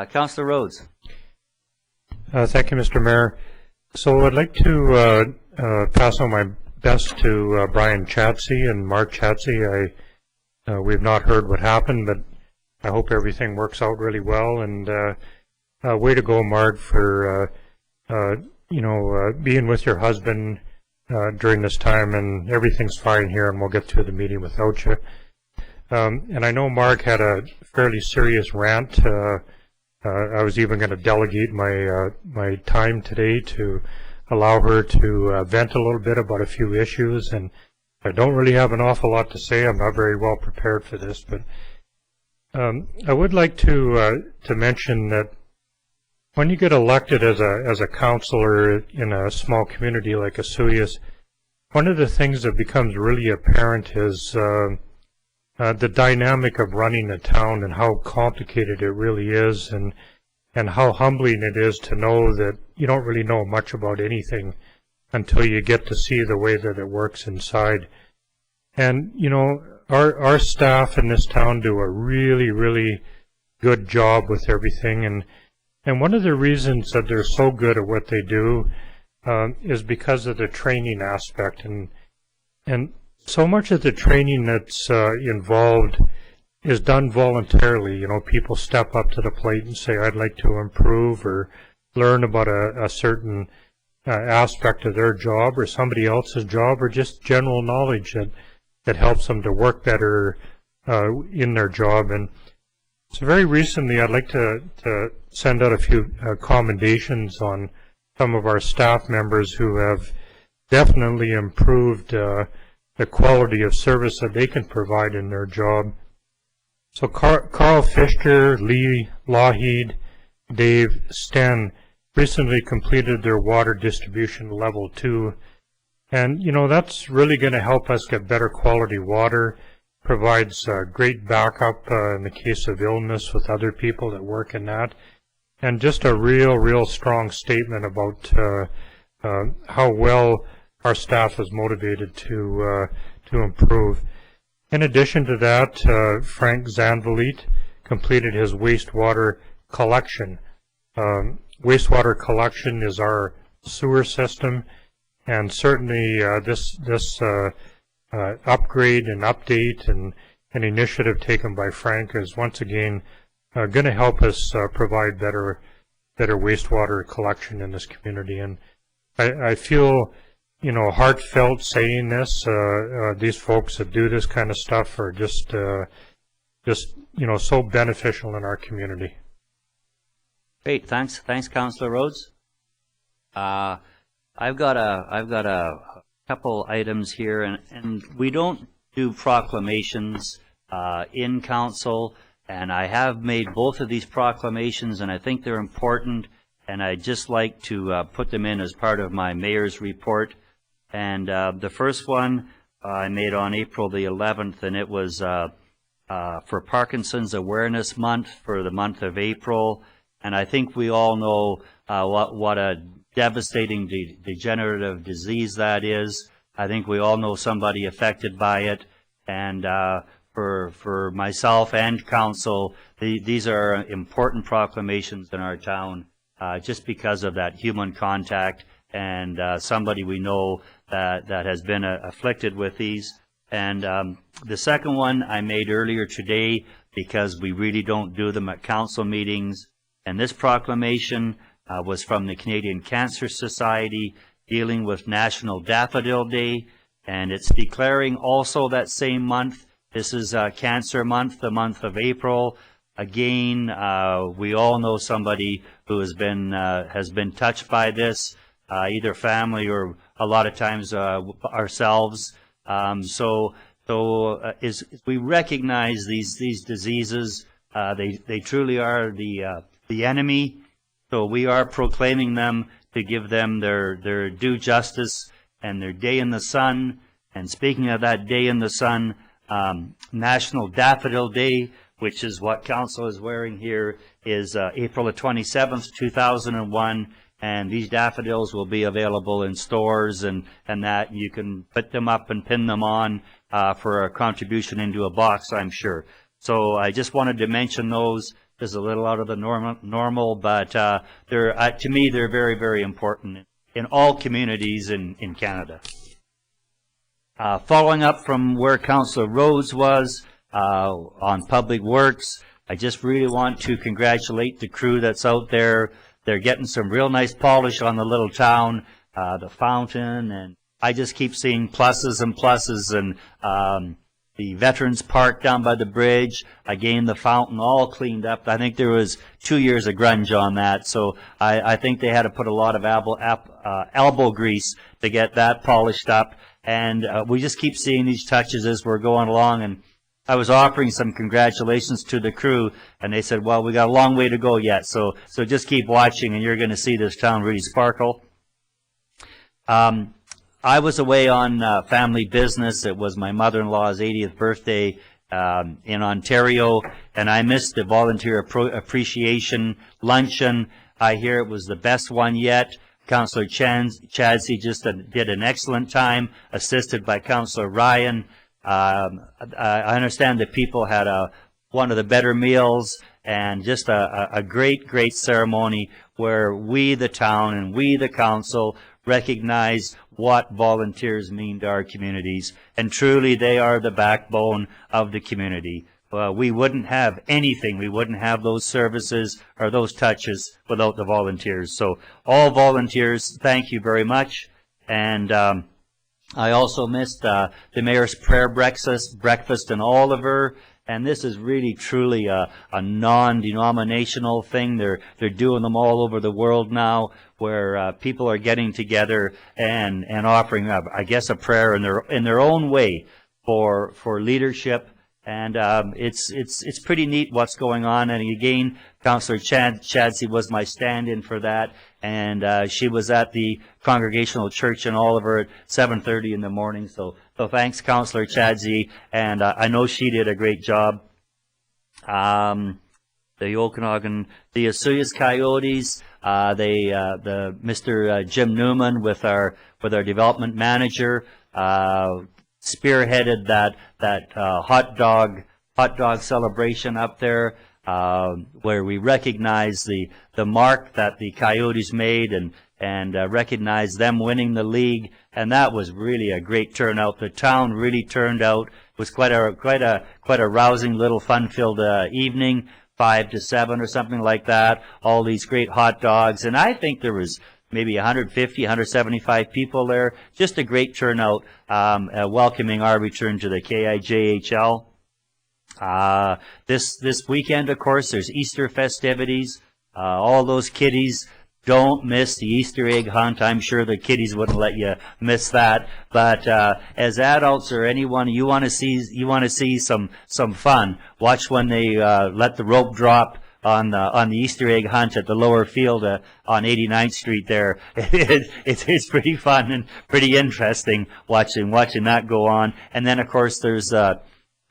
Councillor Rhodes. Thank you, Mr. Mayor. So I'd like to pass on my best to Brian Chatsey and Mark Chatsey. We've not heard what happened, but I hope everything works out really well. And way to go, Mark, for being with your husband during this time. And everything's fine here, and we'll get through the meeting without you. And I know Mark had a fairly serious rant. I was even going to delegate my time today to allow her to vent a little bit about a few issues, and I don't really have an awful lot to say. I'm not very well prepared for this, but I would like to mention that when you get elected as a councillor in a small community like Osoyoos, one of the things that becomes really apparent is the dynamic of running a town and how complicated it really is, and how humbling it is to know that you don't really know much about anything until you get to see the way that it works inside. And, our staff in this town do a really, really good job with everything. And one of the reasons that they're so good at what they do is because of the training aspect. And so much of the training that's involved is done voluntarily. People step up to the plate and say, I'd like to improve or learn about a certain aspect of their job or somebody else's job, or just general knowledge that helps them to work better in their job. And so very recently, I'd like to send out a few commendations on some of our staff members who have definitely improved the quality of service that they can provide in their job. So Carl Fischer, Lee Lougheed, Dave Sten recently completed their water distribution level 2. And, that's really going to help us get better quality water, provides great backup in the case of illness with other people that work in that, and just a real strong statement about how well our staff is motivated to improve. In addition to that, Frank Zanvalit completed his wastewater collection. Wastewater collection is our sewer system, and certainly this upgrade and update and an initiative taken by Frank is once again going to help us provide better wastewater collection in this community. And I feel heartfelt saying this. These folks that do this kind of stuff are just so beneficial in our community. Great, thanks, Councillor Rhodes. I've got a couple items here, and we don't do proclamations in council, and I have made both of these proclamations, and I think they're important, and I'd just like to put them in as part of my mayor's report. And the first one I made on April the 11th, and it was for Parkinson's Awareness Month for the month of April. And I think we all know what a devastating degenerative disease that is. I think we all know somebody affected by it. And for myself and council, these are important proclamations in our town just because of that human contact and somebody we know that has been afflicted with these. And the second one I made earlier today because we really don't do them at council meetings. And this proclamation was from the Canadian Cancer Society dealing with National Daffodil Day. And it's declaring also that same month, this is Cancer Month, the month of April. Again, we all know somebody who has been touched by this, either family or a lot of times ourselves. So we recognize these diseases. They truly are the enemy. So we are proclaiming them to give them their due justice and their day in the sun. And speaking of that day in the sun, National Daffodil Day, which is what council is wearing here, is April the 27th, 2001. And these daffodils will be available in stores and that you can put them up and pin them on for a contribution into a box, I'm sure. So I just wanted to mention those. Just a little out of the normal, but they're to me they're very, very important in all communities in Canada. Following up from where Councillor Rhodes was on Public Works, I just really want to congratulate the crew that's out there. They're getting some real nice polish on the little town, the fountain, and I just keep seeing pluses and pluses, and the Veterans Park down by the bridge, again, the fountain all cleaned up. I think there was 2 years of grunge on that, so I think they had to put a lot of elbow grease to get that polished up. And we just keep seeing these touches as we're going along. And I was offering some congratulations to the crew, and they said, well, we got a long way to go yet, so just keep watching, and you're going to see this town really sparkle. I was away on family business. It was my mother-in-law's 80th birthday in Ontario, and I missed the volunteer appreciation luncheon. I hear it was the best one yet. Councillor Chadsey just did an excellent time, assisted by Councillor Ryan. I understand that people had one of the better meals, and just a great, great ceremony where we, the town, and we, the council, recognize what volunteers mean to our communities. And truly, they are the backbone of the community. We wouldn't have anything. We wouldn't have those services or those touches without the volunteers. So all volunteers, thank you very much. And I also missed the Mayor's Prayer Breakfast in Oliver. And this is really, truly a non-denominational thing. They're doing them all over the world now, where people are getting together and offering, I guess, a prayer in their own way for leadership. And it's pretty neat what's going on. And again, Councillor Chadsey was my stand-in for that, and she was at the Congregational Church in Oliver at 7:30 in the morning. So thanks, Councillor Chadsey, and I know she did a great job. The Okanagan, the Osoyoos Coyotes, the Mr. Jim Newman with our development manager. Spearheaded that hot dog celebration up there, where we recognize the mark that the Coyotes made and recognize them winning the league, and that was really a great turnout. The town really turned out. It was quite a rousing little fun-filled evening, 5 to 7 or something like that. All these great hot dogs, and I think there was maybe 150, 175 people there. Just a great turnout, welcoming our return to the KIJHL. This weekend, of course, there's Easter festivities. All those kiddies, don't miss the Easter egg hunt. I'm sure the kiddies wouldn't let you miss that. But as adults or anyone, you want to see some fun. Watch when they let the rope drop on the Easter egg hunt at the lower field on 89th Street there. It's pretty fun and pretty interesting watching that go on. And then, of course, there's the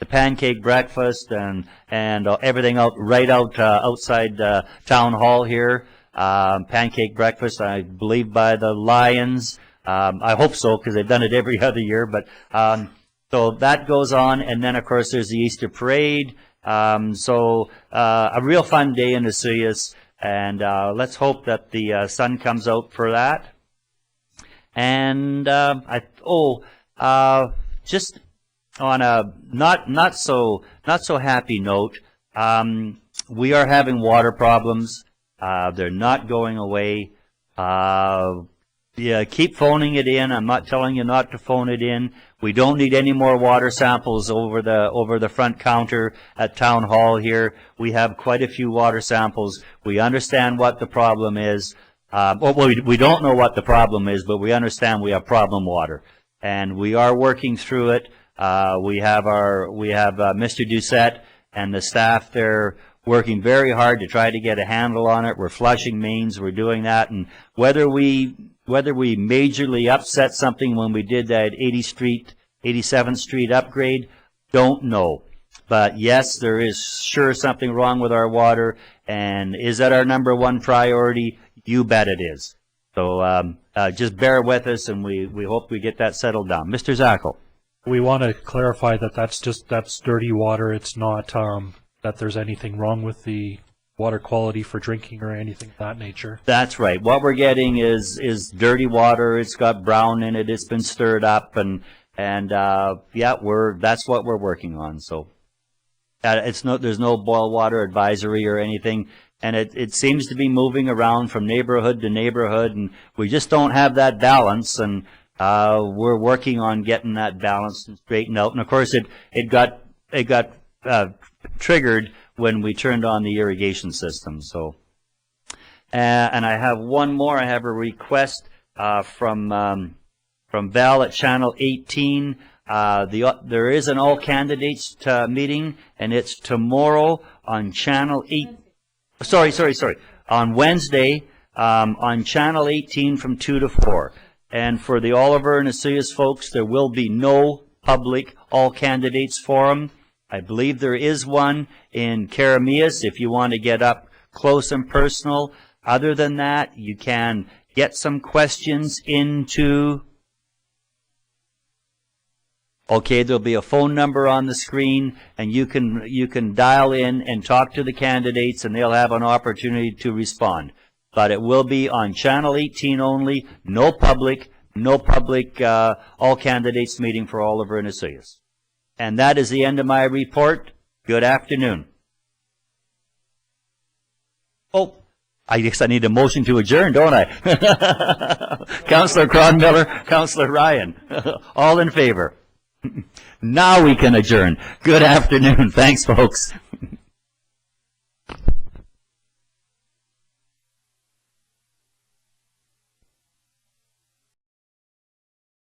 pancake breakfast and everything outside Town Hall here. Pancake breakfast, I believe, by the Lions. I hope so, because they've done it every other year. But so that goes on. And then, of course, there's the Easter parade. So a real fun day in Osoyoos, and let's hope that the sun comes out for that. And just on a not so happy note, we are having water problems. They're not going away. Yeah, keep phoning it in. I'm not telling you not to phone it in. We don't need any more water samples over the front counter at Town Hall here. We have quite a few water samples. We understand what the problem is. We don't know what the problem is, but we understand we have problem water, and we are working through it. We have Mr. Doucette and the staff there working very hard to try to get a handle on it. We're flushing mains. We're doing that, and whether we majorly upset something when we did that 87th Street upgrade, don't know. But yes, there is sure something wrong with our water, and is that our number one priority? You bet it is. So just bear with us, and we hope we get that settled down. Mr. Zackel. We want to clarify that that's dirty water. It's not that there's anything wrong with the water quality for drinking or anything of that nature. That's right. What we're getting is dirty water. It's got brown in it. It's been stirred up, and yeah, that's what we're working on. So there's no boil water advisory or anything, and it seems to be moving around from neighborhood to neighborhood, and we just don't have that balance, and we're working on getting that balance and straightened out. And of course, it got triggered when we turned on the irrigation system. So, and I have one more. I have a request from Val at Channel 18. There is an all candidates meeting, and it's tomorrow on Channel 8. Sorry. On Wednesday on Channel 18 from 2 to 4. And for the Oliver and Osoyoos folks, there will be no public all candidates forum. I believe there is one in Karamias if you want to get up close and personal. Other than that, you can get some questions into... Okay, there'll be a phone number on the screen, and you can dial in and talk to the candidates, and they'll have an opportunity to respond. But it will be on Channel 18 only, no public all candidates meeting for Oliver and Osoyoos. And that is the end of my report. Good afternoon. Oh, I guess I need a motion to adjourn, don't I? Councillor Cronmiller, Councillor Ryan, all in favor. Now we can adjourn. Good afternoon. Thanks, folks.